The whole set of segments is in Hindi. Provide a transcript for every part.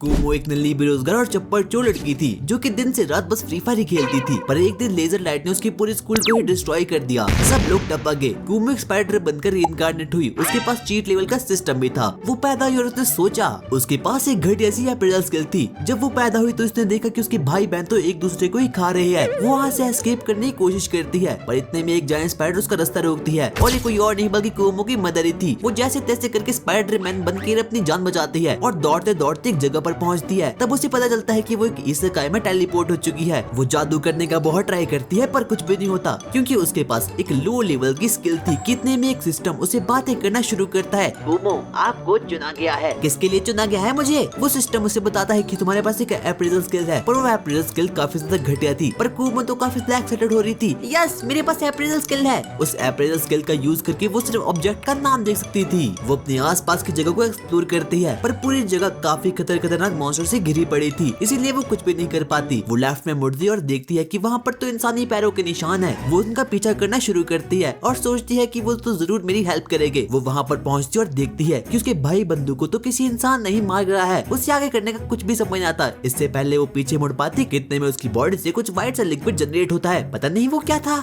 कुमो एक नल्ली बेरोजगार और चप्पल चोर लड़की थी जो कि दिन से रात बस फ्री फायर ही खेलती थी। पर एक दिन लेजर लाइट ने उसकी पूरे स्कूल को ही डिस्ट्रॉय कर दिया। सब लोग टपक गए। कुमो एक स्पाइडर बनकर रीइंकार्नेट हुई। उसके पास चीट लेवल का सिस्टम भी था। वो पैदा हुई और उसने सोचा उसके पास एक घटिया सी अप्रैल स्किल थी। जब वो पैदा हुई तो उसने देखा कि उसके भाई बहन तो एक दूसरे को ही खा रहे हैं। वो वहाँ से एस्केप करने की कोशिश करती है, पर इतने में एक जायंट स्पाइडर उसका रास्ता रोकती है और ये कोई और नहीं बल्कि कुमो की मदर ही थी। वो जैसे तैसे करके स्पाइडर मैन बनकर अपनी जान बचाती है और दौड़ते दौड़ते एक जगह पर पहुँचती है। तब उसे पता चलता है कि वो एक इसेकाई में टेलीपोर्ट हो चुकी है। वो जादू करने का बहुत ट्राई करती है पर कुछ भी नहीं होता क्योंकि उसके पास एक लो लेवल की स्किल थी। कितने में एक सिस्टम उसे बातें करना शुरू करता है। कुमो, आपको चुना गया है। किसके लिए चुना गया है मुझे? वो सिस्टम उसे बताता है कि तुम्हारे पास एक अप्रेजल स्किल है, पर वो अप्रेजल स्किल काफी ज्यादा घटिया थी। पर कुमो तो काफी एक्साइटेड हो रही थी। यस, मेरे पास अप्रेजल स्किल है। उस अप्रेजल स्किल का यूज करके वो सिर्फ ऑब्जेक्ट का नाम देख सकती थी। वो अपने आसपास की जगह को एक्सप्लोर करती है, पर पूरी जगह काफी खतरनाक मॉन्स्टर से घिरी पड़ी थी, इसीलिए वो कुछ भी नहीं कर पाती। वो लेफ्ट में मुड़ती है और देखती है कि वहाँ पर तो इंसानी पैरों के निशान है। वो उनका पीछा करना शुरू करती है और सोचती है कि वो तो जरूर मेरी हेल्प करेंगे। वो वहाँ पर पहुँचती है और देखती है कि उसके भाई बंधु को तो किसी इंसान नहीं मार रहा है। उसे आगे करने का कुछ भी समझ नहीं आता। इससे पहले वो पीछे मुड़ पाती, कितने में उसकी बॉडी से कुछ व्हाइट सा लिक्विड जनरेट होता है। पता नहीं वो क्या था।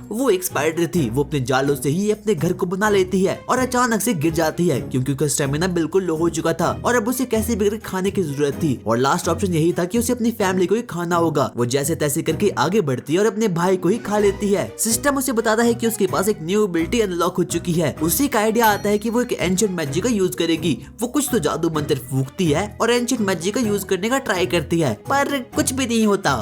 वो एक स्पाइडर थी। वो अपने जालों से ही अपने घर को बना लेती है और अचानक से गिर जाती है क्योंकि उसका स्टेमिना बिल्कुल लो हो चुका था और अब उसे कैसे भी करके खाने की जरूरत थी। और लास्ट ऑप्शन यही था कि उसे अपनी फैमिली को ही खाना होगा। वो जैसे तैसे करके आगे बढ़ती है और अपने भाई को ही खा लेती है। सिस्टम उसे बताता है कि उसके पास एक न्यू एबिलिटी अनलॉक हो चुकी है। उसे का आइडिया आता है कि वो एक एंशिएंट मैजिक का यूज करेगी। वो कुछ तो जादू मंत्र फूंकती है और एंशिएंट मैजिक का यूज करने का ट्राई करती है, पर कुछ भी नहीं होता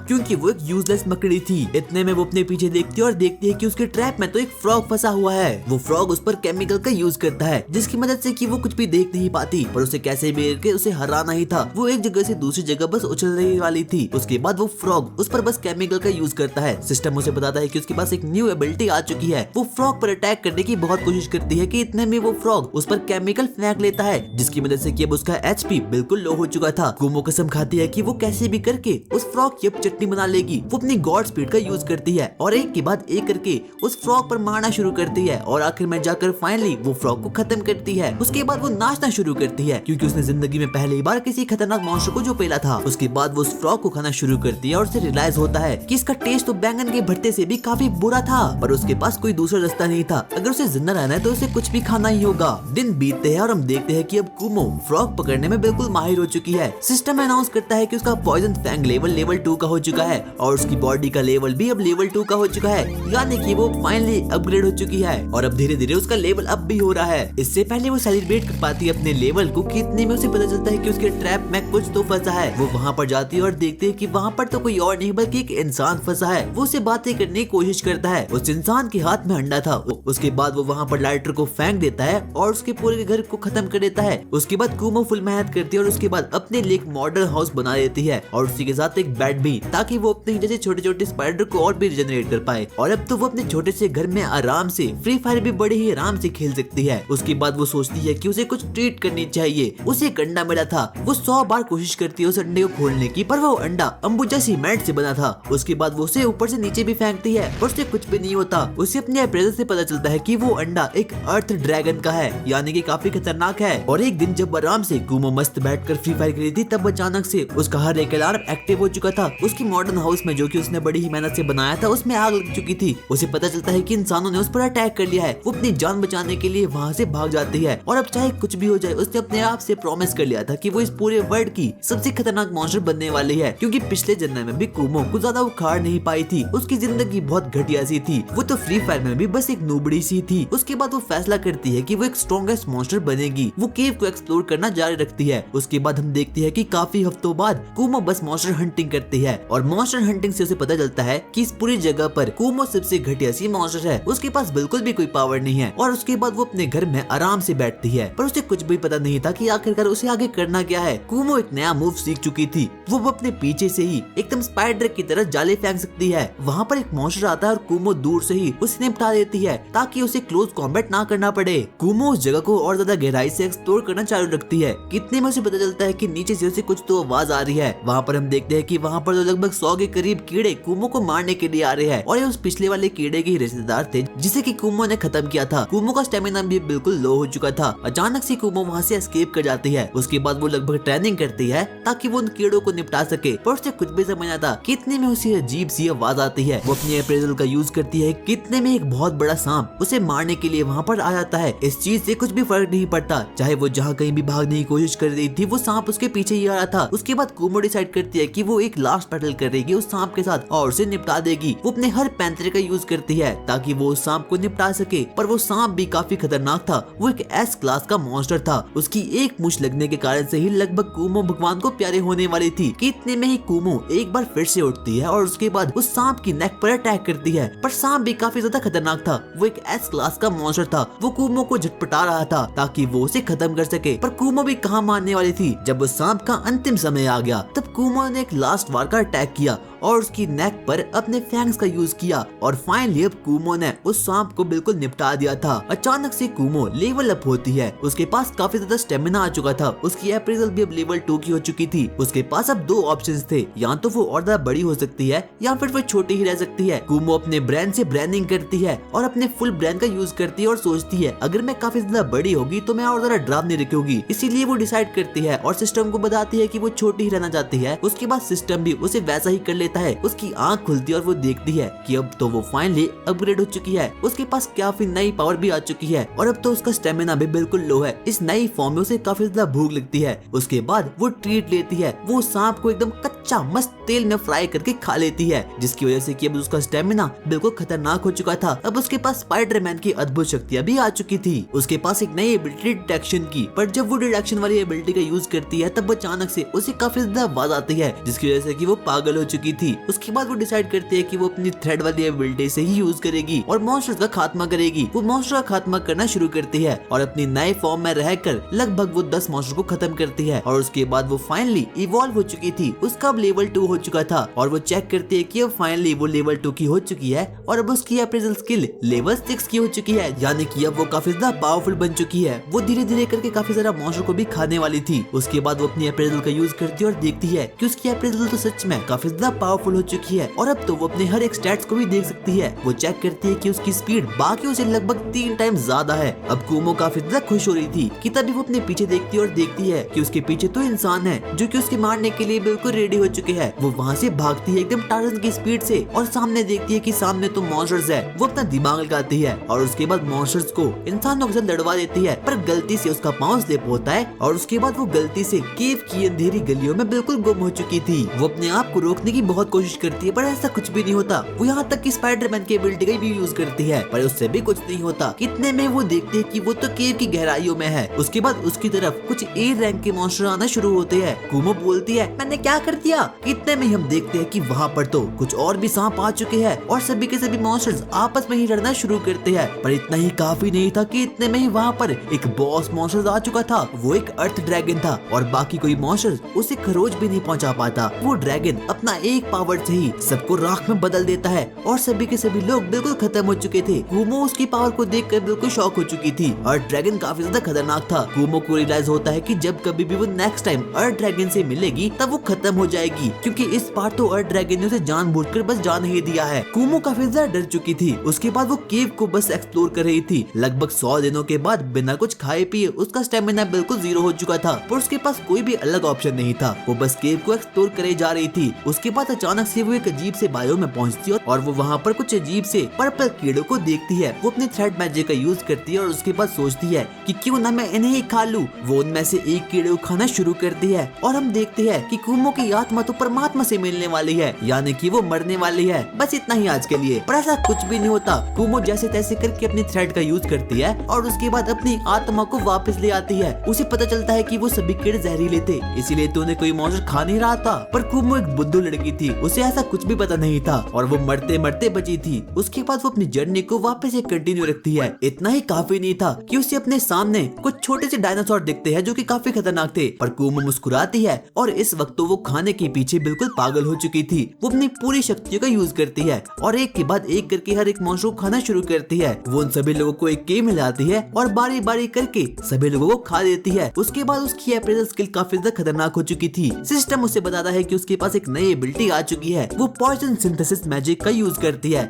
क्योंकि वो एक यूजलेस मकड़ी थी। इतने में वो अपने पीछे देखती है और देखती है कि उसके ट्रैप में तो एक फ्रॉग फंसा हुआ है। वो फ्रॉग उस पर केमिकल का यूज करता है जिसकी मदद से कि वो कुछ भी देख नहीं पाती, पर उसे कैसे भी करके उसे हराना ही था। वो एक जगह से दूसरी जगह बस उछलने वाली थी। उसके बाद वो फ्रॉग उस पर बस केमिकल का यूज करता है। सिस्टम उसे बताता है कि उसके पास एक न्यू एबिलिटी आ चुकी है। वो फ्रॉग पर अटैक करने की बहुत कोशिश करती है कि इतने में वो फ्रॉग उस पर केमिकल फेंक लेता है जिसकी मदद से कि अब उसका एचपी बिल्कुल लो हो चुका था। कुमो कसम खाती है कि वो कैसे भी करके उस फ्रॉग की अब चटनी बना लेगी। वो अपनी गॉड स्पीड का यूज करती है और एक के बाद एक करके उस फ्रॉग पर मारना शुरू करती है और आखिर में जाकर फाइनली वो फ्रॉग को खत्म करती है। उसके बाद वो नाचना शुरू करती है क्योंकि उसने जिंदगी में पहली बार किसी खतरनाक मॉन्स्टर को जो पेला था। उसके बाद वो उस फ्रॉग को खाना शुरू करती है और उसे रियलाइज होता है कि इसका टेस्ट तो बैंगन के भरते से भी काफी बुरा था, पर उसके पास कोई दूसरा रास्ता नहीं था। अगर उसे जिंदा रहना है तो उसे कुछ भी खाना ही होगा। दिन बीतते हैं और हम देखते हैं कि अब कुमो फ्रॉग पकड़ने में बिल्कुल माहिर हो चुकी है। सिस्टम अनाउंस करता है कि उसका पॉइजन फैंग लेवल 2 का हो चुका है और उसकी बॉडी का लेवल भी अब लेवल 2 का हो चुका है, यानी कि वो फाइनली अपग्रेड हो चुकी है और अब धीरे धीरे उसका लेवल अप भी हो रहा है। इससे पहले वो सेलिब्रेट कर पाती है अपने लेवल को कि इतने में उसे पता चलता है कि उसके ट्रैप में कुछ तो फंसा है। वो वहाँ पर जाती है और देखती है कि वहाँ पर तो कोई और नहीं बल्कि एक इंसान फंसा है। वो उसे बातें करने की कोशिश करता है। उस इंसान के हाथ में अंडा था। उसके बाद वो वहाँ पर लाइटर को फेंक देता है और उसके पूरे घर को खत्म कर देता है। उसके बाद कुमो फुल मेहनत करती है और उसके बाद अपने लिए एक मॉडल हाउस बना लेती है और उसी के साथ एक बेड भी, ताकि वो अपने जैसे छोटे छोटे स्पाइडर को और भी रिजनरेट कर पाए। और अब तो वो अपने छोटे से घर में आराम से फ्री फायर भी बड़े ही आराम से खेल सकती है। उसके बाद वो सोचती है कि उसे कुछ ट्रीट करनी चाहिए। उसे एक अंडा मिला था। वो 100 बार कोशिश करती है उस अंडे को खोलने की, पर वो अंडा अंबुजा सीमेंट से बना था। उसके बाद वो उसे ऊपर से नीचे भी फेंकती है पर उससे कुछ भी नहीं होता। उसे अपने अप्रेजल से पता चलता है कि वो अंडा एक अर्थ ड्रैगन का है, यानी कि काफी खतरनाक है। और एक दिन जब आराम से कुमो मस्त बैठकर फ्री फायर खेली थी, तब अचानक से उसका हर एक अलार्म एक्टिव हो चुका था। उसकी मॉडर्न हाउस में जो कि उसने बड़ी ही मेहनत से बनाया था उसमें आग लग चुकी थी। उसे पता चलता है कि इंसानों ने उस पर अटैक कर लिया है। वो अपनी जान बचाने के लिए वहाँ से भाग जाती है और अब चाहे कुछ भी हो जाए उसने अपने आप से प्रॉमिस कर लिया था कि वो इस पूरे वर्ल्ड की सबसे खतरनाक मॉन्स्टर बनने वाली है, क्योंकि पिछले जन्म में भी कुमो को ज्यादा उखाड़ नहीं पाई थी। उसकी जिंदगी बहुत घटिया सी थी। वो तो फ्री फायर में भी बस एक नूबड़ी सी थी। उसके बाद वो फैसला करती है कि वो एक स्ट्रॉन्गेस्ट मॉन्स्टर बनेगी। वो केव को एक्सप्लोर करना जारी रखती है। उसके बाद हम देखते हैं कि काफी हफ्तों बाद कुमो बस मॉन्स्टर हंटिंग करती है और मॉन्स्टर हंटिंग से उसे पता चलता है कि इस पूरी जगह पर कुमो सबसे घटिया सी मॉन्स्टर है। उसके पास बिल्कुल भी कोई पावर नहीं है और उसके बाद वो अपने घर में आराम से बैठती है, पर उसे कुछ भी पता नहीं था कि आखिरकार उसे आगे करना क्या है। कुमो एक नया मूव सीख चुकी थी। वो अपने पीछे से ही एकदम स्पाइडर की तरह जाले फेंक सकती है। वहाँ पर एक मॉन्स्टर आता है और कुमो दूर से ही उसे निपटा देती है ताकि उसे क्लोज कॉम्बैट ना करना पड़े। कुमो उस जगह को और ज्यादा गहराई से एक्सप्लोर करना चालू रखती है। कितने में उसे पता चलता है कि नीचे से उसे कुछ तो आवाज आ रही है। वहाँ पर हम देखते हैं कि वहाँ पर तो लगभग 100 के करीब कीड़े कुमो को मारने के लिए आ रहे हैं और ये उस पिछले वाले कीड़े के ही रिश्तेदार थे जिसे कि कुमो ने खत्म किया था। कुमो का स्टेमिना भी बिल्कुल लो हो चुका था। अचानक से कुमो वहाँ से एस्केप कर जाती है। उसके बाद वो लगभग ट्रेनिंग करती है ताकि वो उन कीड़ों को निपटा सके, पर उसे कुछ भी समझ आता। कितने में उसे अजीब सी आवाज आती है। वो अपनी अप्रेजल का यूज करती है। कितने में एक बहुत बड़ा सांप उसे मारने के लिए वहाँ पर आ जाता है। इस चीज से कुछ भी फर्क नहीं पड़ता, चाहे वो जहाँ कहीं भी भागने की कोशिश कर रही थी वो सांप उसके पीछे ही आ रहा था। उसके बाद कुमो डिसाइड करती है कि वो एक लास्ट बैटल करेगी उस सांप के साथ और उसे निपटा देगी। वो अपने हर पैंतरे का यूज करती है ताकि वो उस सांप को निपटा सके, पर वो सांप भी काफी खतरनाक था। वो एक एस क्लास का मॉन्स्टर था। उसकी एक मुश्त लगने के कारण से ही लगभग कुमो भगवान को प्यारे होने वाली थी। कि इतने में ही कुमो एक बार फिर से उठती है और उसके बाद उस सांप की नेक पर अटैक करती है, पर सांप भी काफी ज्यादा खतरनाक था। वो एक एस क्लास का मॉन्स्टर था। वो कुमो को झटपटा रहा था ताकि वो उसे खत्म कर सके, पर कुमो भी कहाँ मानने वाली थी। जब उस सांप का अंतिम समय आ गया तब कुमो ने एक लास्ट वार का अटैक किया और उसकी नेक पर अपने फैंग्स का यूज किया और फाइनली अब कुमो ने उस सांप को बिल्कुल निपटा दिया था। अचानक से कुमो लेवल अप होती है। उसके पास काफी ज्यादा स्टेमिना आ चुका था। उसकी अप्रेजल भी अब लेवल 2 की हो चुकी थी। उसके पास अब 2 ऑप्शंस थे, या तो वो और ज्यादा बड़ी हो सकती है या फिर वो छोटी ही रह सकती है। कुमो अपने ब्रेन से ब्रेनिंग करती है और अपने फुल ब्रेन का यूज करती है और सोचती है अगर मैं काफी ज्यादा बड़ी होगी तो मैं और ज्यादा डरावनी दिखूंगी। इसीलिए वो डिसाइड करती है और सिस्टम को बताती है कि वो छोटी ही रहना चाहती है। उसके बाद सिस्टम भी उसे वैसा ही कर लेता है। उसकी आंख खुलती है और वो देखती है कि अब तो वो फाइनली अपग्रेड हो चुकी है। उसके पास काफी नई पावर भी आ चुकी है और अब तो उसका स्टेमिना भी बिल्कुल लो है। इस नई फॉर्म में उसे काफी ज्यादा भूख लगती है। उसके बाद वो ट्रीट लेती है। वो सांप को एकदम कच्चा मस्त तेल में फ्राई करके खा लेती है, जिसकी वजह से कि अब उसका स्टेमिना बिल्कुल खतरनाक हो चुका था। अब उसके पास स्पाइडरमैन की अद्भुत शक्तियां भी आ चुकी थी। उसके पास एक नई एबिलिटी डिटेक्शन की, पर जब वो डिटेक्शन वाली एबिलिटी का यूज करती है तब अचानक से उसे काफी ज्यादा आवाज आती है, जिसकी वजह से कि वो पागल हो चुकी थी। उसके बाद वो डिसाइड करती है कि वो अपनी थ्रेड वाली एबिलिटी से ही यूज करेगी और मॉन्स्टर्स का खात्मा करेगी। वो मॉन्स्टर का खात्मा करना शुरू करती है और अपनी नए फॉर्म में रहकर लगभग वो 10 मॉन्स्टर को खत्म करती है और उसके बाद वो फाइनली इवॉल्व हो चुकी थी। उसका अब लेवल 2 हो चुका था और वो चेक करती है कि अब फाइनली वो लेवल 2 की हो चुकी है और अब उसकी अप्रेजल स्किल लेवल 6 की हो चुकी है, यानी कि अब वो काफी ज्यादा पावरफुल बन चुकी है। वो धीरे धीरे करके काफी सारा मॉन्स्टर को भी खाने वाली थी। उसके बाद वो अपनी अप्रेजल का यूज करती है और देखती है कि उसकी अप्रेजल तो सच में काफी ज्यादा पावरफुल हो चुकी है और अब तो वो अपने हर एक स्टैट्स को भी देख सकती है। वो चेक करती है कि उसकी स्पीड बाकियों से लगभग 3 टाइम ज्यादा है। अब कुमो काफी ज्यादा खुश हो रही थी कि तभी वो अपने पीछे देखती है और देखती है कि उसके पीछे तो इंसान है जो कि उसके मारने के लिए बिल्कुल रेडी हो चुके हैं। वो वहाँ से भागती है एकदम टार्जन की स्पीड से और सामने देखती है कि सामने तो मॉन्स्टर्स है। वो अपना दिमाग लगाती है और उसके बाद मॉन्स्टर्स को इंसानों के साथ लड़वा देती है, पर गलती से उसका पांव स्लिप होता है और उसके बाद वो गलती से केव की अंधेरी गलियों में बिल्कुल गुम हो चुकी थी। वो अपने आप को रोकने की बहुत कोशिश करती है पर ऐसा कुछ भी नहीं होता। वो यहाँ तक कि स्पाइडरमैन की एबिलिटी का भी यूज करती है पर उससे भी कुछ नहीं होता। कितने में वो देखते हैं कि वो तो केव की गहराइयों में है। उसके बाद उसकी तरफ कुछ ए रैंक के मॉन्स्टर आना शुरू होते हैं। कुमो बोलती है मैंने क्या कर दिया। कितने में हम देखते हैं कि वहाँ पर तो कुछ और भी सांप आ चुके हैं और सभी के सभी मॉन्स्टर्स आपस में ही लड़ना शुरू करते हैं। पर इतना ही काफी नहीं था कि इतने में ही वहाँ पर एक बॉस मॉन्स्टर आ चुका था। वो एक अर्थ ड्रैगन था और बाकी कोई मॉन्स्टर्स उसे खरोच भी नहीं पहुँचा पाता। वो ड्रैगन अपना एक पावर से ही सबको राख में बदल देता है और सभी के सभी लोग बिल्कुल खत्म हो चुके थे। कुमो उसकी पावर को देखकर बिल्कुल शॉक हो चुकी थी। अर्थ ड्रैगन काफी ज्यादा खतरनाक था। कुमो को रियलाइज होता है कि जब कभी भी वो नेक्स्ट टाइम अर्थ ड्रैगन से मिलेगी तब वो खत्म हो जाएगी, क्योंकि इस बार तो अर्थ ड्रैगन ने उसे जानबूझकर बस जान ही दिया है। कुमो काफी ज्यादा डर चुकी थी। उसके बाद वो केव को बस एक्सप्लोर कर रही थी। लगभग 100 दिनों के बाद बिना कुछ खाए पिए उसका स्टेमिना बिल्कुल 0 हो चुका था, पर उसके पास कोई भी अलग ऑप्शन नहीं था। वो बस केव को एक्सप्लोर करे जा रही थी। उसके बाद अचानक से वो एक अजीब से बायो में पहुंचती है और वो वहाँ पर कुछ अजीब से पर्पल कीड़ों को देखती है। वो अपने थ्रेड मैजिक का यूज करती है और उसके बाद सोचती है कि क्यों ना मैं इन्हें ही खा लूं। वो उनमें से एक कीड़े को खाना शुरू करती है और हम देखते हैं कि कुमो की आत्मा तो परमात्मा से मिलने वाली है, यानी कि वो मरने वाली है। बस इतना ही आज के लिए, पर ऐसा कुछ भी नहीं होता। कुमो जैसे तैसे करके अपनी थ्रेड का यूज करती है और उसके बाद अपनी आत्मा को वापस ले आती है। उसे पता चलता है कि वो सभी कीड़े जहरीले थे, इसीलिए तो उन्हें कोई मॉन्स्टर खा नहीं रहा था। पर कुमो एक बुद्धू लड़की थी, उसे ऐसा कुछ भी पता नहीं था और वो मरते मरते बची थी। उसके बाद वो अपनी जर्नी को वापस से कंटिन्यू रखती है। इतना ही काफी नहीं था कि उसे अपने सामने कुछ छोटे से डायनासोर दिखते हैं जो कि काफी खतरनाक थे, पर कुमो मुस्कुराती है और इस वक्त तो वो खाने के पीछे बिल्कुल पागल हो चुकी थी। वो अपनी पूरी शक्तियों का यूज करती है और एक के बाद एक करके हर एक मॉन्स्टर को खाना शुरू करती है। वो उन सभी लोगों को एक केव में लाती है और बारी बारी करके सभी लोगों को खा देती है। उसके बाद उसकी अप्रेजल स्किल काफी ज्यादा खतरनाक हो चुकी थी। सिस्टम उसे बताता है कि उसके पास एक नई एबिलिटी आ चुकी है, वो पॉइजन सिंथेसिस मैजिक का यूज करती है।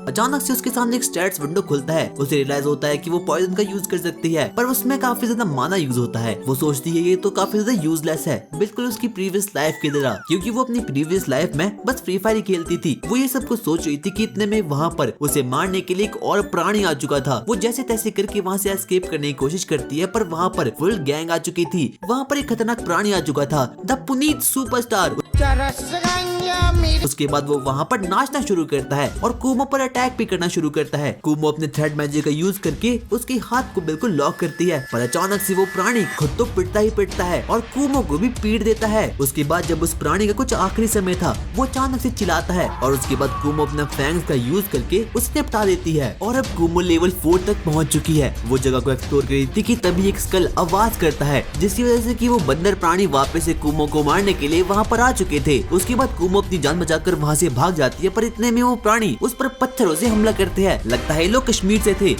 अचानक से उसके सामने एक स्टैट्स विंडो खुलता है। उसे रियलाइज होता है कि वो पॉइजन का यूज कर सकती है, पर उसमें काफी ज्यादा माना यूज होता है। वो सोचती है ये तो काफी ज्यादा यूजलेस है, बिल्कुल उसकी प्रीवियस लाइफ की तरह, क्योंकि वो अपनी प्रीवियस लाइफ में बस फ्री फायर ही खेलती थी। वो ये सब कुछ सोच रही थी कि इतने में वहाँ पर उसे मारने के लिए एक और प्राणी आ चुका था। वो जैसे तैसे करके वहाँ से एस्केप करने की कोशिश करती है, पर वहाँ पर फुल गैंग आ चुकी थी। वहाँ पर एक खतरनाक प्राणी आ चुका था, द पुनीत सुपरस्टार। उसके बाद वो वहाँ पर नाचना शुरू करता है और कुमो पर अटैक भी करना शुरू करता है। कुमो अपने थ्रेड मैजिक का यूज करके उसके हाथ को बिल्कुल लॉक करती है, पर अचानक से वो प्राणी खुद तो पिटता ही पिटता है और कुमो को भी पीट देता है। उसके बाद जब उस प्राणी का कुछ आखिरी समय था, वो अचानक से चिल्लाता है और उसके बाद कुमो अपना फैंग्स का यूज करके उसे निपटा देती है। और अब कुमो लेवल 4 तक पहुँच चुकी है। वो जगह को एक्सप्लोर कर रही थी कि तभी एक स्कल आवाज करता है, जिसकी वजह से कि वो बंदर प्राणी वापस से कुमो को मारने के लिए वहाँ पर आ चुके थे। उसके बाद कुमो अपनी जान बचाकर वहाँ से भाग जाती है, पर इतने में वो प्राणी उस पर पत्थरों से हमला करते हैं। लगता है ये लोग कश्मीर से थे।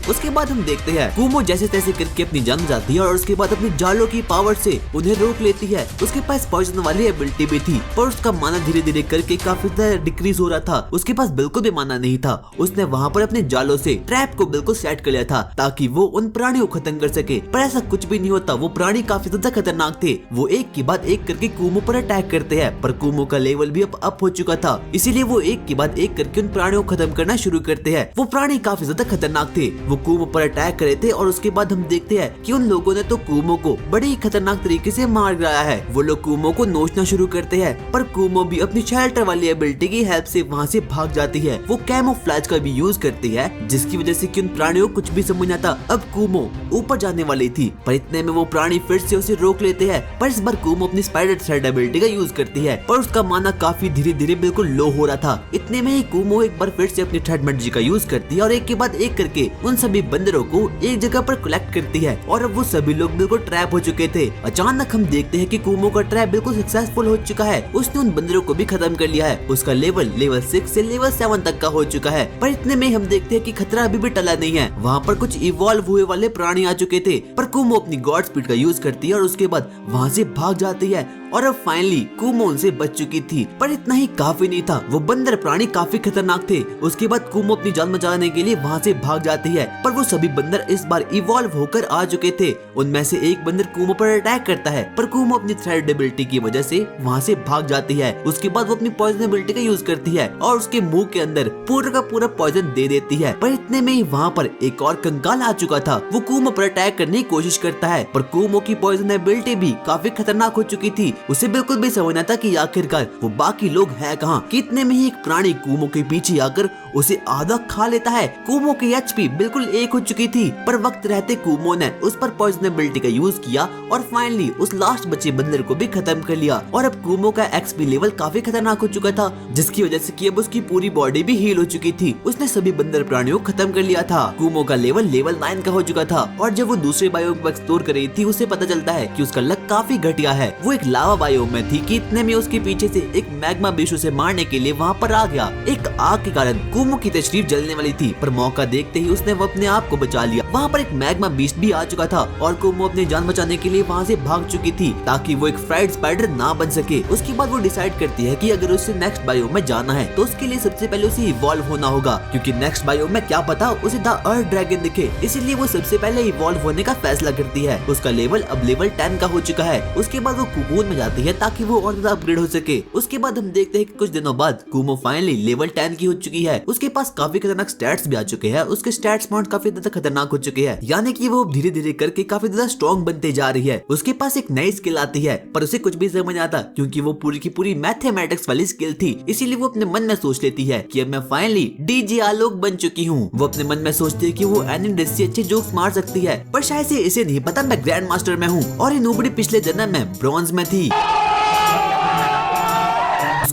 उसके बाद हम देखते हैं कुमो जैसे तैसे करके अपनी जान बचाती है और उसके बाद अपनी जालों की पावर से उन्हें रोक लेती है। उसके पास पॉइजन वाली एबिलिटी भी थी, पर उसका माना धीरे धीरे करके काफी ज्यादा डिक्रीज हो रहा था। उसके पास बिल्कुल भी माना नहीं था। उसने वहाँ पर अपने जालों से ट्रैप को बिल्कुल सेट कर लिया था ताकि वो उन प्राणियों को खत्म कर सके, पर ऐसा कुछ भी नहीं होता। वो प्राणी काफी ज्यादा खतरनाक थे। वो एक के बाद एक करके कुमो पर अटैक करते हैं, पर कुमो का लेवल भी अप हो चुका था, इसीलिए वो एक के बाद एक करके उन प्राणियों को खत्म करना शुरू करते हैं। वो प्राणी काफी ज्यादा खतरनाक थे। वो कुमो पर अटैक करे थे और उसके बाद हम देखते हैं कि उन लोगों ने तो कुमो को बड़ी ही खतरनाक तरीके से मार गिराया है। वो लोग कुमो को नोचना शुरू करते हैं, पर कुमो भी अपनी शेल्टर वाली एबिलिटी की हेल्प से वहाँ से भाग जाती है। वो कैमोफ्लेज का भी यूज करती है, जिसकी वजह से कि उन प्राणियों को कुछ भी समझ नहीं आता। अब कुमो ऊपर जाने वाली थी, पर इतने में वो प्राणी फिर से उसे रोक लेते हैं। पर इस बार कुमो अपनी स्पाइडर थ्रेड एबिलिटी का यूज करती है, पर उसका माना काफी धीरे धीरे बिल्कुल लो हो रहा था। इतने में ही कुमो एक बार फिर से अपनी थ्रेड मैजिक का यूज करती है और एक के बाद एक करके उन सभी बंदरों को एक जगह पर कलेक्ट करती है। और अब वो सभी लोग बिल्कुल ट्रैप हो चुके थे। अचानक हम देखते हैं कि कुमो का ट्रैप बिल्कुल सक्सेसफुल हो चुका है। उसने उन बंदरों को भी खत्म कर लिया है। उसका लेवल 6 से लेवल 7 तक का हो चुका है। पर इतने में हम देखते हैं कि खतरा अभी भी टला नहीं है। वहाँ पर कुछ इवॉल्व हुए वाले प्राणी आ चुके थे, पर कुमो अपनी गॉड स्पीड का यूज करती है और उसके बाद वहाँ से भाग जाती है। और अब फाइनली कुमो उनसे बच चुकी थी, पर इतना ही काफी नहीं था। वो बंदर प्राणी काफी खतरनाक थे। उसके बाद कुमो अपनी जान बचाने के लिए वहाँ से भाग जाती है, पर वो सभी बंदर इस बार इवॉल्व होकर आ चुके थे। उनमें से एक बंदर कुमो पर अटैक करता है, पर कुमो अपनी थ्रेड एबिलिटी की वजह से वहाँ से भाग जाती है। उसके बाद वो अपनी पॉइजन एबिलिटी का यूज करती है और उसके मुंह के अंदर पूरा का पूरा पॉइजन दे देती है। पर इतने में ही वहाँ पर एक और कंकाल आ चुका था। वो कुमो पर अटैक करने की कोशिश करता है, पर कुमो की पॉइजन एबिलिटी भी काफी खतरनाक हो चुकी थी। उसे बिल्कुल भी समझना था कि आखिरकार वो बाकी लोग हैं कहाँ। कितने में ही एक प्राणी कुमो के पीछे आकर उसे आधा खा लेता है। कुमो की एचपी बिल्कुल 1 हो चुकी थी, पर वक्त रहते कुमो ने उस पर पॉइजन एबिलिटी का यूज किया और फाइनली उस लास्ट बचे बंदर को भी खत्म कर लिया। और अब कुमो का एक्सपी लेवल काफी खतरनाक हो चुका था, जिसकी वजह से कि अब उसकी पूरी बॉडी भी हील हो चुकी थी। उसने सभी बंदर प्राणियों को खत्म कर लिया था। कुमो का लेवल 9 का हो चुका था और जब वो दूसरे बायोम को एक्सप्लोर कर रही थी, उसे पता चलता है कि उसका लक काफी घटिया है। वो एक लावा बायोम में थी कि इतने में उसके पीछे से एक मैग्मा बीस्ट उसे मारने के लिए वहाँ पर आ गया। एक आग के कारण कुमो की तशरीफ जलने वाली थी, पर मौका देखते ही उसने वो अपने आप को बचा लिया। वहाँ पर एक मैग्मा बीस्ट भी आ चुका था और कुमो अपनी जान बचाने के लिए वहाँ से भाग चुकी थी ताकि वो एक फ्राइड स्पाइडर ना बन सके। उसके बाद वो डिसाइड करती है कि अगर उसे नेक्स्ट बायोम में जाना है तो उसके लिए सबसे पहले उसे इवॉल्व होना होगा, क्योंकि नेक्स्ट बायोम में क्या पता उसे द अर्थ ड्रैगन दिखे। इसीलिए वो सबसे पहले इवॉल्व होने का फैसला करती है। उसका लेवल अब लेवल 10 का हो चुका है। उसके बाद वो कुकून में जाती है ताकि वो और ज्यादा अपग्रेड हो सके। उसके बाद हम देखते हैं कि कुछ दिनों बाद कुमो फाइनली लेवल 10 की हो चुकी है। उसके पास काफी खतरनाक स्टैट्स भी आ चुके हैं। उसके स्टैट्स माउंट काफी ज्यादा खतरनाक हो चुके हैं, यानी कि वो धीरे धीरे करके काफी ज्यादा स्ट्रॉन्ग बनते जा रही है। उसके पास एक नई स्किल आती है, पर उसे कुछ भी समझ आता क्योंकि वो पूरी की पूरी मैथमेटिक्स वाली स्किल थी। इसीलिए वो अपने मन में सोच लेती है कि अब मैं फाइनली डीजे आलोक बन चुकी हूँ। वो अपने मन में सोचती है कि वो एनिमेटेड से अच्छे जोक्स मार सकती है, पर शायद से इसे नहीं पता मैं ग्रैंड मास्टर में हूँ और ये नोबडी पिछले जन्म में ब्रॉन्ज में थी।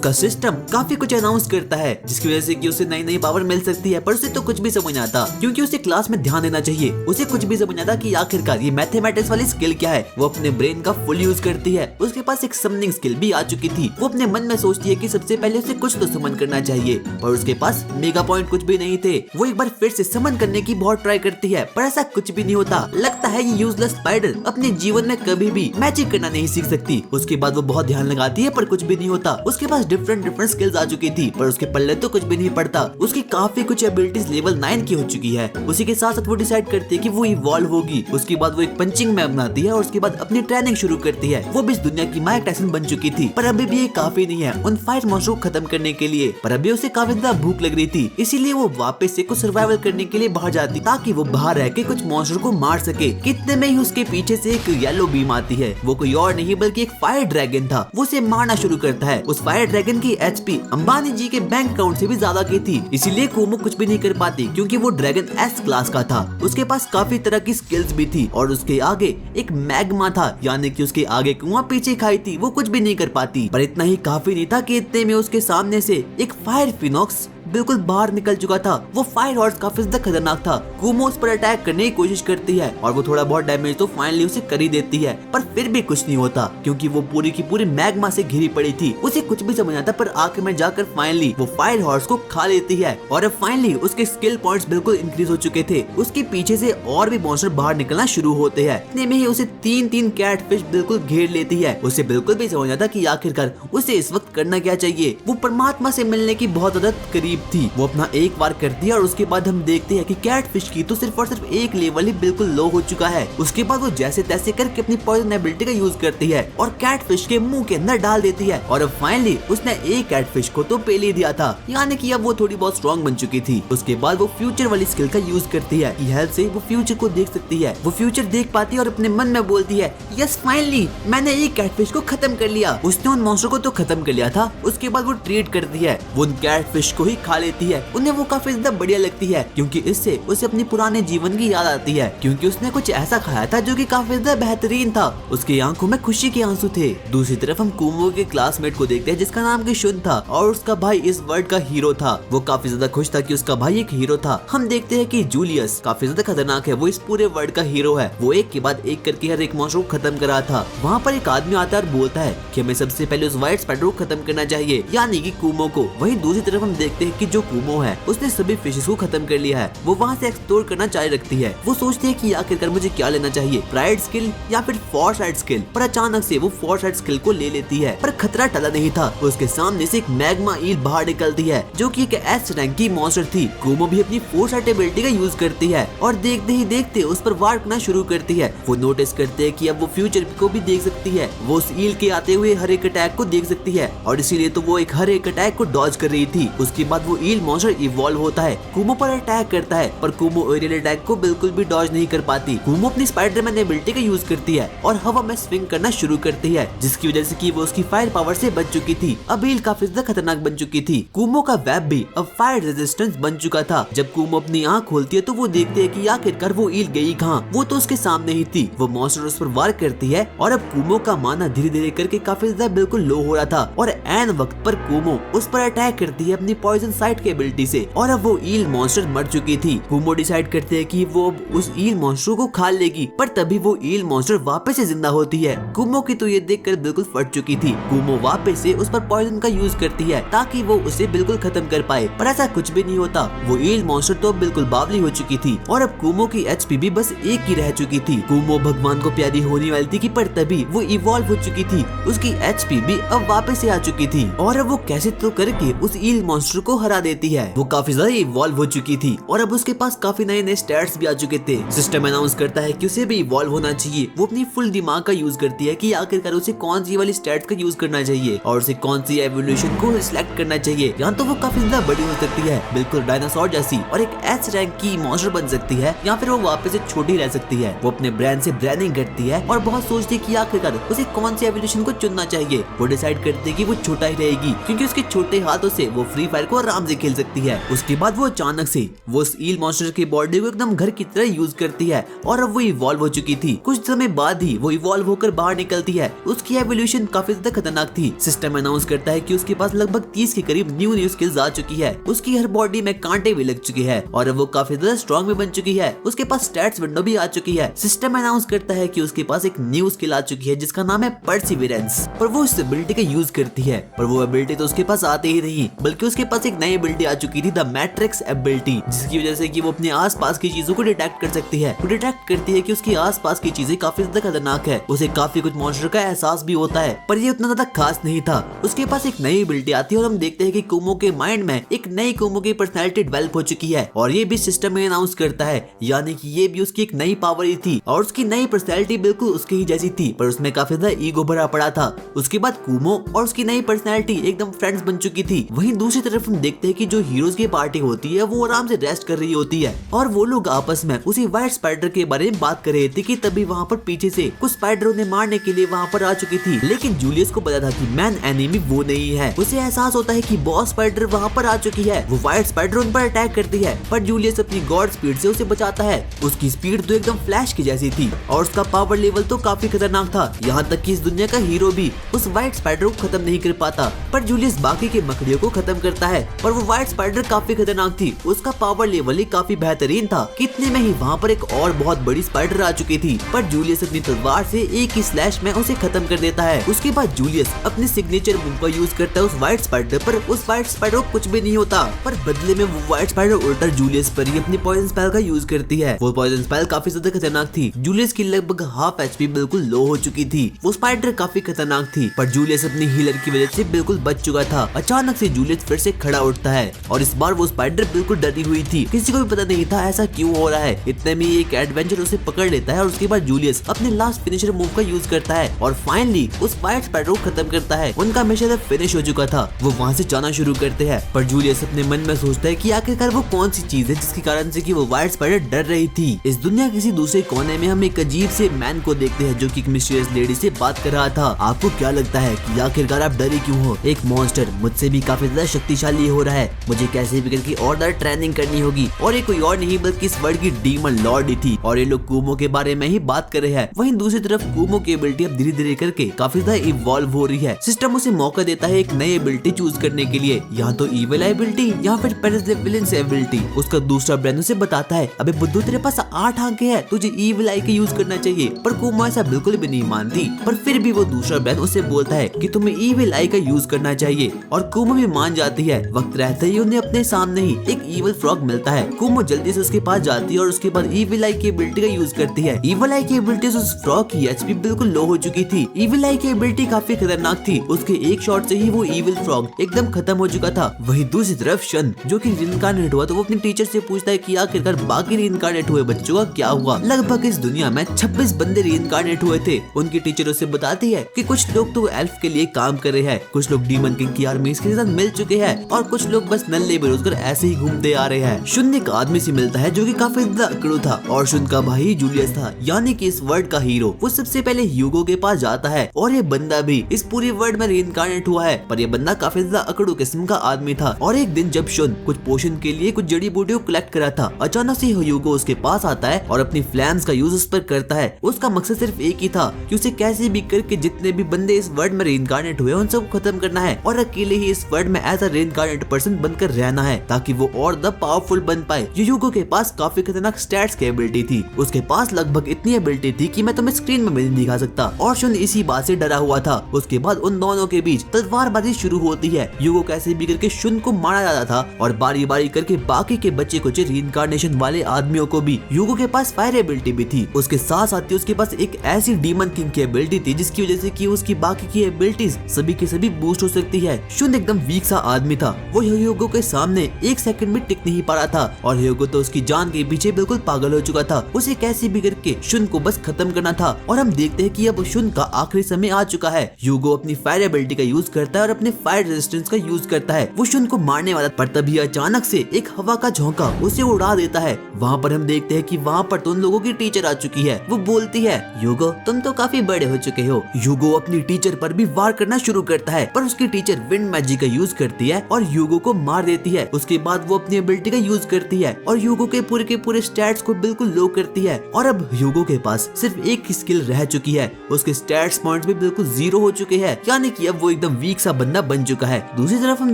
उसका सिस्टम काफी कुछ अनाउंस करता है, जिसकी वजह से कि उसे नई नई पावर मिल सकती है। पर उसे तो कुछ भी समझ नहीं आता, क्योंकि उसे क्लास में ध्यान देना चाहिए। उसे कुछ भी समझ नहीं आता कि आखिरकार ये मैथमेटिक्स वाली स्किल क्या है। वो अपने ब्रेन का फुल यूज करती है। उसके पास एक समनिंग स्किल भी आ चुकी थी। वो अपने मन में सोचती है कि सबसे पहले उसे कुछ तो समन करना चाहिए, पर उसके पास मेगा पॉइंट कुछ भी नहीं थे। वो एक बार फिर से समन करने की बहुत ट्राई करती है, पर ऐसा कुछ भी नहीं होता। लगता है ये यूजलेस स्पाइडर अपने जीवन में कभी भी मैजिक करना नहीं सीख सकती। उसके बाद वो बहुत ध्यान लगाती है, पर कुछ भी नहीं होता। उसके पास डिफरेंट स्किल्स आ चुकी थी, पर उसके पल्ले तो कुछ भी नहीं पड़ता। उसकी काफी कुछ एबिलिटीज लेवल 9 की हो चुकी है। उसी के साथ साथ वो डिसाइड करती है कि वो इवॉल्व होगी। उसके बाद वो एक पंचिंग मैप बनाती है और उसके बाद अपनी ट्रेनिंग शुरू करती है। वो भी इस दुनिया की माइक टायसन बन चुकी थी, पर अभी भी ये काफी नहीं है उन फायर मॉन्स्टरों को खत्म करने के लिए। पर अभी उसे काफी ज्यादा भूख लग रही थी, इसीलिए वो वापस से कुछ सर्वाइवल करने के लिए बाहर जाती, ताकि वो बाहर रह के कुछ मॉन्स्टर को मार सके। कितने में ही उसके पीछे से एक येलो बीम आती है। वो कोई और नहीं बल्कि एक फायर ड्रैगन था। वो उसे मारना शुरू करता है। उस फायर ड्रैगन की एचपी अंबानी जी के बैंक अकाउंट से भी ज्यादा की थी, इसीलिए कुमो कुछ भी नहीं कर पाती, क्योंकि वो ड्रैगन एस क्लास का था। उसके पास काफी तरह की स्किल्स भी थी और उसके आगे एक मैग्मा था, यानी कि उसके आगे कुआं पीछे खाई थी। वो कुछ भी नहीं कर पाती, पर इतना ही काफी नहीं था कि इतने में उसके सामने से एक फायर फिनॉक्स बिल्कुल बाहर निकल चुका था। वो फायर हॉर्स काफी ज्यादा खतरनाक था। कुमो उस पर अटैक करने की कोशिश करती है और वो थोड़ा बहुत डैमेज तो फाइनली उसे कर ही देती है, पर फिर भी कुछ नहीं होता, क्योंकि वो पूरी की पूरी मैग्मा से घिरी पड़ी थी। उसे कुछ भी समझ आता, पर आखिर में जाकर फाइनली वो फायर हॉर्स को खा लेती है। और अब फाइनली उसके स्किल पॉइंट्स बिल्कुल इंक्रीज हो चुके थे। उसके पीछे से और भी मॉन्स्टर बाहर निकलना शुरू होते हैं। इतने में ही उसे तीन कैटफिश बिल्कुल घेर लेती है। उसे बिल्कुल भी समझ आता कि आखिरकार उसे इस वक्त करना क्या चाहिए। वो परमात्मा से मिलने की बहुत ज्यादा करीब थी। वो अपना एक बार करती है और उसके बाद हम देखते हैं कि कैटफिश की तो सिर्फ और सिर्फ एक लेवल ही बिल्कुल लो हो चुका है। उसके बाद वो जैसे तैसे करके अपनी पॉइजन एबिलिटी का यूज करती है और कैटफिश के मुंह के अंदर डाल देती है। और अब फाइनली उसने एक कैटफिश को तो पेल ही दिया था, यानी कि अब वो थोड़ी बहुत स्ट्रॉन्ग बन चुकी थी। उसके बाद वो फ्यूचर वाली स्किल का यूज करती है कि हेल्प से वो फ्यूचर को देख सकती है। वो फ्यूचर देख पाती है और अपने मन में बोलती है, यस फाइनली मैंने एक कैटफिश को खत्म कर लिया। उसने उन मॉन्स्टर को तो खत्म कर लिया था। उसके बाद वो ट्रीट करती है, वो उन कैटफिश को ही खा लेती है। उन्हें वो काफी ज्यादा बढ़िया लगती है, क्योंकि इससे उसे अपने पुराने जीवन की याद आती है, क्योंकि उसने कुछ ऐसा खाया था जो कि काफी ज्यादा बेहतरीन था। उसकी आंखों में खुशी के आंसू थे। दूसरी तरफ हम कुमो के क्लासमेट को देखते हैं, जिसका नाम की शुन था और उसका भाई इस वर्ल्ड का हीरो था। वो काफी ज्यादा खुश था कि उसका भाई एक हीरो था। हम देखते हैं कि जूलियस काफी ज्यादा खतरनाक है। वो इस पूरे वर्ल्ड का हीरो है। वो एक के बाद एक करके हर एक मॉन्स्टर को खत्म करा था। वहाँ पर एक आदमी आता है और बोलता है कि हमें सबसे पहले उस व्हाइट स्पाइडर को खत्म करना चाहिए, यानी कि कुमो को। वहीं दूसरी तरफ हम देखते हैं कि जो कुमो है उसने सभी फिशेस को खत्म कर लिया है। वो वहाँ से एक्सप्लोर करना जारी रखती है। वो सोचती है कि आखिरकार मुझे क्या लेना चाहिए, प्राइड स्किल या फिर फोरसाइट स्किल। पर अचानक से वो फोरसाइट स्किल को ले लेती है, पर खतरा टला नहीं था। उसके सामने से एक मैग्मा ईल बाहर निकलती है, जो कि एक एस रैंक की मॉन्स्टर थी। कुमो भी अपनी फोरसाइट एबिलिटी का यूज करती है और देखते ही देखते उस पर वार करना शुरू करती है। वो नोटिस करते हैं कि अब वो फ्यूचर को भी देख सकती है। वो उस ईल के आते हुए हर एक अटैक को देख सकती है और इसीलिए तो वो एक हर एक अटैक को डॉज कर रही थी। उसके बाद वो ईल मॉन्स्टर इवॉल्व होता है, कुमो पर अटैक करता है, पर कुमो एरियल अटैक को बिल्कुल भी डॉज नहीं कर पाती। कुमो अपनी स्पाइडरमैन एबिलिटी का यूज करती है और हवा में स्विंग करना शुरू करती है, जिसकी वजह से कि वो उसकी फायर पावर से बच चुकी थी। अब ईल काफी ज्यादा खतरनाक बन चुकी थी। कुमो का वेब भी अब फायर रेजिस्टेंस बन चुका था। जब कुमो अपनी आंख खोलती है तो वो देखते है कि आखिरकार वो ईल गई कहाँ। वो तो उसके सामने ही थी। वो मॉन्स्टर उस पर वार करती है और अब कुमो का माना धीरे धीरे करके काफी ज्यादा बिल्कुल लो हो रहा था और एन वक्त पर कुमो उस पर अटैक करती है अपनी पॉइजन साइट की एबिलिटी से और अब वो ईल मॉन्स्टर मर चुकी थी। कुमो डिसाइड करते है कि वो उस ईल मॉन्स्टर को खा लेगी, पर तभी वो ईल मॉन्स्टर वापस से जिंदा होती है। कुमो की तो ये देखकर बिल्कुल फट चुकी थी। कुमो वापस से उस पर पॉइजन का यूज करती है ताकि वो उसे बिल्कुल खत्म कर पाए, पर ऐसा कुछ भी नहीं होता। वो ईल मॉन्स्टर तो बिल्कुल बावली हो चुकी थी और अब कुमो की एचपी भी बस एक ही रह चुकी थी। कुमो भगवान को प्यारी होने वाली थी कि पर तभी वो इवॉल्व हो चुकी थी। उसकी एचपी भी अब वापस से आ चुकी थी और अब वो कैसे तो करके उस ईल मॉन्स्टर को हरा देती है। वो काफी ज्यादा इवॉल्व हो चुकी थी और अब उसके पास काफी नए नए स्टैट्स भी आ चुके थे। सिस्टम अनाउंस करता है कि उसे भी इवॉल्व होना चाहिए। वो अपनी फुल दिमाग का यूज करती है कि आखिरकार उसे कौन सी वाली स्टैट्स का यूज करना चाहिए और उसे कौन सी एवोल्यूशन को सिलेक्ट करना चाहिए। यहाँ तो वो काफी ज्यादा बड़ी हो सकती है, बिल्कुल डायनासोर जैसी, और एक एस रैंक की मॉन्स्टर बन सकती है, या फिर वो वापस से छोटी रह सकती है। वो अपने ब्रेन से ब्रेनिंग करती है और बहुत सोचती है कि आखिरकार उसे कौन सी एवोल्यूशन को चुनना चाहिए। वो डिसाइड करती है कि वो छोटा ही रहेगी, क्योंकि उसके छोटे हाथों से वो फ्री फायर को आराम से खेल सकती है। उसके बाद वो अचानक से वो उस ईल मॉन्स्टर की बॉडी को एकदम घर की तरह यूज करती है और अब वो इवॉल्व हो चुकी थी। कुछ समय बाद ही वो इवॉल्व होकर बाहर निकलती है। उसकी एवोल्यूशन काफी ज्यादा खतरनाक थी। सिस्टम अनाउंस करता है कि उसके पास लगभग 30 के करीब न्यू स्किल्स आ चुकी है। उसकी हर बॉडी में कांटे भी लग चुके हैं और अब वो काफी ज्यादा स्ट्रॉन्ग भी बन चुकी है। उसके पास स्टैट्स विंडो भी आ चुकी है। सिस्टम अनाउंस करता है कि उसके पास एक न्यू स्किल आ चुकी है जिसका नाम है परसिविरेंस। पर वो इस एबिलिटी का यूज करती है, पर वो एबिलिटी तो उसके पास आते ही नहीं, बल्कि उसके पास एक नई एबिलिटी आ चुकी थी, द मैट्रिक्स एबिलिटी, जिसकी वजह से कि वो अपने आसपास की चीजों को डिटेक्ट कर सकती है। वो डिटेक्ट करती है कि उसके आसपास की चीजें काफी ज्यादा खतरनाक है। उसे काफी कुछ मॉन्स्टर का एहसास भी होता है, पर ये उतना ज्यादा खास नहीं था। उसके पास एक नई एबिलिटी आती है और हम देखते हैं कि कुमो के माइंड में एक नई कुमो की पर्सनैलिटी डेवलप हो चुकी है और ये भी सिस्टम में अनाउंस करता है, यानी कि ये भी उसकी एक नई पावर ही थी और उसकी नई पर्सनैलिटी बिल्कुल उसकी ही जैसी थी, पर उसमें काफी ज्यादा ईगो भरा पड़ा था। उसके बाद कुमो और उसकी नई पर्सनैलिटी एकदम फ्रेंड्स बन चुकी थी। वहीं दूसरी तरफ हम देखते हैं कि जो हीरोज की पार्टी होती है वो आराम से रेस्ट कर रही होती है और वो लोग आपस में उसी व्हाइट स्पाइडर के बारे में बात कर रहे थे कि तभी वहाँ पर पीछे से कुछ स्पाइडर उन्हें मारने के लिए वहाँ पर आ चुकी थी। लेकिन जूलियस को पता था कि मैन एनिमी वो नहीं है। उसे एहसास होता है कि बॉस स्पाइडर वहाँ पर आ चुकी है। वो व्हाइट स्पाइडर उन पर अटैक करती है, पर जूलियस अपनी गॉड स्पीड से उसे बचाता है। उसकी स्पीड तो एकदम फ्लैश की जैसी थी और उसका पावर लेवल तो काफी खतरनाक था, यहाँ तक कि इस दुनिया का हीरो भी उस व्हाइट स्पाइडर को खत्म नहीं कर पाता। पर जूलियस बाकी के मकड़ियों को खत्म करता है। पर वो व्हाइट स्पाइडर काफी खतरनाक थी, उसका पावर लेवल ही काफी बेहतरीन था। कितने में ही वहाँ पर एक और बहुत बड़ी स्पाइडर आ चुकी थी, पर जूलियस अपनी तलवार से एक ही स्लैश में उसे खत्म कर देता है। उसके बाद जूलियस अपने सिग्नेचर मूव का यूज करता है उस व्हाइट स्पाइडर पर। उस व्हाइट स्पाइडर को कुछ भी नहीं होता, पर बदले में वो व्हाइट स्पाइडर उल्टा जूलियस पर ही अपनी पॉइजन स्पेल का यूज करती है। वो पॉइजन स्पेल काफी ज्यादा खतरनाक थी। जूलियस की लगभग हाफ एचपी बिल्कुल लो हो चुकी थी। वो स्पाइडर काफी खतरनाक थी, पर जूलियस अपनी हीलर की वजह से बिल्कुल बच चुका था। अचानक से जूलियस फिर से खड़ा उठता है और इस बार वो स्पाइडर बिल्कुल डरी हुई थी। किसी को भी पता नहीं था ऐसा क्यों हो रहा है। इतने में एक एडवेंचर उसे पकड़ लेता है और उसके बाद जूलियस अपने लास्ट फिनिशर मूव का यूज करता है और फाइनली उस व्हाइट स्पाइडर को खत्म करता है। उनका मिशन अब फिनिश हो चुका था। वो वहाँ से जाना शुरू करते हैं, पर जूलियस अपने मन में सोचता है कि आखिरकार वो कौन सी चीज है जिसके कारण से कि वो व्हाइट स्पाइडर डर रही थी। इस दुनिया किसी दूसरे कोने में हम एक अजीब से मैन को देखते हैं जो कि एक मिस्टीरियस लेडी से बात कर रहा था। आपको क्या लगता है कि आखिरकार आप डरे क्यों हो? एक मॉन्स्टर मुझसे भी काफी ज्यादा शक्तिशाली हो रहा है, मुझे कैसे भी करके और ज्यादा ट्रेनिंग करनी होगी। और ये कोई और नहीं बल्कि इस वर्ल्ड की डीमन लॉर्ड ही थी और ये लोग कुमो के बारे में ही बात कर रहे हैं। वहीं दूसरी तरफ कुमो की एबिलिटी अब धीरे धीरे करके काफी ज्यादा इवॉल्व हो रही है। सिस्टम उसे मौका देता है एक नई एबिलिटी चूज करने के लिए, या तो इविल एबिलिटी या फिर विलेन एबिलिटी। उसका दूसरा ब्रेन उसे बताता है, अबे बुद्धू तेरे पास 8 आंखें हैं, तुझे इविल आई के यूज करना चाहिए। पर कुमो ऐसा बिल्कुल भी नहीं मानती, पर फिर भी वो दूसरा ब्रेन उसे बोलता है कि तुम्हें इविल आई का यूज करना चाहिए और कुमो भी मान जाती है। वक्त रहते ही उन्हें अपने सामने ही एक इविल फ्रॉग मिलता है। कुमो जल्दी से उसके पास जाती है और उसके बाद इविल आई की एबिलिटी का यूज करती है। इविल आई की एबिलिटी से उस फ्रॉग की एचपी बिल्कुल लो हो चुकी थी। इविल आई की एबिलिटी काफी खतरनाक थी, उसके एक शॉट से ही वो इविल फ्रॉग एकदम खत्म हो चुका था। वहीं दूसरी तरफ शन जो कि रीइंकार्नेट हुआ, तो वो अपने टीचर से पूछता है कि आखिरकार बाकी रीइंकार्नेट हुए बच्चों का क्या हुआ। लगभग इस दुनिया में 26 बंदे रीइंकार्नेट हुए थे। उनकी टीचर उसे बताती है कि कुछ लोग तो एल्फ के लिए काम कर रहे हैं, कुछ लोग डीमन किंग की आर्मी के साथ मिल चुके हैं और कुछ लोग बस नल्ले बेरोजगार ऐसे ही घूमते आ रहे हैं। शून्य एक आदमी से मिलता है जो कि काफी ज्यादा अकड़ू था और शून्य का भाई जूलियस था, यानी कि इस वर्ल्ड का हीरो। वो सबसे पहले ह्यूगो के पास जाता है और ये बंदा भी इस पूरे वर्ल्ड में रीइंकार्नेट हुआ है, पर ये बंदा काफी ज्यादा अकड़ू किस्म का आदमी था। और एक दिन जब शून्य कुछ पोशन के लिए कुछ जड़ी बूटियों को कलेक्ट करा था, अचानक से ह्यूगो उसके पास आता है और अपनी फ्लैम्स का यूज उस पर करता है। उसका मकसद सिर्फ एक ही था कि उसे कैसे भी करके जितने भी बंदे इस वर्ल्ड में रीइंकार्नेट हुए उन सबको खत्म करना है और अकेले ही इस वर्ल्ड में एज अ रीइंकार्नेट पर्सन बनकर रहना है, ताकि वो और द पावरफुल बन पाए। ह्यूगो के पास काफी खतरनाक स्टैट्स की एबिलिटी थी। उसके पास लगभग इतनी एबिलिटी थी कि मैं तुम्हें स्क्रीन में भी नहीं दिखा सकता और शून्य इसी बात से डरा हुआ था। उसके बाद उन दोनों के बीच तलवारबाजी शुरू होती है। ह्यूगो कैसे भी करके शून्य को मारा जाता था और बारी बारी करके बाकी के बच्चे कुछ रीइंकार्नेशन वाले आदमियों को भी। ह्यूगो के पास फायर एबिलिटी भी थी। उसके साथ साथ ही उसके पास एक ऐसी डीमन किंग की एबिलिटी थी जिसकी वजह से कि उसकी बाकी की एबिलिटीज सभी के सभी बूस्ट हो सकती है। शून्य एकदम वीक सा आदमी था, वो ह्यूगो के सामने एक सेकंड भी टिक नहीं पा रहा था और ह्यूगो तो उसकी जान के पीछे बिल्कुल पागल हो चुका था। उसे कैसे भी करके शून्य को बस खत्म करना था और हम देखते हैं कि अब शून्य का आखिरी समय आ चुका है। ह्यूगो अपनी फायर एबिलिटी का यूज करता है और अपने फायर रेजिस्टेंस का यूज करता है। वो शून्य को मारने वाला, पर तभी अचानक से एक हवा का झोंका उसे उड़ा देता है। वहाँ पर हम देखते हैं कि वहाँ पर तो उन लोगों की टीचर आ चुकी है। वो बोलती है, ह्यूगो तुम तो काफी बड़े हो चुके हो। ह्यूगो अपनी टीचर पर भी वार करना शुरू करता है, पर उसकी टीचर विंड मैजिक का यूज करती है और ह्यूगो को मार देती है। उसके बाद वो अपनी एबिलिटी का यूज करती है और ह्यूगो के पूरे स्टैट्स को बिल्कुल लो करती है। और अब ह्यूगो के पास सिर्फ एक स्किल रह चुकी है, उसके स्टैट्स पॉइंट्स भी बिल्कुल 0 हो चुके हैं, यानी कि अब वो एकदम वीक सा बंदा बन चुका है। दूसरी तरफ हम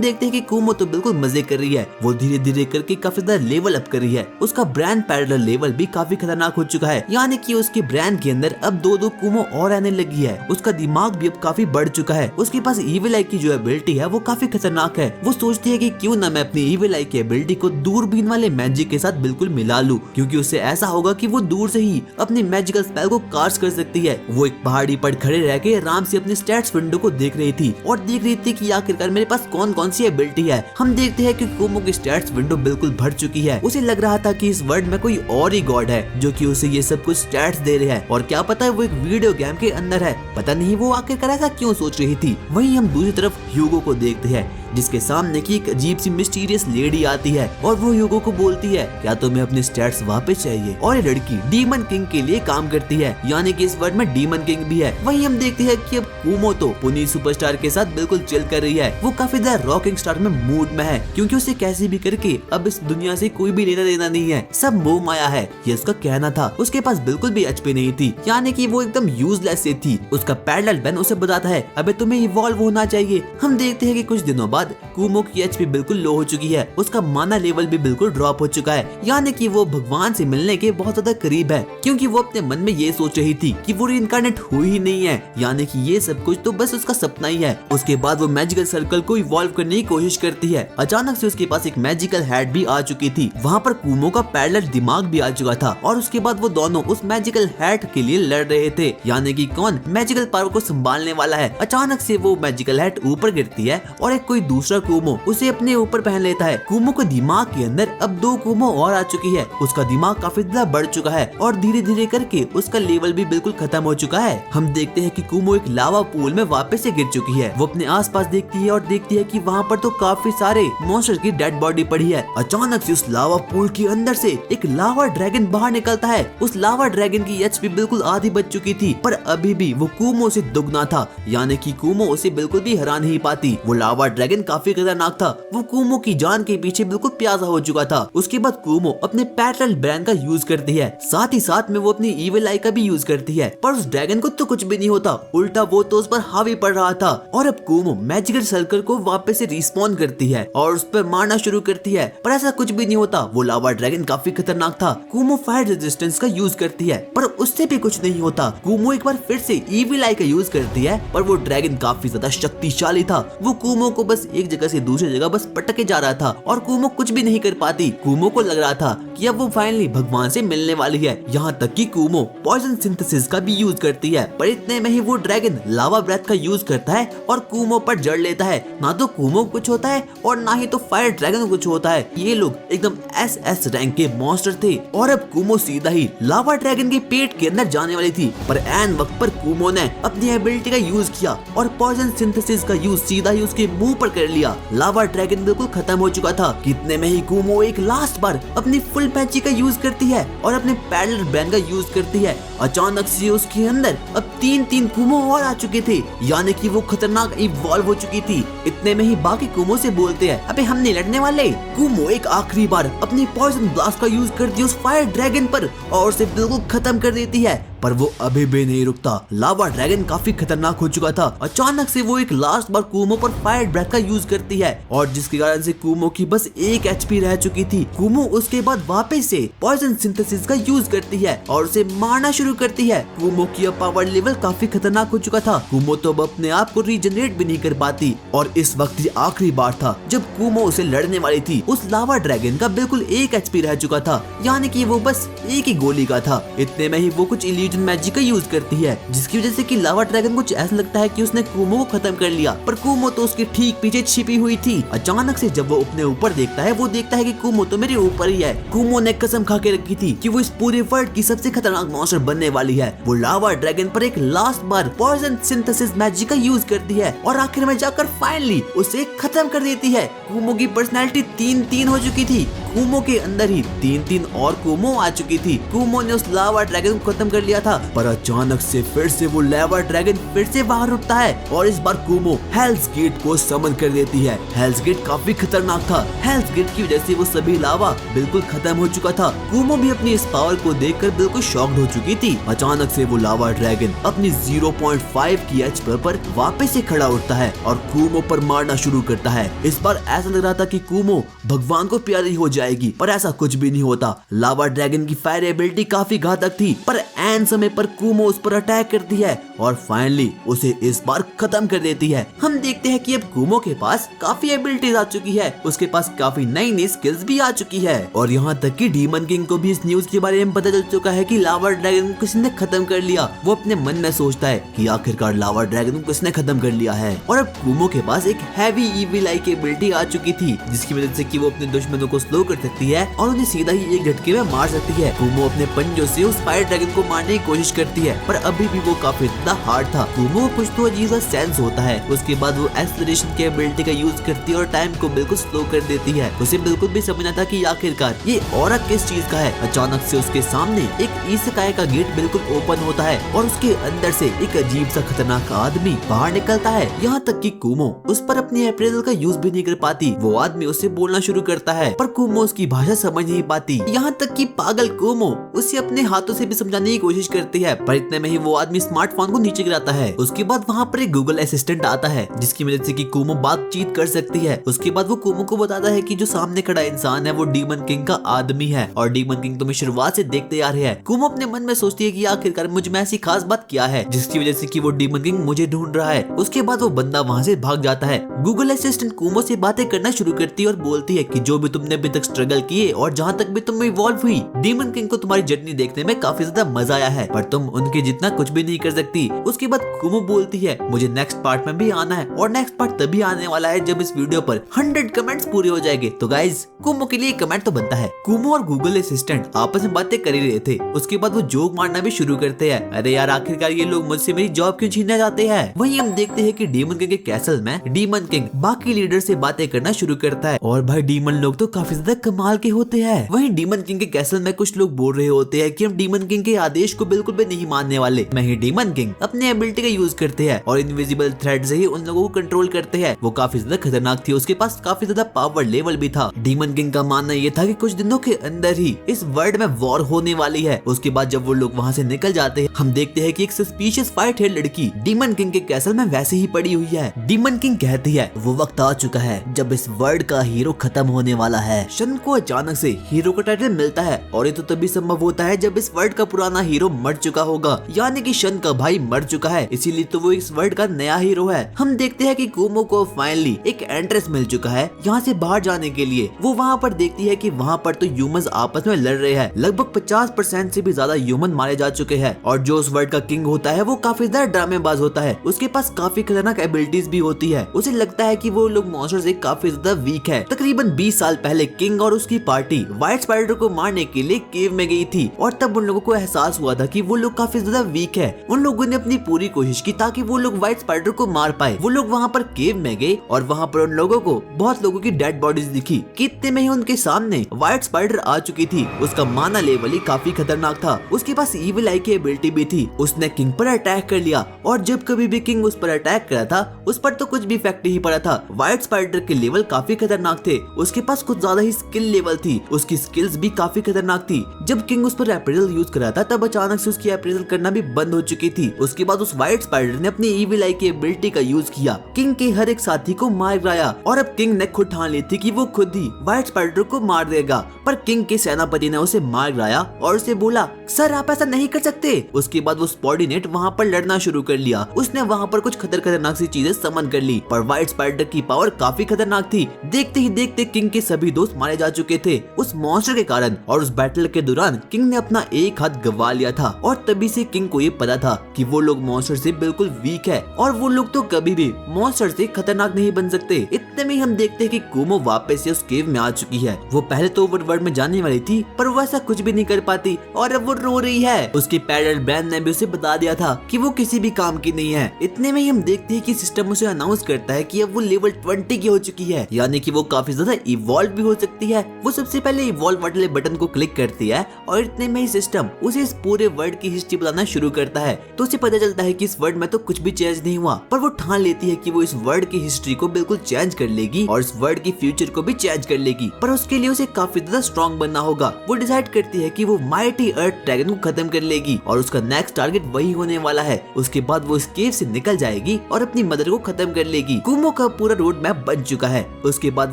देखते हैं कि कुमो तो बिल्कुल मजे कर रही है, वो धीरे धीरे करके काफी ज्यादा लेवल अप कर रही है। उसका ब्रांड पैरेलल लेवल भी काफी खतरनाक हो चुका है, यानी कि उसके ब्रांड के अंदर अब दो कुमो और आने लगी है। उसका दिमाग भी अब काफी बढ़ चुका है। उसके पास इविल आई की जो एबिलिटी है वो काफी खतरनाक है। वो सोचती है कि क्यों ना मैं अपनी इविल आई की एबिलिटी को दूरबीन वाले मैजिक के साथ बिल्कुल मिला लूं, क्योंकि उससे ऐसा होगा कि वो दूर से ही अपनी मैजिकल स्पेल को कास्ट कर सकती है। वो एक पहाड़ी पर खड़े रह के आराम से अपने स्टैट्स विंडो को देख रही थी और देख रही थी कि आखिरकार मेरे पास कौन कौन सी एबिलिटी है। हम देखते हैं कि कुमो की स्टैट्स विंडो बिल्कुल भर चुकी है। उसे लग रहा था कि इस वर्ल्ड में कोई और ही गॉड है जो कि उसे ये सब कुछ स्टैट्स दे रहा है, और क्या पता है वो एक वीडियो गेम के अंदर है। पता नहीं वो आखिरकार ऐसा क्यों सोच रही थी। वहीं हम दूसरी तरफ ह्यूगो को देखते हैं, जिसके सामने की एक अजीब सी मिस्टीरियस लेडी आती है और वो ह्यूगो को बोलती है, क्या तुम्हें अपने स्टैट्स वापस चाहिए? और ये लड़की डीमन किंग के लिए काम करती है, यानी कि इस वर्ल्ड में डीमन किंग भी है। वहीं हम देखते हैं कि अब कुमो तो पुनी सुपरस्टार के साथ बिल्कुल चिल कर रही है। वो काफी ज्यादा रॉकिंग स्टार में मूड में है, क्योंकि उसे कैसे भी करके अब इस दुनिया से कोई भी लेना देना नहीं है, सब मोह माया है, ये उसका कहना था। उसके पास बिल्कुल भी एचपी नहीं थी, यानी कि वो एकदम यूजलेस से थी। उसका पैरेलल बैन उसे बताता है, अबे तुम्हें इवॉल्व होना चाहिए। हम देखते हैं कि कुछ दिनों बाद कुमो की एचपी बिल्कुल लो हो चुकी है, उसका माना लेवल भी बिल्कुल ड्रॉप हो चुका है, यानी कि वो भगवान से मिलने के बहुत ज्यादा करीब है, क्योंकि वो अपने मन में ये सोच रही थी कि वो रीइंकार्नेट हुई ही नहीं है, यानी कि ये सब कुछ तो बस उसका सपना ही है। उसके बाद वो मैजिकल सर्कल को इवॉल्व करने की कोशिश करती है। अचानक से उसके पास एक मैजिकल हैट भी आ चुकी थी, वहाँ पर कुमो का पैरेलल दिमाग भी आ चुका था, और उसके बाद वो दोनों उस मैजिकल हैट के लिए लड़ रहे थे, यानी कि कौन मैजिकल पावर को संभालने वाला है। अचानक से वो मैजिकल हैट ऊपर गिरती है और एक कोई दूसरा कुमो उसे अपने ऊपर पहन लेता है। कुमो के दिमाग के अंदर अब 2 कुमो और आ चुकी है। उसका दिमाग काफी ज्यादा बढ़ चुका है और धीरे धीरे करके उसका लेवल भी बिल्कुल खत्म हो चुका है। हम देखते हैं कि कुमो एक लावा पूल में वापस से गिर चुकी है। वो अपने आसपास देखती है और देखती है कि वहाँ पर तो काफी सारे मॉन्स्टर की डेड बॉडी पड़ी है। अचानक से उस लावा पूल के अंदर से एक लावा ड्रैगन बाहर निकलता है। उस लावा ड्रैगन की एचपी बिल्कुल आधी बच चुकी थी, पर अभी भी वो कुमो से दुगना था, यानी कि कुमो उसे बिल्कुल भी हरा नहीं पाती। वो लावा ड्रैगन काफी खतरनाक था, वो कुमो की जान के पीछे बिल्कुल प्यासा हो चुका था। उसके बाद कुमो अपने पैरेलल ब्रेन का यूज करती है, साथ ही साथ में वो अपनी इविल आई का भी यूज करती है, पर उस ड्रैगन को तो कुछ भी नहीं होता, उल्टा वो तो उस पर हावी पड़ रहा था। और अब कुमो मैजिकल सर्कल को वापस से रिस्पॉन करती है और उस पर मारना शुरू करती है, पर ऐसा कुछ भी नहीं होता। वो लावा ड्रैगन काफी खतरनाक था। कुमो फायर रेजिस्टेंस का यूज करती है, पर उससे भी कुछ नहीं होता। कुमो एक बार फिर से इविल आई का यूज करती है, पर वो ड्रैगन काफी ज्यादा शक्तिशाली था। वो कुमो को बस एक जगह से दूसरी जगह बस पटके जा रहा था और कुमो कुछ भी नहीं कर पाती। कुमो को लग रहा था कि अब वो फाइनली भगवान से मिलने वाली है। यहाँ तक कि कुमो पॉइजन सिंथेसिस का भी यूज करती है, पर इतने में ही वो ड्रैगन लावा ब्रेथ का यूज करता है और कुमो पर जड़ लेता है। ना तो कुमो कुछ होता है और ना ही तो फायर ड्रैगन कुछ होता है। ये लोग एकदम एसएस रैंक के मॉन्स्टर थे और अब कुमो सीधा ही लावा ड्रैगन के पेट के अंदर जाने वाली थी, पर एन वक्त पर कुमो ने अपनी एबिलिटी का यूज किया और पॉइजन सिंथेसिस का यूज सीधा ही उसके मुंह पर कर लिया। लावा ड्रैगन बिल्कुल खत्म हो चुका था। कितने में ही कुमो एक लास्ट बार अपनी फुल पैची का यूज करती है और अपने पैरेलल ब्रेन का यूज करती है। अचानक से उसके अंदर अब 3 कुमो और आ चुके थे, यानी कि वो खतरनाक इवॉल्व हो चुकी थी। इतने में ही बाकी कुमो से बोलते हैं, अबे हम नहीं लड़ने वाले। कुमो एक आखिरी बार अपनी पॉइजन ब्लास्ट का यूज करती है उस फायर ड्रैगन पर और उसे बिल्कुल खत्म कर देती है, पर वो अभी भी नहीं रुकता। लावा ड्रैगन काफी खतरनाक हो चुका था। अचानक से वो एक लास्ट बार कुमो पर फायर ब्रेथ का यूज करती है और जिसके कारण से कुमो की बस 1 एचपी रह चुकी थी। कुमो उसके बाद वापस से पॉइजन सिंथेसिस का यूज करती है और उसे मारना शुरू करती है। कुमो की अब पावर लेवल काफी खतरनाक हो चुका था। कुमो तो अब अपने आप को रीजनरेट भी नहीं कर पाती और इस वक्त ये आखिरी बार था जब कुमो उसे लड़ने वाली थी। उस लावा ड्रैगन का बिल्कुल 1 एचपी रह चुका था, यानी कि वो बस एक ही गोली का था। इतने में ही वो कुछ मैजिक का यूज करती है, जिसकी वजह से कि लावा ड्रैगन कुछ ऐसा लगता है कि उसने कुमो को खत्म कर लिया, पर कुमो तो उसके ठीक पीछे छिपी हुई थी। अचानक से जब वो अपने ऊपर देखता है, वो देखता है कि कुमो तो मेरे ऊपर ही है। कुमो ने कसम खा के रखी थी कि वो इस पूरे वर्ल्ड की सबसे खतरनाक मॉन्स्टर बनने वाली है। वो लावा ड्रैगन पर एक लास्ट बार पॉइजन सिंथेसिस मैजिक का यूज करती है और आखिर में जाकर फाइनली उसे खत्म कर देती है। कुमो की पर्सनैलिटी 3 हो चुकी थी। कुमो के अंदर ही 3 और कुमो आ चुकी थी। कुमो ने उस लावा ड्रैगन को खत्म कर लिया था, पर अचानक से फिर से वो लावा ड्रैगन फिर से बाहर उठता है और इस बार कुमो हेल्स गेट को समन कर देती है। हेल्स गेट काफी खतरनाक था। हेल्स गेट की वजह से वो सभी लावा बिल्कुल खत्म हो चुका था। कुमो भी अपनी इस पावर को देखकर बिल्कुल शॉक्ड हो चुकी थी। अचानक से वो लावा ड्रैगन अपनी 0.5 की एच पर वापस से खड़ा उठता है और कुमो पर मारना शुरू करता है। इस बार ऐसा लग रहा था कि कुमो भगवान को प्यारी हो जाएगी, पर ऐसा कुछ भी नहीं होता। लावा ड्रैगन की फायर एबिलिटी काफी घातक थी, पर एन समय पर कुमो उस पर अटैक करती है और फाइनली उसे इस बार खत्म कर देती है। हम देखते हैं कि अब कुमो के पास काफी एबिलिटीज आ चुकी है, उसके पास काफी नई नई स्किल्स भी आ चुकी है और यहाँ तक कि डीमन किंग को भी इस न्यूज के बारे में पता चल चुका है कि लावा ड्रैगन को किसी ने खत्म कर लिया। वो अपने मन में सोचता है कि आखिरकार लावा ड्रैगन को किसने खत्म कर लिया है। और अब कुमो के पास एक हैवी ईविल आई की एबिलिटी आ चुकी थी, जिसकी वजह से कि वो अपने दुश्मनों को स्लो कर सकती है और उन्हें सीधा ही एक झटके में मार सकती है। कुमो अपने पंजों से उस फायर ड्रैगन को मारने की कोशिश करती है, पर अभी भी वो काफी ज्यादा हार्ड था। कुमो को कुछ तो अजीब सा सेंस होता है। उसके बाद वो एक्सेलरेशन की एबिलिटी का यूज करती है और टाइम को बिल्कुल स्लो कर देती है। उसे बिल्कुल भी समझना था कि आखिरकार ये ऑरा किस चीज का है। अचानक से उसके सामने एक इसेकाई का गेट बिल्कुल ओपन होता है और उसके अंदर से एक अजीब सा खतरनाक आदमी बाहर निकलता है। यहाँ तक कि कुमो उस पर अपनी अप्रेजल का यूज भी नहीं कर पाती। वो आदमी उससे बोलना शुरू करता है, पर कुमो उसकी भाषा समझ नहीं पाती। यहाँ तक कि पागल कुमो उसे अपने हाथों से भी समझाने की कोशिश करती है, पर इतने में ही वो आदमी स्मार्टफोन को नीचे गिराता है। उसके बाद वहाँ पर एक गूगल असिस्टेंट आता है, जिसकी वजह से कि कुमो बातचीत कर सकती है। उसके बाद वो कुमो को बताता है कि जो सामने खड़ा इंसान है वो डीमन किंग का आदमी है और डीमन किंग तुम्हें शुरुआत से देखते आ रहे हैं। कुमो अपने मन में सोचती है कि आखिरकार मुझ में ऐसी खास बात क्या है जिसकी वजह से कि वो डीमन किंग मुझे ढूंढ रहा है। उसके बाद वो बंदा वहाँ से भाग जाता है। गूगल असिस्टेंट कुमो से बातें करना शुरू करती है और बोलती है कि जो भी तुमने अभी तक स्ट्रगल किए और जहाँ तक भी तुम इवॉल्व हुई, डीमन किंग को तुम्हारी जर्नी देखने में काफी ज्यादा मजा आया है, पर तुम उनके जितना कुछ भी नहीं कर सकती। उसके बाद कुमो बोलती है मुझे नेक्स्ट पार्ट में भी आना है और नेक्स्ट पार्ट तभी आने वाला है जब इस वीडियो पर 100 कमेंट्स पूरे हो जाएंगे। तो गाइज कुमो के लिए कमेंट तो बनता है। कुमो और गूगल असिस्टेंट आपस में बातें कर ही रहे थे। उसके बाद वो जोक मारना भी शुरू करते हैं, अरे यार आखिरकार ये लोग मुझसे मेरी जॉब क्यों छीनना चाहते हैं। वहीं हम देखते हैं कि डीमन किंग के कैसल में डीमन किंग बाकी लीडर से बातें करना शुरू करता है और भाई डीमन लोग तो काफी ज्यादा कमाल के होते हैं। वहीं डीमन किंग के कैसल में कुछ लोग बोल रहे होते हैं कि हम डीमन किंग के आदेश को बिल्कुल भी नहीं मानने वाले। वहीं डीमन किंग अपने एबिलिटी का यूज करते हैं और इनविजिबल थ्रेड से ही उन लोगों को कंट्रोल करते हैं। वो काफी ज्यादा खतरनाक थी, उसके पास काफी ज्यादा पावर लेवल भी था। डीमन किंग का मानना ये था कि कुछ दिनों के अंदर ही इस वर्ल्ड में वॉर होने वाली है। उसके बाद जब वो लोग वहाँ से निकल जाते हैं, हम देखते हैं कि एक सस्पिशियस फाइट हेड लड़की डीमन किंग के कैसल में वैसे ही पड़ी हुई है। डीमन किंग कहती है वो वक्त आ चुका है जब इस वर्ल्ड का हीरो खत्म होने वाला है। शन को अचानक से हीरो का टाइटल मिलता है और ये तो तभी संभव होता है जब इस वर्ल्ड का पुराना हीरो मर चुका होगा, यानी कि शन का भाई मर चुका है, इसीलिए तो वो इस वर्ल्ड का नया हीरो है। हम देखते हैं कि कुमो को फाइनली एक एंट्रेंस मिल चुका है यहाँ से बाहर जाने के लिए। वो वहाँ पर देखती है कि वहाँ पर तो ह्यूमंस आपस में लड़ रहे हैं। लगभग 50% से भी ज्यादा ह्यूमन मारे जा चुके हैं और जो उस वर्ल्ड का किंग होता है वो काफी ज्यादा ड्रामेबाज होता है। उसके पास काफी खतरनाक एबिलिटीज भी होती है। उसे लगता है कि वो लोग मॉन्स्टर से काफी ज्यादा वीक है। तकरीबन 20 साल पहले किंग और उसकी पार्टी व्हाइट स्पाइडर को मारने के लिए केव में गई थी और तब उन लोगों को एहसास हुआ था कि वो लोग काफी ज्यादा वीक है। उन लोगों ने अपनी पूरी कोशिश की ताकि वो लोग व्हाइट स्पाइडर को मार पाए। वो लोग वहाँ पर केव में गए और वहाँ पर उन लोगों को बहुत लोगों की डेड बॉडीज दिखी। कितने में ही उनके सामने व्हाइट स्पाइडर आ चुकी थी। उसका माना लेवल ही काफी खतरनाक था। उसके पास ईविल आई की एबिलिटी भी थी। उसने किंग पर अटैक कर लिया और जब कभी भी किंग उस पर अटैक करा था उस पर तो कुछ भी इफेक्ट नहीं पड़ा था। व्हाइट स्पाइडर के लेवल काफी खतरनाक थे। उसके पास कुछ ज्यादा ही स्किल लेवल थी। उसकी स्किल्स भी काफी खतरनाक थी। जब किंग उस पर अप्रेजल यूज करा था तब अचानक से उसकी अप्रेजल करना भी बंद हो चुकी थी। उसके बाद उस व्हाइट स्पाइडर ने अपनी ईविल आई की एबिलिटी का यूज किया, किंग के हर एक साथी को मार गिराया और अब किंग ने खुद ठान ली थी कि वो खुद ही व्हाइट स्पाइडर को मार देगा। पर किंग के सेनापति ने उसे मार गिराया और उसे बोला सर आप ऐसा नहीं कर सकते। उसके बाद वो स्पॉर्डिनेट वहाँ पर लड़ना शुरू कर लिया। उसने वहाँ पर कुछ खतरनाक सी चीजें समन कर ली, पर व्हाइट स्पाइडर की पावर काफी खतरनाक थी। देखते ही देखते किंग के सभी दोस्त मारे जा चुके थे उस मॉन्स्टर के कारण। और उस बैटल के दौरान किंग ने अपना एक हाथ गवा लिया था और तभी से किंग को ये पता था कि वो लोग मॉन्स्टर से बिल्कुल वीक है और वो लोग तो कभी भी मॉन्स्टर से खतरनाक नहीं बन सकते। इतने में हम देखते हैं कि कुमो वापस से उस केव में आ चुकी है। वो पहले तो ओवरवर्ल्ड में जाने वाली थी पर वो ऐसा कुछ भी नहीं कर पाती और अब वो रो रही है। उसके पैरल ब्रैंड ने भी उसे बता दिया था कि वो किसी भी काम की नहीं है। इतने में ही हम देखते हैं कि सिस्टम उसे अनाउंस करता है कि अब वो लेवल 20 की हो चुकी है, यानी कि वो काफी ज्यादा इवॉल्व भी हो सकती करती है वो सबसे पहले इवॉल्व वाले बटन को क्लिक करती है और इतने में ही सिस्टम उसे इस पूरे वर्ल्ड की हिस्ट्री बताना शुरू करता है। तो उसे पता चलता है कि इस वर्ल्ड में तो कुछ भी चेंज नहीं हुआ, पर वो ठान लेती है कि वो इस वर्ल्ड की हिस्ट्री को बिल्कुल चेंज कर लेगी और इस वर्ल्ड की फ्यूचर को भी चेंज कर लेगी। पर उसके लिए उसे काफी ज्यादा स्ट्रॉन्ग बनना होगा। वो डिसाइड करती है कि वो माइटी अर्थ ड्रैगन को खत्म कर लेगी और उसका नेक्स्ट टारगेट वही होने वाला है। उसके बाद वो इस केव से निकल जाएगी और अपनी मदर को खत्म कर लेगी। कुमो का पूरा रोड मैप बन चुका है। उसके बाद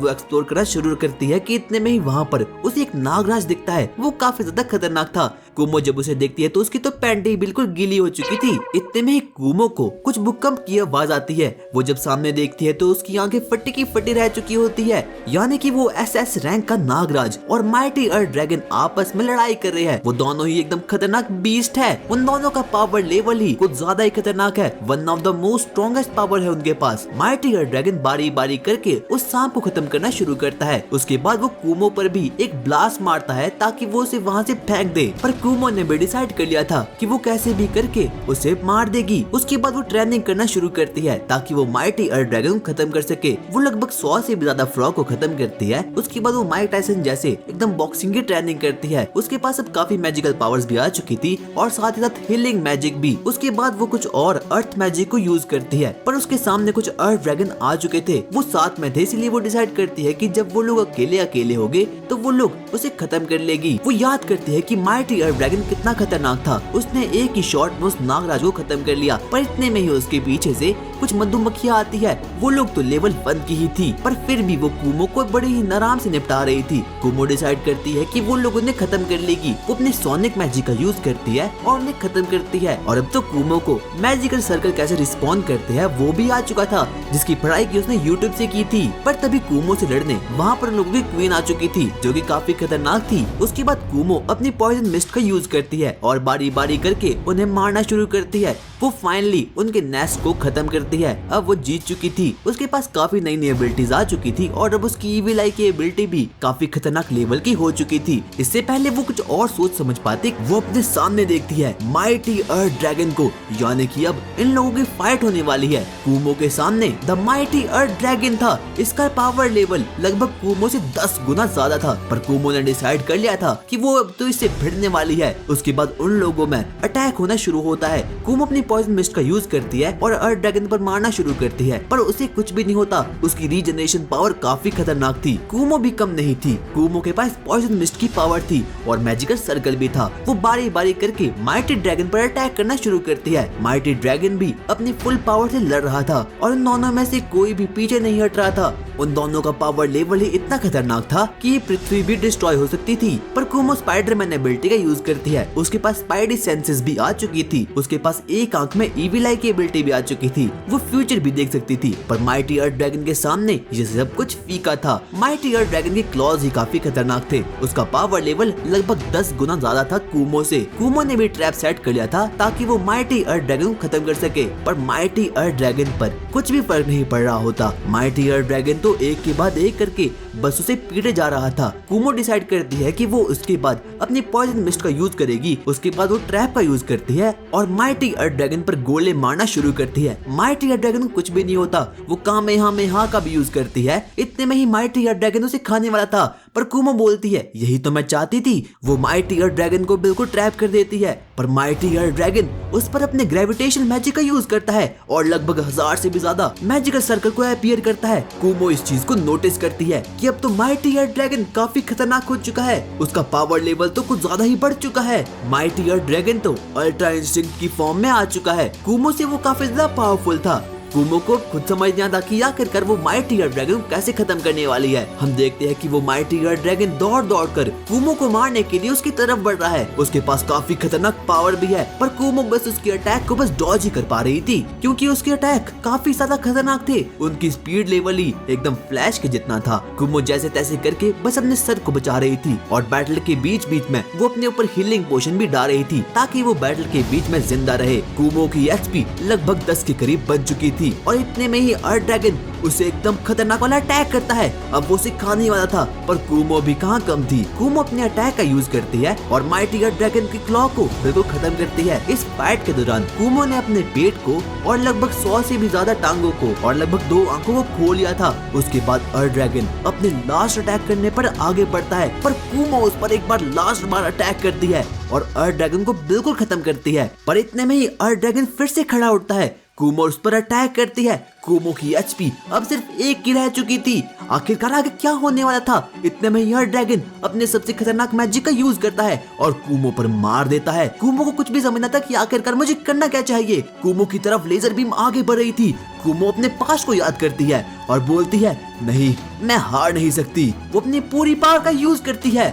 वो एक्सप्लोर करना शुरू करती है कि इतने में ही वहाँ पर उसे एक नागराज दिखता है। वो काफी ज्यादा खतरनाक था। कुमो जब उसे देखती है तो उसकी तो पैंट ही बिल्कुल गीली हो चुकी थी। इतने में ही कुमो को कुछ भूकंप की आवाज आती है। वो जब सामने देखती है तो उसकी आंखें फटी की फटी रह चुकी होती है, यानी कि वो SS रैंक का नागराज और माइटी अर्थ ड्रैगन आपस में लड़ाई कर रहे हैं। वो दोनों ही एकदम खतरनाक बीस्ट है। उन दोनों का पावर लेवल ही कुछ ज्यादा ही खतरनाक है। One of the most strongest power है उनके पास। माइटी अर्थ ड्रैगन बारी बारी करके उस सांप को खत्म करना शुरू करता है। उसके बाद वो कुमो पर भी एक ब्लास्ट मारता है ताकि वो उसे वहाँ से फेंक दे, पर कुमो ने भी डिसाइड कर लिया था कि वो कैसे भी करके उसे मार देगी। उसके बाद वो ट्रेनिंग करना शुरू करती है ताकि वो माइटी अर्थ ड्रैगन को खत्म कर सके। वो लगभग 100 से भी ज्यादा फ्रॉग को खत्म करती है। उसके बाद वो माइक टायसन जैसे एकदम बॉक्सिंग की ट्रेनिंग करती है। उसके पास अब काफी मैजिकल पावर्स भी आ चुकी थी और साथ ही साथ हीलिंग मैजिक भी। उसके बाद वो कुछ और अर्थ मैजिक को यूज करती है, पर उसके सामने कुछ अर्थ ड्रैगन आ चुके थे। वो साथ में थे, इसलिए वो डिसाइड करती है कि जब वो लोग अकेले अकेले होंगे तो वो लोग उसे खत्म कर लेगी। वो याद करती है कि माइटी अर्थ ड्रैगन कितना खतरनाक था। उसने एक ही शॉट में उस नागराज को खत्म कर लिया, पर इतने में ही उसके पीछे से कुछ मधुमक्खियां आती है। वो लोग तो लेवल 1 की ही थी, पर फिर भी वो कुमो को बड़े ही आराम से निपटा रही थी। कुमो डिसाइड करती है कि वो लोग उन्हें खत्म कर लेगी। वो अपने सोनिक मैजिक का यूज करती है और उन्हें खत्म करती है। और अब तो कुमो को मैजिकल सर्कल कैसे रिस्पॉन्ड करते हैं वो भी आ चुका था, जिसकी पढ़ाई की उसने यूट्यूब से की थी। पर तभी कुमो से लड़ने वहाँ पर लोगों की क्वीन आ चुकी थी, जो कि काफी खतरनाक थी। उसके बाद कुमो अपनी पॉइजन मिस्ट का यूज करती है और बारी बारी करके उन्हें मारना शुरू करती है। वो फाइनली उनके नेस्ट को खत्म करती है। अब वो जीत चुकी थी। उसके पास काफी नई नई एबिलिटीज आ चुकी थी और अब उसकी इविल आई की एबिलिटी भी काफी खतरनाक लेवल की हो चुकी थी। इससे पहले वो कुछ और सोच समझ पाती, वो अपने सामने देखती है माइटी अर्थ ड्रैगन को, यानी कि अब इन लोगों की फाइट होने वाली है। कुमो के सामने द माइटी अर्थ ड्रैगन था। इसका पावर लेवल लगभग कुमो से 10 गुना ज्यादा था, पर कुमो ने डिसाइड कर लिया था कि वो अब तो इससे भिड़ने वाली है। उसके बाद उन लोगों में अटैक होना शुरू होता है। कुमो अपनी पॉइजन मिस्ट का यूज करती है और अर्थ ड्रैगन पर मारना शुरू करती है, पर उसे कुछ भी नहीं होता। उसकी रीजनरेशन पावर काफी खतरनाक थी। कुमो भी कम नहीं थी। कुमो के पास पॉइजन मिस्ट की पावर थी और मैजिकल सर्कल भी था। वो बारी बारी करके माइटी ड्रैगन पर अटैक करना शुरू करती है। माइटी ड्रैगन भी अपनी फुल पावर से लड़ रहा था और उन दोनों में से कोई भी पीछे नहीं हट रहा था। उन दोनों का पावर लेवल ही इतना खतरनाक था कि ये पृथ्वी भी डिस्ट्रॉय हो सकती थी। पर कुमो स्पाइडरमैन एबिलिटी का यूज करती है। उसके पास स्पाइडी सेंसेस भी आ चुकी थी। उसके पास एक आंख में इविल आई की एबिलिटी भी आ चुकी थी। वो फ्यूचर भी देख सकती थी। पर माइटी अर्थ ड्रैगन के सामने ये सब कुछ फीका था। माइटी अर्थ ड्रैगन के क्लॉज ही काफी खतरनाक थे। उसका पावर लेवल लगभग 10 गुना ज्यादा था कुमो से। कुमो ने भी ट्रैप सेट कर लिया था ताकि वो माइटी अर्थ ड्रैगन को खत्म कर सके, पर माइटी अर्थ ड्रैगन पर कुछ भी फर्क नहीं पड़ रहा होता। माइटी अर्थ ड्रैगन तो एक के बाद एक करके बस उसे पीटे जा रहा था। कुमो डिसाइड करती है कि वो उसके बाद अपनी पॉइजन मिस्ट का यूज करेगी। उसके बाद वो ट्रैप का यूज करती है और माइटी अर्थ ड्रैगन पर गोले मारना शुरू करती है। माइटी अर्थ ड्रैगन को कुछ भी नहीं होता। वो कामेहामेहा का भी यूज करती है। इतने में ही माइटी अर्थ ड्रैगन उसे खाने वाला था, पर कुमो बोलती है यही तो मैं चाहती थी। वो माइटी अर्थ ड्रैगन को बिल्कुल ट्रैप कर देती है, पर माइटी अर्थ ड्रैगन उस पर अपने ग्रेविटेशन मैजिक का यूज करता है और लगभग 1000 से भी ज्यादा मैजिकल सर्कल को अपीयर करता है। कुमो इस चीज को नोटिस करती है कि अब तो माइटी अर्थ ड्रैगन काफी खतरनाक हो चुका है। उसका पावर लेवल तो कुछ ज्यादा ही बढ़ चुका है। माइटी अर्थ ड्रैगन तो अल्ट्रा इंस्टिंक्ट की फॉर्म में आ चुका है। कुमो से वो काफी ज्यादा पावरफुल था। कुमो को खुद समझ नहीं आता कि आखिरकार वो माइटी अर्थ ड्रैगन को कैसे खत्म करने वाली है। हम देखते हैं कि वो माइटी अर्थ ड्रैगन दौड़ दौड़ कर कुमो को मारने के लिए उसकी तरफ बढ़ रहा है। उसके पास काफी खतरनाक पावर भी है, पर कुमो बस उसके अटैक को बस डॉज ही कर पा रही थी, क्योंकि उसके अटैक काफी ज्यादा खतरनाक थे। उनकी स्पीड लेवल ही एकदम फ्लैश के जितना था। कुमो जैसे तैसे करके बस अपने सर को बचा रही थी और बैटल के बीच बीच में वो अपने ऊपर हीलिंग पोशन भी डाल रही थी ताकि वो बैटल के बीच में जिंदा रहे। कुमो की एचपी लगभग 10 के करीब बन चुकी थी और इतने में ही अर्थ ड्रैगन उसे एकदम खतरनाक वाला अटैक करता है। अब वो उसे खाने वाला था पर कुमो भी कहाँ कम थी। कुमो अपने अटैक का यूज करती है और माइटी अर्थ ड्रैगन की क्लॉ को बिल्कुल खत्म करती है। इस फाइट के दौरान कुमो ने अपने पेट को और लगभग 100 से भी ज्यादा टांगों को और लगभग 2 आंखों को खो लिया था। उसके बाद अर्थ ड्रैगन अपने लास्ट अटैक करने पर आगे बढ़ता है पर कुमो उस पर एक बार लास्ट बार अटैक करती है और अर्थ ड्रैगन को बिल्कुल खत्म करती है। पर इतने में ही अर्थ ड्रैगन फिर से खड़ा उठता है। कुमो उस पर अटैक करती है। कुमो की एचपी अब सिर्फ 1 की रह चुकी थी। आखिरकार आगे क्या होने वाला था। इतने में यह ड्रैगन अपने सबसे खतरनाक मैजिक का यूज करता है और कुमो पर मार देता है। कुमो को कुछ भी समझ ना था कि आखिरकार मुझे करना क्या चाहिए। कुमो की तरफ लेजर बीम आगे बढ़ रही थी। कुमो अपने पास्ट को याद करती है और बोलती है नहीं, मैं हार नहीं सकती। वो अपनी पूरी पावर का यूज करती है।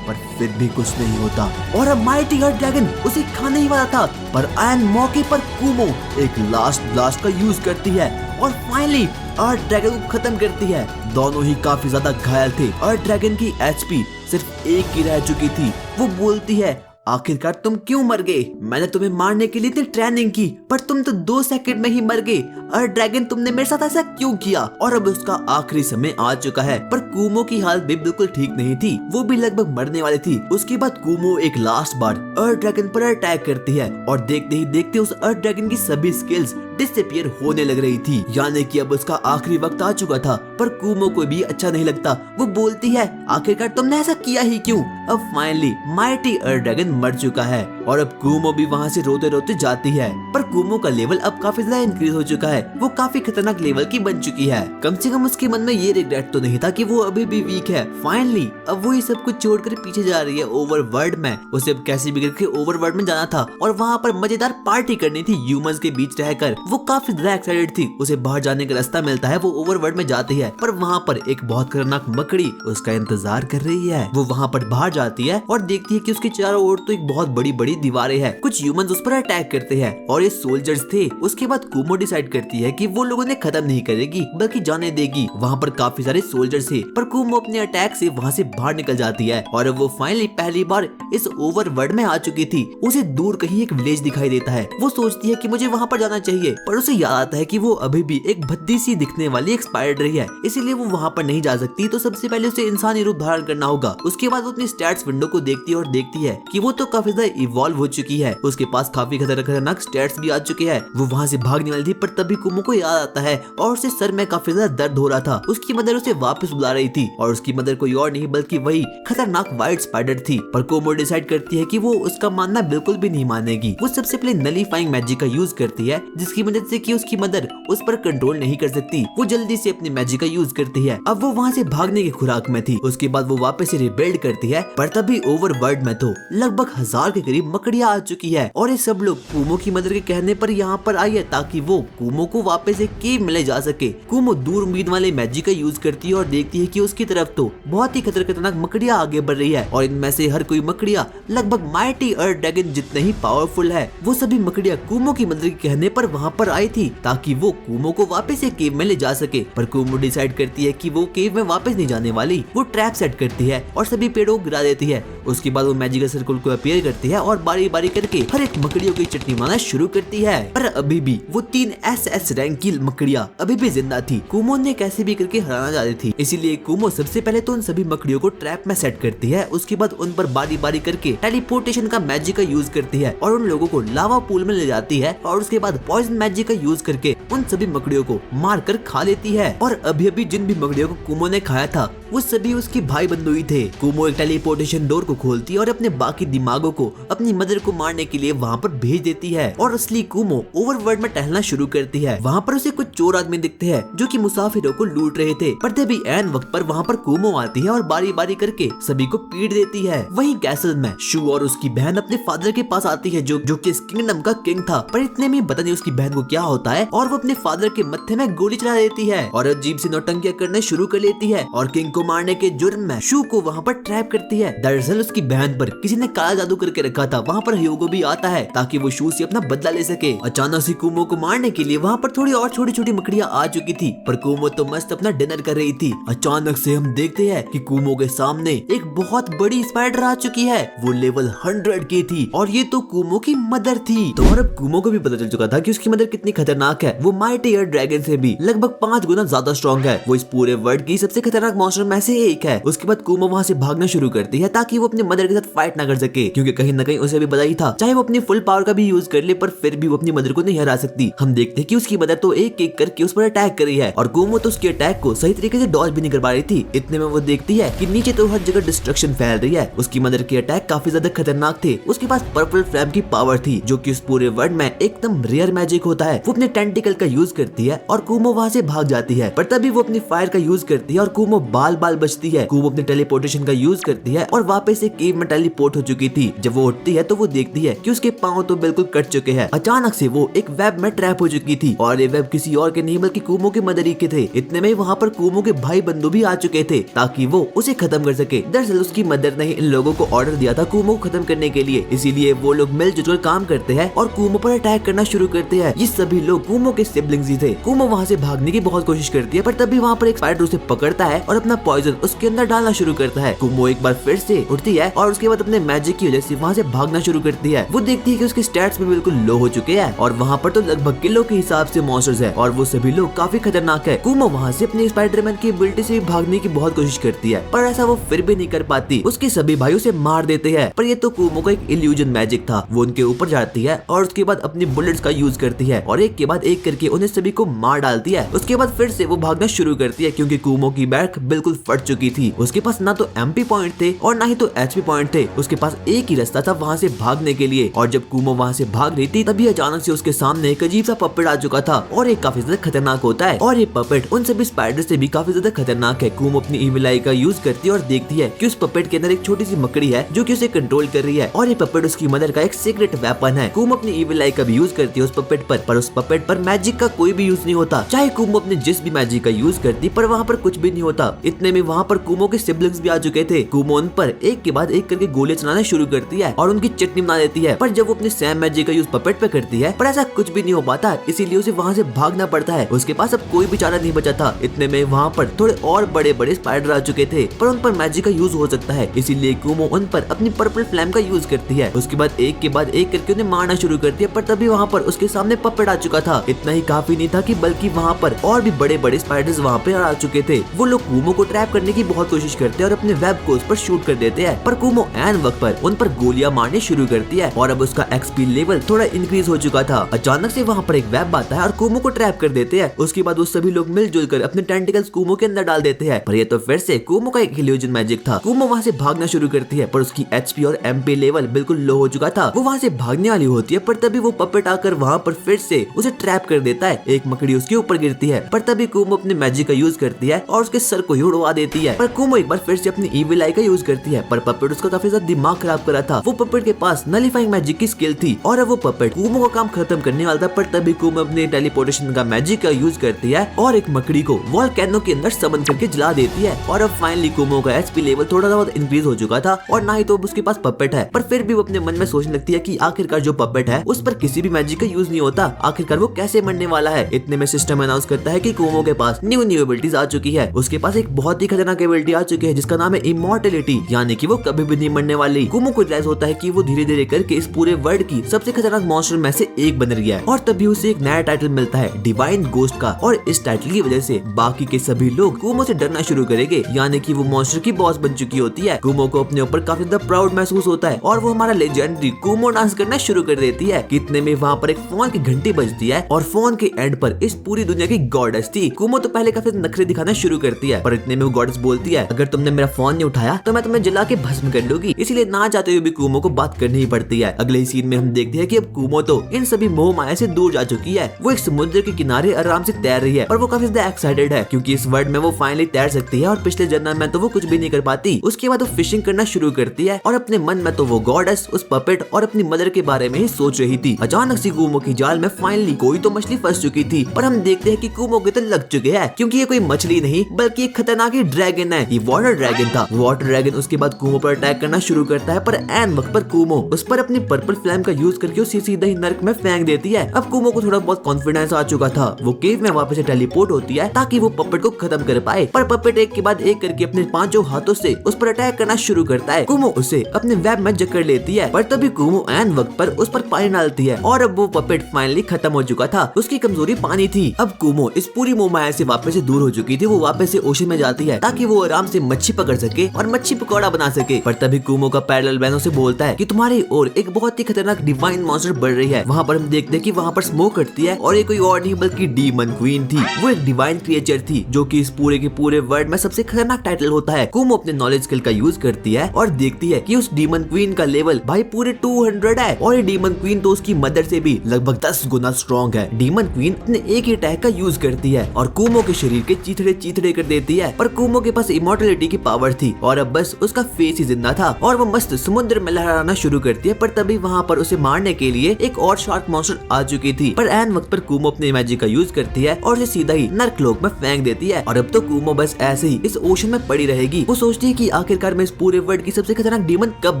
पर फिर भी कुछ नहीं होता और अब माइटी अर्थ ड्रैगन उसे खाने ही वाला था पर आयन मौके पर कुमो एक लास्ट ब्लास्ट का यूज करती है और फाइनली अर्थ ड्रैगन को खत्म करती है। दोनों ही काफी ज्यादा घायल थे। अर्थ ड्रैगन की एचपी सिर्फ 1 की रह चुकी थी। वो बोलती है आखिरकार तुम क्यों मर गए? मैंने तुम्हें मारने के लिए इतनी ट्रेनिंग की पर तुम तो 2 सेकंड में ही मर गए। अर्थ ड्रैगन तुमने मेरे साथ ऐसा क्यों किया? और अब उसका आखिरी समय आ चुका है पर कुमो की हालत भी बिल्कुल ठीक नहीं थी। वो भी लगभग मरने वाली थी। उसके बाद कुमो एक लास्ट बार अर्थ ड्रैगन पर अटैक करती है और देखते ही देखते उस अर्थ ड्रैगन की सभी स्किल्स डिसअपीयर होने लग रही थी। यानी कि अब उसका आखिरी वक्त आ चुका था पर कुमो को भी अच्छा नहीं लगता। वो बोलती है आखिरकार तुमने ऐसा किया ही क्यों? अब फाइनली माइटी अर्थ ड्रैगन मर चुका है और अब कुमो भी वहाँ से रोते रोते जाती है। पर कुमो का लेवल अब काफी ज्यादा इंक्रीज हो चुका है। वो काफी खतरनाक लेवल की बन चुकी है। कम से कम उसके मन में ये रिग्रेट तो नहीं था कि वो अभी भी वीक है। फाइनली अब वो ये सब कुछ छोड़कर पीछे जा रही है ओवरवर्ल्ड में। उसे अब कैसे भी करके ओवरवर्ल्ड में जाना था और वहाँ पर मजेदार पार्टी करनी थी ह्यूमंस के बीच रहकर। वो काफी ज्यादा एक्साइटेड थी। उसे बाहर जाने का रास्ता मिलता है। वो ओवरवर्ल्ड में जाती है पर वहाँ पर एक बहुत खतरनाक मकड़ी उसका इंतजार कर रही है। वो वहाँ पर बाहर जाती है और देखती है कि उसके चारों ओर तो एक बहुत बड़ी बड़ी दीवारें हैं। कुछ ह्यूमंस उस पर अटैक करते हैं और ये सोल्जर्स थे। उसके बाद कुमो डिसाइड करती है कि वो लोगों ने खत्म नहीं करेगी बल्कि जाने देगी। वहाँ पर काफी सारे सोल्जर्स थे पर कुमो अपने अटैक से वहाँ से बाहर निकल जाती है और अब वो फाइनली पहली बार इस ओवरवर्ल्ड में आ चुकी थी। उसे दूर कहीं एक विलेज दिखाई देता है। वो सोचती है कि मुझे वहाँ पर जाना चाहिए पर उसे याद आता है कि वो अभी भी एक भद्दी सी दिखने वाली एक स्पाइडर है, इसीलिए वो वहाँ पर नहीं जा सकती। तो सबसे पहले उसे इंसानी रूप धारण करना होगा। उसके बाद वो अपनी स्टैट्स विंडो को देखती है और देखती है कि वो तो काफी ज्यादा इवॉल्व हो चुकी है। उसके पास काफी खतरनाक स्टैट्स भी आ चुके हैं। वो वहाँ से भागने वाली थी पर तभी कुमो को याद आता है और उसे सर में काफी ज्यादा दर्द हो रहा था। उसकी मदर उसे वापस बुला रही थी और उसकी मदर कोई और नहीं बल्कि वही खतरनाक व्हाइट स्पाइडर थी। पर कुमो डिसाइड करती है कि वो उसका मानना बिल्कुल भी नहीं मानेगी। वो सबसे पहले नलीफाइंग मैजिक का यूज करती है जिसकी मदद से कि उसकी मदर उस पर कंट्रोल नहीं कर सकती। वो जल्दी से अपनी मैजिक का यूज करती है। अब वो वहाँ से भागने की खुराक में थी। उसके बाद वो वापस से रिबिल्ड करती है पर तभी ओवरवर्ल्ड में तो लगभग 1000 के करीब मकड़ियाँ आ चुकी है और ये सब लोग कुमो की मदर के कहने पर यहाँ पर आई है ताकि वो कुमो को वापस एक केव में ले जा सके। कुमो दूर उम्मीद वाले मैजिक का यूज करती है और देखती है कि उसकी तरफ तो बहुत ही खतरनाक मकड़ियाँ आगे बढ़ रही है और इनमें से हर कोई मकड़ियाँ लगभग माइटी अर्थ ड्रैगन जितने ही पावरफुल है। वो सभी मकड़ियाँ कुमो की मदर के कहने पर वहाँ पर आई थी ताकि वो कुमो को वापस एक केव में ले जा सके। पर कुमो डिसाइड करती है कि वो केव में वापस नहीं जाने वाली। वो ट्रैप सेट करती है और सभी पेड़ों को गिरा देती है। उसके बाद वो मैजिकल सर्कल को अपीयर करती है और बारी बारी करके हर एक मकड़ियों की चटनी बनाना शुरू करती है। पर अभी भी वो 3 SS रैंक की मकड़ियाँ अभी भी जिंदा थी। कुमो ने कैसे भी करके हराना चाहती थी, इसीलिए कुमो सबसे पहले तो उन सभी मकड़ियों को ट्रैप में सेट करती है। उसके बाद उन पर बारी बारी करके टेलीपोर्टेशन का मैजिक का यूज करती है और उन लोगों को लावा पूल में ले जाती है और उसके बाद पॉइजन मैजिक का यूज करके उन सभी मकड़ियों को मार कर खा लेती है। और अभी अभी जिन भी मकड़ियों को कुमो ने खाया था वो सभी उसके भाई बंधु ही थे। कुमो एक टेलीपोर्टेशन डोर को खोलती है और अपने बाकी दिमागों को अपनी मदर को मारने के लिए वहाँ पर भेज देती है और असली कुमो ओवरवर्ल्ड में टहलना शुरू करती है। वहाँ पर उसे कुछ चोर आदमी दिखते हैं जो कि मुसाफिरों को लूट रहे थे। पर तभी ऐन वक्त पर वहाँ पर कुमो आती है और बारी बारी करके सभी को पीट देती है। वहीं कैसल में शू और उसकी बहन अपने फादर के पास आती है जो कि इस किंगडम का किंग था। पर इतने में पता नहीं उसकी बहन को क्या होता है और वो अपने फादर के मत्थे में गोली चला देती है और अजीब सी नौटंकियां करने शुरू कर लेती है और किंग को मारने के जुर्म में शू को वहाँ पर ट्रैप करती है। दरअसल उसकी बहन पर किसी ने काला जादू करके रखा था। वहाँ पर ह्यूगो भी आता है ताकि वो शू से अपना बदला ले सके। अचानक से कुमो को मारने के लिए वहाँ पर थोड़ी और छोटी छोटी मकड़ियाँ आ चुकी थी, पर कुमो तो मस्त अपना डिनर कर रही थी। अचानक से हम देखते हैं कि कुमो के सामने एक बहुत बड़ी स्पाइडर आ चुकी है। वो लेवल 100 की थी और ये तो कुमो की मदर थी। तो और अब कुमो को भी पता चल चुका था कि उसकी मदर कितनी खतरनाक है। वो माइटी एयर ड्रैगन से भी लगभग 5 गुना ज्यादा स्ट्रॉन्ग है। वो इस पूरे वर्ल्ड की सबसे खतरनाक मॉन्स्टर में से एक है। उसके बाद कुमो वहाँ से भागना शुरू करती है ताकि वो अपनी मदर के साथ फाइट ना कर सके, क्योंकि कहीं ना कहीं उसे भी पता ही था चाहे वो अपनी फुल पावर का भी यूज कर ले पर फिर भी वो अपनी मदर को नहीं हरा सकती। हम देखते हैं कि उसकी मदर तो एक एक करके उस पर अटैक कर रही है और कुमो तो उसके अटैक को सही तरीके से डॉज भी नहीं कर पा रही थी। इतने में वो देखती है कि नीचे तो हर जगह डिस्ट्रक्शन फैल रही है। उसकी मदर के अटैक काफी ज्यादा खतरनाक थे। उसके पास पर्पल फ्लेम की पावर थी जो कि उस पूरे वर्ल्ड में एकदम रेयर मैजिक होता है। वो अपने टेंटिकल का यूज करती है और कुमो वहाँ से भाग जाती है, पर तभी वो अपनी फायर का यूज करती है और कुमो बाल बाल बचती है। कुमो अपने टेलीपोर्टेशन का यूज करती है और वापस से केव में टेलीपोर्ट हो चुकी थी। जब वो उठती है तो वो देखती है कि उसके पाँव तो बिल्कुल कट चुके हैं। अचानक से वो एक वेब में ट्रैप हो चुकी थी और ये वेब किसी और के नहीं बल्कि कुमो के मदर ही के थे। इतने में वहाँ पर कुमो के भाई बंधु भी आ चुके थे ताकि वो उसे खत्म कर सके। दरअसल उसकी मदर ने इन लोगों को ऑर्डर दिया था कुमो को खत्म करने के लिए, इसीलिए वो लोग मिलजुल काम करते हैं और कुमो पर अटैक करना शुरू करते हैं। ये सभी लोग कुमो के सिबलिंग्स ही थे। कुमो वहाँ से भागने की बहुत कोशिश करती है, पर तभी वहाँ पर एक स्पाइडर उसे पकड़ता है और अपना पॉइजन उसके अंदर डालना शुरू करता है। कुमो एक बार फिर से उठती है और उसके बाद अपने मैजिक की वजह से वहाँ से भागना शुरू करती है। वो देखती है कि उसके स्टैट्स भी बिल्कुल लो हो चुके हैं और वहाँ पर तो लगभग किलो के हिसाब से मॉन्स्टर्स है और वो सभी लोग काफी खतरनाक है। कुमो वहाँ से अपने स्पाइडरमैन की एबिलिटी से भागने की बहुत कोशिश करती है, पर ऐसा वो फिर भी नहीं कर पाती। उसके सभी भाई उसे मार देते हैं, पर ये तो कुमो का एक इल्यूजन मैजिक था। वो उनके ऊपर जाती है और उसके बाद अपनी बुलेट्स का यूज करती है और एक के बाद एक करके उन्हें सभी को मार डालती है। उसके बाद फिर से वो भागना शुरू करती है क्योंकि कुमो की बैक बिल्कुल फट चुकी थी। उसके पास ना तो एमपी पॉइंट थे और ना ही तो एचपी पॉइंट थे। उसके पास एक ही रास्ता था वहाँ से भागने के लिए और जब कुमो वहाँ से भाग रही थी तभी अचानक से उसके सामने एक अजीब सा पपेट आ चुका था और ये काफी ज्यादा खतरनाक होता है और ये पपेट उन सभी स्पाइडर से भी काफी ज्यादा खतरनाक है। कुमो अपनी ईविल आई का यूज करती है और देखती है कि उस पपेट के अंदर एक छोटी सी मकड़ी है जो कि उसे कंट्रोल कर रही है और ये पपेट उसकी मदर का एक सीक्रेट वेपन है। कुमो अपनी ईविल आई का भी यूज करती है उस पपेट पर उस पपेट पर मैजिक का कोई भी यूज नहीं होता। चाहे कुमो अपने जिस भी मैजिक का यूज करती पर वहाँ पर कुछ भी नहीं होता। इतने में वहाँ पर कुमो के सिबलिंग्स भी आ चुके थे। कुमो उन पर एक के बाद एक करके गोलियां चलाना शुरू करती है और उनकी चटनी बना देती है, पर जब वो अपने सैम मैजिक का यूज पपेट पे करती है पर ऐसा कुछ भी नहीं हो पाता, इसीलिए उसे वहाँ से भागना पड़ता है। उसके पास अब कोई भी चारा नहीं बचा था। इतने में वहाँ पर थोड़े और बड़े बड़े स्पाइडर आ चुके थे, पर उन पर मैजिक का यूज हो सकता है, इसीलिए कुमो उन पर अपनी पर्पल फ्लैम का यूज करती है। उसके बाद एक करके उन्हें मारना शुरू करती है, पर तभी वहाँ पर उसके सामने पपेट आ चुका था। इतना ही काफी नहीं था कि बल्कि वहाँ पर और भी बड़े बड़े स्पाइडर्स वहाँ पे आ चुके थे। वो लोग कुमो को ट्रैप करने की बहुत कोशिश करते हैं और अपने वेब को उस पर शूट कर देते हैं, पर कुमो एन वक्त पर उन पर गोलियां मारनी शुरू करती है और अब उसका एक्सपी लेवल थोड़ा इंक्रीज हो चुका था। अचानक से वहाँ पर एक वेब आता है और कुमो को ट्रैप कर देते हैं। उसके बाद वो सभी लोग मिलजुल कर अपने टेंटिकल्स कुमो के अंदर डाल देते हैं, पर ये तो फिर से कुमो का एक इल्यूजन मैजिक था। कुमो वहाँ से भागना शुरू करती है, पर उसकी एचपी और एमपी लेवल बिल्कुल लो हो चुका था। वो वहाँ से भागने वाली होती है, पर तभी वो पपेट आकर वहाँ पर फिर से उसे ट्रैप कर देता है। एक मकड़ी उसके ऊपर गिरती है, पर तभी कुमो अपने मैजिक का यूज करती है और उसके सर को ही उड़वा देती है। पर कुमो एक बार फिर से अपनी ईविल आई का यूज करती है, पर पपेट उसका काफी ज्यादा दिमाग खराब करा था। वो पपेट के पास नलिफाइंग मैजिक की स्किल थी और अब वो पपेट कुमो का काम खत्म करने वाला था, पर तभी कुमो अपने टेलीपोर्टेशन का मैजिक का यूज करती है और एक मकड़ी को वोल्केनो के अंदर समन करके जला देती है। और अब फाइनली कुमो का एचपी लेवल थोड़ा बहुत इंक्रीज हो चुका था और ना ही तो उसके पास पपेट है, पर फिर भी वो अपने मन में सोचने लगती है कि आखिरकार जो पपेट है उस पर किसी भी मैजिक का यूज नहीं होता, आखिरकार वो कैसे मरने वाला है। इतने में सिस्टम अनाउंस करता है कि कुमो के पास न्यू एबिलिटीज आ चुकी है। उसके पास एक बहुत ही खतरनाक एबिलिटी आ चुकी है जिसका नाम है इमॉर्टलिटी, यानी कि वो कभी भी नहीं मरने वाली। कुमो को रियलाइज होता है कि वो धीरे धीरे करके इस पूरे वर्ल्ड की सबसे खतरनाक मॉन्स्टर में से एक बन गया है और तभी उसे एक नया टाइटल मिलता है डिवाइन गोस्ट का, और इस टाइटल की वजह से बाकी के सभी लोग कुमो से डरना शुरू करेंगे, यानी कि वो मॉन्स्टर की बॉस बन चुकी होती है। कुमो को अपने ऊपर काफी ज्यादा प्राउड महसूस होता है और वो हमारा लेजेंडरी कुमो डांस करना शुरू कर देती है। कितने में वहाँ पर एक फोन की घंटी बजती है और फोन के एंड पर इस पूरी दुनिया की गॉडेस थी। कुमो तो पहले काफी नखरे दिखाना शुरू करती है, पर इतने में वो गॉडेस बोलती है अगर तुमने मेरा फोन नहीं उठाया तो मैं तुम्हें जला के भस्म कर लूंगी। इसलिए ना चाहते हुए भी कुमो को बात करनी ही पड़ती है। अगले ही सीन में हम देखते हैं कि अब कुमो तो इन सभी मोह माया से दूर जा चुकी है। वो एक समुद्र के किनारे आराम से तैर रही है, पर वो काफी ज्यादा एक्साइटेड है क्योंकि इस वर्ल्ड में वो फाइनली तैर सकती है और पिछले जन्म में तो वो कुछ भी नहीं कर पाती। उसके बाद वो फिशिंग करना शुरू करती है और अपने मन में तो वो गॉडेस उस पपेट और अपनी मदर के बारे में ही सोच रही थी। अचानक से कुमो की जाल में फाइनली कोई तो मछली फंस चुकी थी, पर हम देखते हैं कि कुमो के तो लग चुके हैं क्योंकि ये कोई मछली नहीं बल्कि एक खतरनाक खतरनाक ही ड्रैगन है, ये वाटर ड्रैगन था। वाटर ड्रैगन उसके बाद कुमो पर अटैक करना शुरू करता है, पर एन वक्त पर कुमो उस पर अपनी पर्पल फ्लैम का यूज करके उसे सीधा ही नर्क में फेंक देती है। अब कुमो को थोड़ा बहुत कॉन्फिडेंस आ चुका था, वो केव में वापस से टेलीपोर्ट होती है ताकि वो पपेट को खत्म कर पाए, पर पपेट एक के बाद एक करके अपने 5 हाथों से उस पर अटैक करना शुरू करता है। कुमो उसे अपने वेब में जकड़ लेती है, पर तभी कुमो एन वक्त पर उस पर पानी डालती है और अब वो पपेट फाइनली खत्म हो चुका था। उसकी कमजोरी पानी थी। अब कुमो इस पूरी मोहमाया से वापस से दूर हो चुकी थी, वो वापस से ओशन में जाती है ताकि वो आराम से मच्छी पकड़ सके और मच्छी पकौड़ा बना सके। पर तभी कुमो का पैरेलल मैन उसे बोलता है कि तुम्हारी ओर एक बहुत ही खतरनाक डिवाइन मॉन्स्टर बढ़ रही है। वहाँ पर हम देखते हैं कि वहाँ पर स्मोक करती है और ये कोई और नहीं बल्कि डीमन क्वीन थी। वो एक डिवाइन क्रिएचर थी जो कि इस पूरे के पूरे वर्ल्ड में सबसे खतरनाक टाइटल होता है। कुमो अपने नॉलेज स्किल का यूज करती है और देखती है कि उस डीमन क्वीन का लेवल भाई पूरे 200 है और ये डीमन क्वीन तो उसकी मदर से भी लगभग 10 गुना स्ट्रॉन्ग है। डीमन क्वीन अपने एक ही अटैक का यूज करती है और कुमो के शरीर के चीथड़े चीथड़े कर देती है, पर कुमो के पास इमॉर्टलिटी की पावर थी और अब बस उसका फेस ही जिंदा था और वो मस्त समुद्र में लहराना शुरू करती है। पर तभी वहाँ पर उसे मारने के लिए एक और शार्क मॉन्स्टर आ चुकी थी, पर एन वक्त पर कुमो अपने मैजिक का यूज करती है और उसे सीधा ही नर्क लोक में फेंक देती है। और अब तो कुमो बस ऐसे ही इस ओशन में पड़ी रहेगी। वो सोचती है कि आखिरकार मैं इस पूरे वर्ल्ड की सबसे खतरनाक डीमन कब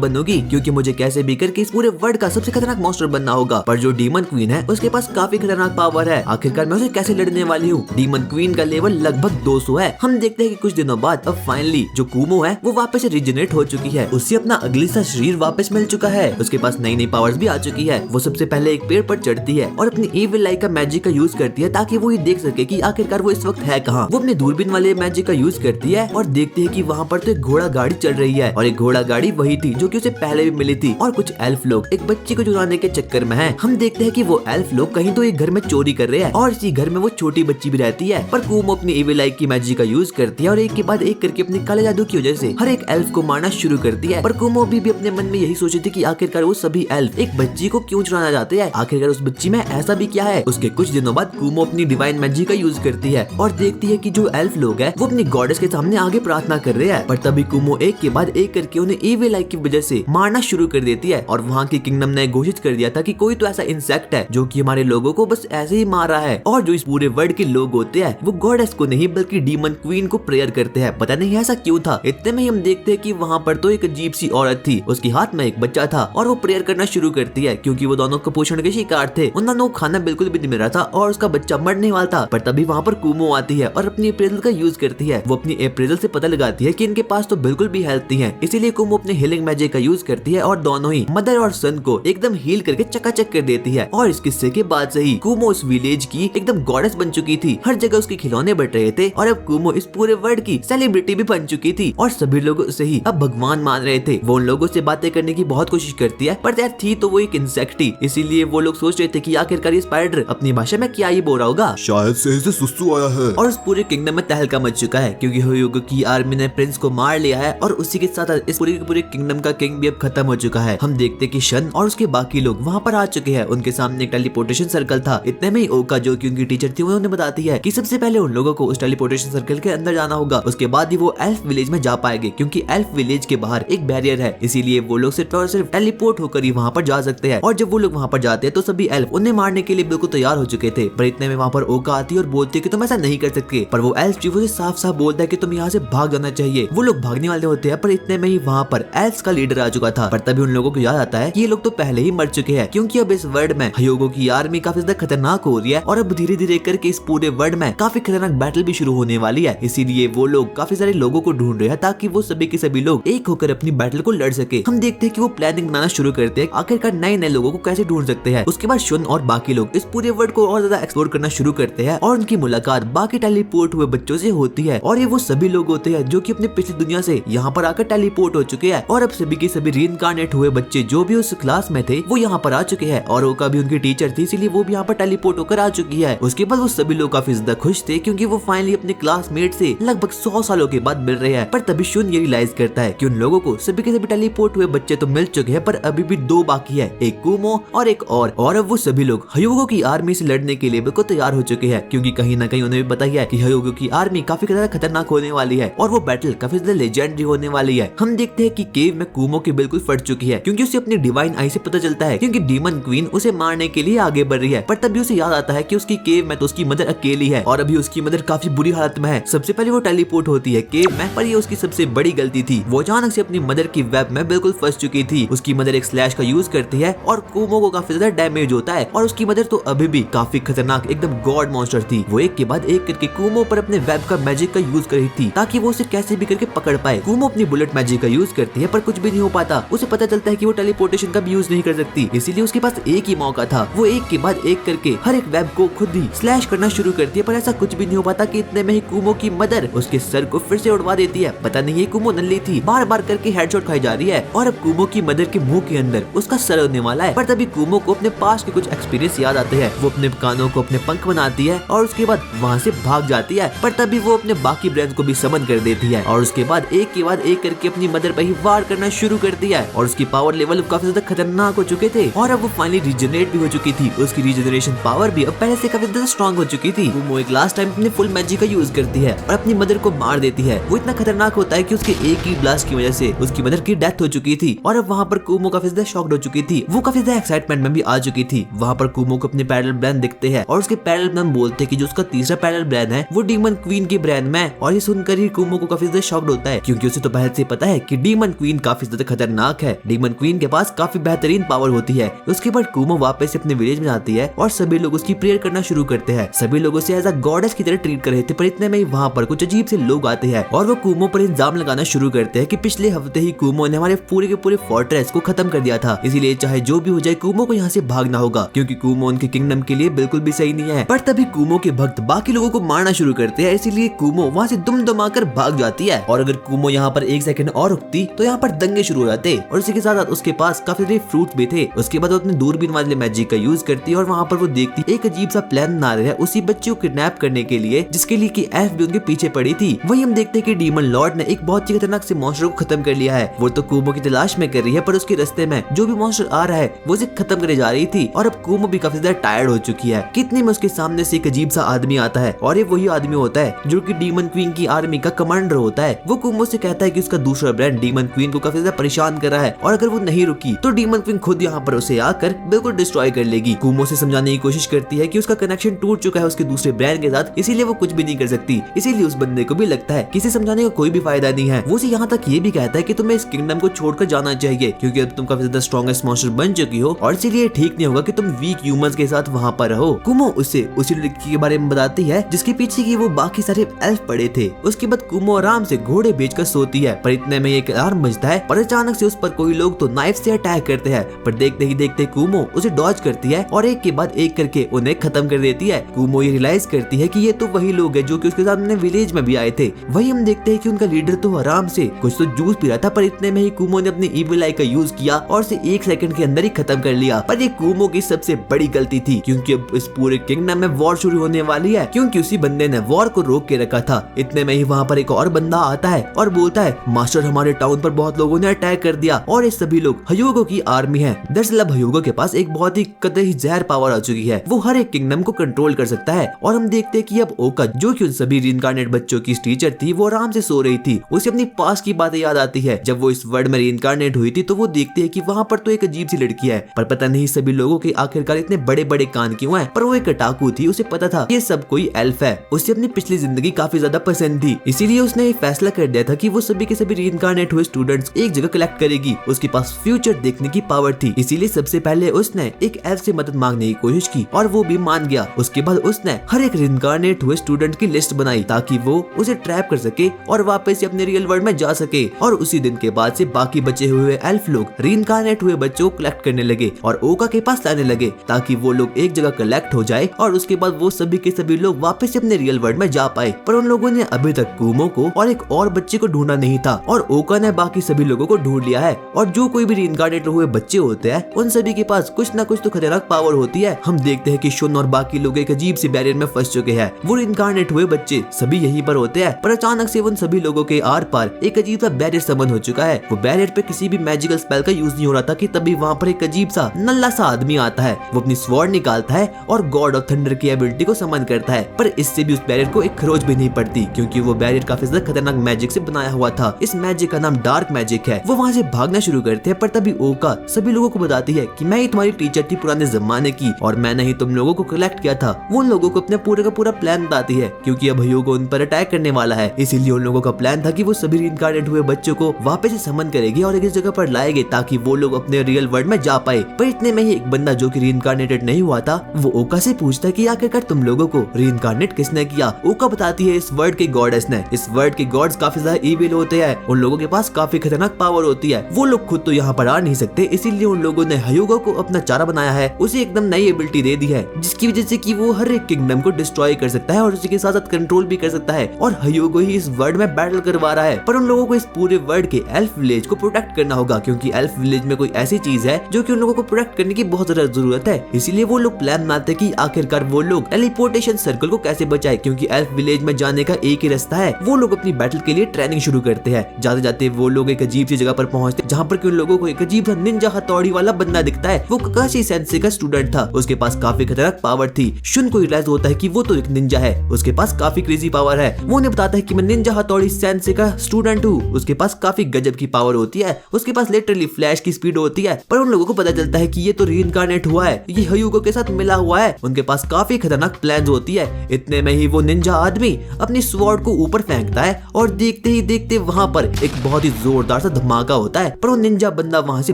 बनूंगी, क्योंकि मुझे कैसे भी करके इस पूरे वर्ल्ड का सबसे खतरनाक मॉन्स्टर बनना होगा। पर जो डीमन क्वीन है उसके पास काफी खतरनाक पावर है, आखिरकार मैं उसे कैसे लड़ने वाली हूँ। डीमन क्वीन का लेवल लगभग 200 है। हम देखते हैं कि कुछ दिनों बाद अब फाइनली जो कुमो है वो वापस से रिजेनरेट हो चुकी है, उससे अपना अगली सा शरीर वापस मिल चुका है, उसके पास नई नई पावर्स भी आ चुकी है। वो सबसे पहले एक पेड़ पर चढ़ती है और अपनी इविल आई का मैजिक का यूज करती है ताकि वो ये देख सके कि आखिरकार वो इस वक्त है कहाँ। वो अपनी दूरबीन वाले मैजिक का यूज करती है और देखती है कि वहाँ पर तो एक घोड़ा गाड़ी चल रही है और एक घोड़ा गाड़ी वही थी जो कि उसे पहले भी मिली थी और कुछ एल्फ लोग एक बच्ची को चुराने के चक्कर में हैं। हम देखते हैं कि वो एल्फ लोग कहीं तो एक घर में चोरी कर रहे हैं और इसी घर में वो छोटी बच्ची भी रहती है। पर कुमो अपनी इविल आई की मैजिक का यूज करती है और एक के बाद एक करके अपने काले जादू की वजह से हर एक एल्फ को मारना शुरू करती है। पर कुमो भी अपने मन में यही सोची थी कि आखिरकार वो सभी एल्फ एक बच्ची को क्यों चुराना चाहते हैं, आखिरकार उस बच्ची में ऐसा भी क्या है। उसके कुछ दिनों बाद कुमो अपनी डिवाइन मैजिक का यूज करती है और देखती है कि जो एल्फ लोग हैं वो अपनी गॉडेस के सामने आगे प्रार्थना कर रहे हैं। पर तभी कुमो एक के बाद एक करके उन्हें इविल आई की वजह से मारना शुरू कर देती है और वहाँ की किंगडम ने घोषित कर दिया था कि कोई तो ऐसा इंसेक्ट है जो कि हमारे लोगों को बस ऐसे ही मार रहा है और जो इस पूरे वर्ल्ड के लोग होते हैं वो गॉडेस को नहीं बल्कि डीमन क्वीन को प्रेयर करते हैं। पता नहीं ऐसा क्यों था। इतने में ही हम देखते हैं कि वहाँ पर तो एक अजीब सी औरत थी, उसके हाथ में एक बच्चा था और वो प्रेयर करना शुरू करती है क्योंकि वो दोनों कुपोषण के शिकार थे, उन दोनों को खाना बिल्कुल भी नहीं मिल रहा था और उसका बच्चा मरने वाला था। पर तभी वहाँ पर कुमो आती है और अपनी अप्रेजल का यूज करती है। वो अपनी अप्रेजल से पता लगाती है कि इनके पास तो बिल्कुल भी हेल्थ नहीं है, इसीलिए कुमो अपने हीलिंग मैजिक का यूज करती है और दोनों ही मदर और सन को एकदम हील करके चकाचक कर देती है। और इस किस्से के बाद से ही कुमो उस विलेज की एकदम गॉडेस बन चुकी थी, हर जगह उसके खिलौने बढ़ रहे थे और अब कुमो इस पूरे वर्ल्ड की सेलिब्रिटी भी बन चुकी थी और सभी लोग उसे ही अब भगवान मान रहे थे। वो उन लोगों से बातें करने की बहुत कोशिश करती है पर यार थी तो वो एक इंसेक्ट ही, इसीलिए वो लोग सोच रहे थे कि आखिरकार ये स्पाइडर अपनी भाषा में क्या ही बोल रहा होगा, शायद से इसे सुसु आया है। और उस पूरे किंगडम में तहलका मच चुका है क्योंकि ह्यूगो की आर्मी ने प्रिंस को मार लिया है और उसी के साथ इस पूरे किंगडम का किंग भी अब खत्म हो चुका है। हम देखते हैं कि शन और उसके बाकी लोग वहाँ पर आ चुके हैं, उनके सामने एक टेलीपोर्टेशन सर्कल था। इतने में ही ओका जो कि उनकी टीचर थी उन्हें बताती है कि सबसे पहले उन लोगों को उस टेलीपोर्टेशन सर्कल के अंदर जाना होगा, उसके बाद ही वो एल्फ विलेज में जा पाएंगे क्योंकि एल्फ विलेज के बाहर एक बैरियर है, इसीलिए वो लोग सिर्फ और सिर्फ टेलीपोर्ट होकर ही वहाँ पर जा सकते हैं। और जब वो लोग वहाँ पर जाते हैं तो सभी एल्फ उन्हें मारने के लिए बिल्कुल तैयार हो चुके थे, पर इतने में वहाँ पर ओका आती है और बोलती है कि तुम ऐसा नहीं कर सकते। पर वो एल्फ चीफ उसे साफ साफ बोलता है कि तुम यहाँ से भाग जाना चाहिए। वो लोग भागने वाले होते हैं पर इतने में ही वहाँ पर एल्फ का लीडर आ चुका था। पर तभी उन लोगों को याद आता है कि ये लोग तो पहले ही मर चुके हैं क्योंकि अब इस वर्ल्ड में ह्यूगो की आर्मी काफी ज्यादा खतरनाक हो रही है और अब धीरे धीरे करके इस पूरे वर्ल्ड में काफी खतरनाक बैटल भी शुरू होने वाली है। इसीलिए वो लोग काफी सारे लोगों को ढूंढ रहे हैं ताकि वो सभी के सभी लोग एक होकर अपनी बैटल को लड़ सके। हम देखते हैं कि वो प्लानिंग बनाना शुरू करते हैं आखिरकार नए नए लोगों को कैसे ढूंढ सकते हैं। उसके बाद शुन और बाकी लोग इस पूरे वर्ल्ड को और ज्यादा एक्सप्लोर करना शुरू करते हैं और उनकी मुलाकात बाकी टेलीपोर्ट हुए बच्चों से होती है और ये वो सभी लोग होते हैं जो कि अपनी पिछली दुनिया से यहाँ पर आकर टेलीपोर्ट हो चुके हैं और अब सभी के सभी रीइंकार्नेट हुए बच्चे जो भी उस क्लास में थे वो यहाँ पर आ चुके हैं और ओका भी उनकी टीचर थी इसीलिए वो भी यहाँ पर टेलीपोर्ट होकर आ चुकी है। उसके बाद वो सभी लोग काफी ज्यादा खुश थे क्योंकि वो फाइनली अपने क्लासमेट से लगभग 100 सालों के बाद मिल रहे हैं। पर तभी शुन ये रियलाइज करता है कि उन लोगों को सभी के सभी टेलीपोर्ट हुए बच्चे तो मिल चुके हैं पर अभी भी 2 बाकी है, एक कुमो और एक और अब वो सभी लोग ह्यूगो की आर्मी से लड़ने के लिए बिल्कुल तैयार हो चुके हैं क्योंकि कहीं ना कहीं उन्हें भी पता ही है कि ह्यूगो की आर्मी काफी ज्यादा खतरनाक होने वाली है और वो बैटल काफी ज्यादा लेजेंडरी होने वाली है। हम देखते हैं कि केव में कुमो की बिल्कुल फट चुकी है क्योंकि उसे अपनी डिवाइन आई से पता चलता है क्योंकि डीमन क्वीन उसे मारने के लिए आगे बढ़ रही है। पर तभी उसे याद आता है कि उसकी केव में तो उसकी मदर अकेली है और अभी उसकी मदर काफी बुरी हालत में है। सबसे पहले वो वो टेलीपोर्ट होती है केव में, पर ये उसकी सबसे बड़ी गलती थी। वो अचानक से अपनी मदर की वेब में बिल्कुल फंस चुकी थी। उसकी मदर एक स्लैश का यूज करती है और कुमो को काफी ज्यादा डैमेज होता है और उसकी मदर तो अभी भी काफी खतरनाक एकदम गॉड मॉन्स्टर थी। वो एक के बाद एक करके कुमो पर अपने वेब का मैजिक का यूज कर रही थी ताकि वो उसे कैसे भी करके पकड़ पाए। कुमो अपनी बुलेट मैजिक का यूज करती है पर कुछ भी नहीं हो पाता। उसे पता चलता है कि वो टेलीपोर्टेशन का भी यूज नहीं कर सकती, इसीलिए उसके पास एक ही मौका था। वो एक के बाद एक करके हर एक वेब को खुद ही स्लैश करना शुरू करती है, पर ऐसा कुछ भी नहीं हो पाता कि इतने में ही कुमो की मदर उसके सर को फिर से उड़वा देती है। पता नहीं ये कुमो नल्ली थी, बार बार करके हेडशॉट खाई जा रही है और अब कुमो की मदर के मुंह के अंदर उसका सर होने वाला है। पर तभी कुमो को अपने पास के कुछ एक्सपीरियंस याद आते हैं। वो अपने कानों को अपने पंख बनाती है और उसके बाद वहाँ से भाग जाती है, पर तभी वो अपने बाकी ब्रेन्स को भी समन कर देती है और उसके बाद एक के बाद एक करके अपनी मदर पर ही वार करना शुरू कर दिया है। और उसकी पावर लेवल काफी ज्यादा खतरनाक हो चुके थे और अब वो फाइनली रीजनरेट भी हो चुकी थी। उसकी रीजनरेशन पावर भी अब पहले से काफी ज्यादा स्ट्रॉन्ग हो चुकी थी। वो एक लास्ट टाइम अपने फुल मैजिक का यूज करती है और अपनी मदर को मार देती है। वो इतना खतरनाक होता है कि उसके एक ही ब्लास्ट की वजह से उसकी मदर की डेथ हो चुकी थी और अब वहाँ पर कुमो काफी ज्यादा शॉक्ड हो चुकी थी। वो काफी ज्यादा एक्साइटमेंट में भी आ चुकी थी। वहाँ पर कुमो को अपने पैरेलल ब्रेन दिखते हैं और उसके पैरेलल ब्रेन बोलते हैं कि जो उसका तीसरा पैरेलल ब्रेन है वो डीमन क्वीन के ब्रेन में। और ये सुनकर ही कुमो को काफी ज्यादा शॉक्ड होता है क्योंकि उसे तो पहले से पता है कि डीमन क्वीन काफी ज्यादा खतरनाक है। डीमन क्वीन के पास काफी बेहतरीन पावर होती है। उसके बाद कुमो वापस अपने विलेज में आती है और सभी लोग उसकी प्रेयर करना शुरू करते हैं। सभी लोग उसे एज अ गॉडेस की तरह ट्रीट कर रहे थे, पर इतने में ही वहाँ पर कुछ अजीब से लोग आते हैं और वो कुमो पर इल्जाम लगाना शुरू करते हैं कि पिछले हफ्ते ही कुमो ने हमारे पूरे के पूरे फोर्ट्रेस को खत्म कर दिया था, इसीलिए चाहे जो भी हो जाए कुमो को यहाँ से भागना होगा क्योंकि कुमो उनके किंगडम के लिए बिल्कुल भी सही नहीं है। पर तभी कुमो के भक्त बाकी लोगों को मारना शुरू करते हैं, इसीलिए कुमो वहाँ से दुम दमाकर भाग जाती है। और अगर कुमो यहाँ पर एक सेकंड और रुकती तो यहाँ पर दंगे शुरू हो जाते और उसी के साथ उसके पास काफी सारे फ्रूट भी थे। उसके बाद वो अपने दूरबीन वाले मैजिक का यूज करती है और वहाँ पर वो देखती एक अजीब सा प्लान बना रहा है उसी बच्चे को किडनैप करने के लिए, जिसके लिए कि एफ भी उनके पीछे पड़ी थी। वही हम देखते हैं कि डीमन लॉर्ड ने एक बहुत ही खतरनाक से मॉन्स्टर को खत्म कर लिया है। वो तो कुमो की तलाश में कर रही है, पर उसके रास्ते में जो भी मॉन्स्टर आ रहा है वो उसे खत्म करे जा रही थी और अब कुमो भी काफी ज्यादा टायर्ड हो चुकी है। कितनी में उसके सामने से एक अजीब सा आदमी आता है और ये वही आदमी होता है जो कि डीमन क्वीन की आर्मी का कमांडर होता है। वो कुमो से कहता है कि उसका दूसरा ब्रांड डीमन क्वीन को काफी ज्यादा परेशान कर रहा है और अगर वो नहीं रुकी तो डीमन क्वीन खुद यहाँ पर उसे आकर बिल्कुल डिस्ट्रॉय कर लेगी। कुमो से समझाने की कोशिश करती है कि उसका कनेक्शन टूट चुका है उसके दूसरे ब्रांड के साथ, इसीलिए वो कुछ भी नहीं कर सकती। इसीलिए उस बंदे को भी लगता है कि इसे समझाने का कोई भी फायदा नहीं है। वो यहाँ तक ये भी कहता है कि तुम्हें इस किंगडम को छोड़कर जाना चाहिए क्योंकि अब तुम काफी ज्यादा स्ट्रॉन्गेस्ट मॉन्स्टर बन चुकी हो और इसीलिए ठीक नहीं होगा कि तुम वीक ह्यूमंस के साथ वहाँ पर रहो। कुमो उसे उसी लड़की के बारे में बताती है जिसके पीछे की वो बाकी सारे एल्फ पड़े थे। उसके बाद कुमो आराम से घोड़े बेचकर सोती है, पर इतने में एक अलार्म बजता है पर अचानक से उस पर कोई लोग तो नाइफ से अटैक करते हैं, पर देखते ही देखते कुमो उसे डॉज करती है और एक के बाद एक करके उन्हें खत्म कर देती है। कुमो ये रियलाइज करती है कि ये तो वही लोग हैं जो कि उसके सामने विलेज में भी आए थे। वही हम देखते हैं कि उनका लीडर तो आराम से कुछ तो जूस पी रहा था, पर इतने में ही कुमो ने अपनी इविल आई का यूज किया और उसे एक सेकंड के अंदर ही खत्म कर लिया। पर ये कुमो की सबसे बड़ी गलती थी क्योंकि अब इस पूरे किंगडम में वॉर शुरू होने वाली है क्योंकि उसी बंदे ने वॉर को रोक के रखा था। इतने में ही वहाँ पर एक और बंदा आता है और बोलता है मास्टर हमारे टाउन पर बहुत लोगों ने अटैक कर दिया और ये सभी लोग हयोगो की आर्मी है। दरअसल अब हयोगो के पास एक बहुत ही कतई जहर पावर आ चुकी है, वो हर एक किंगडम को कंट्रोल कर सकता है। और हम देखते हैं कि अब ओका जो कि उन सभी रीइंकार्नेट बच्चों की टीचर थी वो आराम से सो रही थी। उसे अपनी पास की बातें याद आती है जब वो इस वर्ल्ड में रीइंकार्नेट हुई थी, तो वो देखती है कि वहाँ पर तो एक अजीब सी लड़की है, पर पता नहीं सभी लोगों के आखिरकार इतने बड़े बड़े कान क्यों हैं। पर वो एक अटाकू थी, उसे पता था ये सब कोई एल्फ है। उसे अपनी पिछली जिंदगी काफी ज्यादा पसंद थी, इसीलिए उसने ये फैसला कर दिया था कि वो सभी के सभी रीइंकार्नेट हुए स्टूडेंट्स एक जगह कलेक्ट करेगी। उसके पास फ्यूचर देखने की पावर थी, इसीलिए सबसे पहले उसने एक एल्फ से मदद मांगने की कोशिश की और वो भी मान गया। उसके बाद उसने हर एक रीइंकार्नेट हुए स्टूडेंट की लिस्ट बनाई ताकि वो उसे ट्रैप कर सके और वापस से अपने रियल वर्ल्ड में जा सके। और उसी दिन के बाद से बाकी बचे हुए एल्फ लोग रीइंकार्नेट हुए बच्चों को कलेक्ट करने लगे और ओका के पास लाने लगे ताकि वो लोग एक जगह कलेक्ट हो जाए और उसके बाद वो सभी के सभी लोग वापस से अपने रियल वर्ल्ड में जा पाए। पर उन लोगों ने अभी तक कुमो को और एक और बच्चे को ढूंढा नहीं था और ओका ने बाकी सभी लोगों को ढूंढ लिया है। और जो कोई भी रीइंकार्नेट हुए बच्चे होते हैं उन सभी के पास कुछ ना कुछ तो खतरनाक पावर होती है। हम देखते हैं कि शुन और बाकी लोग एक अजीब सी बैरियर में फंस चुके हैं। वो रीइंकार्नेट हुए बच्चे सभी यहीं पर होते हैं, पर अचानक से उन सभी लोगों के आर पार एक अजीब सा बैरियर समन हो चुका है। वो बैरियर पे किसी भी मैजिकल स्पेल का यूज नहीं हो रहा था कि तभी वहाँ पर एक अजीब सा नल्ला सा आदमी आता है। वो अपनी स्वॉर्ड निकालता है और गॉड ऑफ थंडर की एबिलिटी को समन करता है, पर इससे भी उस बैरियर को एक खरोच भी नहीं पड़ती क्योंकि वो बैरियर काफी ज्यादा खतरनाक मैजिक से बनाया हुआ था। इस मैजिक का नाम डार्क मैजिक है। वो वहाँ से भागना शुरू करते हैं, पर तभी ओका सभी लोगों को बताती है कि मैं ही तुम्हारी टीचर थी पुराने जमाने की और मैंने ही तुम लोगों को कलेक्ट किया था। वो उन लोगों को अपने पूरे का पूरा प्लान बताती है क्योंकि अब हयोगो उन पर अटैक करने वाला है। इसीलिए उन लोगों का प्लान था कि वो सभी रीइंकार्नेट हुए बच्चों को वापस से समन करेंगे और एक जगह पर लाएंगे ताकि वो लोग अपने रियल वर्ल्ड में जा पाए। पर इतने में ही एक बंदा जो कि रीइंकार्नेटेड नहीं हुआ था वो ओका से पूछता है कि आखिरकार तुम लोगों को रीइंकार्नेट किसने किया। ओका बताती है इस वर्ल्ड के गॉडेस ने। इस वर्ल्ड के गॉड्स काफी ज्यादा इविल होते हैं, उन लोगों के पास काफी खतरनाक पावर होती है। वो लोग खुद तो यहाँ पर आ नहीं सकते, इसीलिए उन लोगों ने हयुगो को अपना चारा बनाया है, उसे एकदम नई एबिलिटी दे दी है जिसकी वजह से कि वो हर एक किंगडम को डिस्ट्रॉय कर सकता है और उसी के साथ साथ कंट्रोल भी कर सकता है। और हयुगो ही इस वर्ल्ड में बैटल करवा रहा है। पर उन लोगों को इस पूरे वर्ल्ड के एल्फ विलेज को प्रोटेक्ट करना होगा क्योंकि एल्फ विलेज में कोई ऐसी चीज है जो कि उन लोगों को प्रोटेक्ट करने की बहुत ज्यादा जरूरत है। इसीलिए वो लोग प्लान बनाते हैं कि आखिरकार वो लोग टेलीपोर्टेशन सर्कल को कैसे बचाए क्योंकि एल्फ विलेज में जाने का एक ही रास्ता है। वो लोग अपनी बैटल के लिए ट्रेनिंग शुरू करते हैं। जाते जाते वो लोग एक अजीब सी जगह पर पहुंचते हैं जहाँ पर उन लोगों को एक अजीब सा निंजा हथौड़ी वाला बंदा दिखता है। वो ककाशी सेंसे का स्टूडेंट था, उसके पास काफी खतरनाक पावर थी। शुन को रियलाइज होता है कि वो तो एक निंजा है, उसके पास काफी क्रेजी पावर है। वो उन्हें बताता है कि मैं निंजा हथौड़ी सेंसे का स्टूडेंट हूँ, उसके पास काफी गजब की पावर होती है, उसके पास लिटरली फ्लैश की स्पीड होती है। पर उन लोगों को पता चलता है कि ये तो रीइंकार्नेट हुआ है, ये हयुगो के साथ मिला हुआ है, उनके पास काफी खतरनाक प्लान्स होती है। इतने में ही वो निंजा आदमी अपनी स्वॉर्ड को ऊपर फेंकता है और देखते ही देखते वहाँ पर एक बहुत ही जोरदार सा धमाका होता है। पर वो निंजा बंदा वहाँ से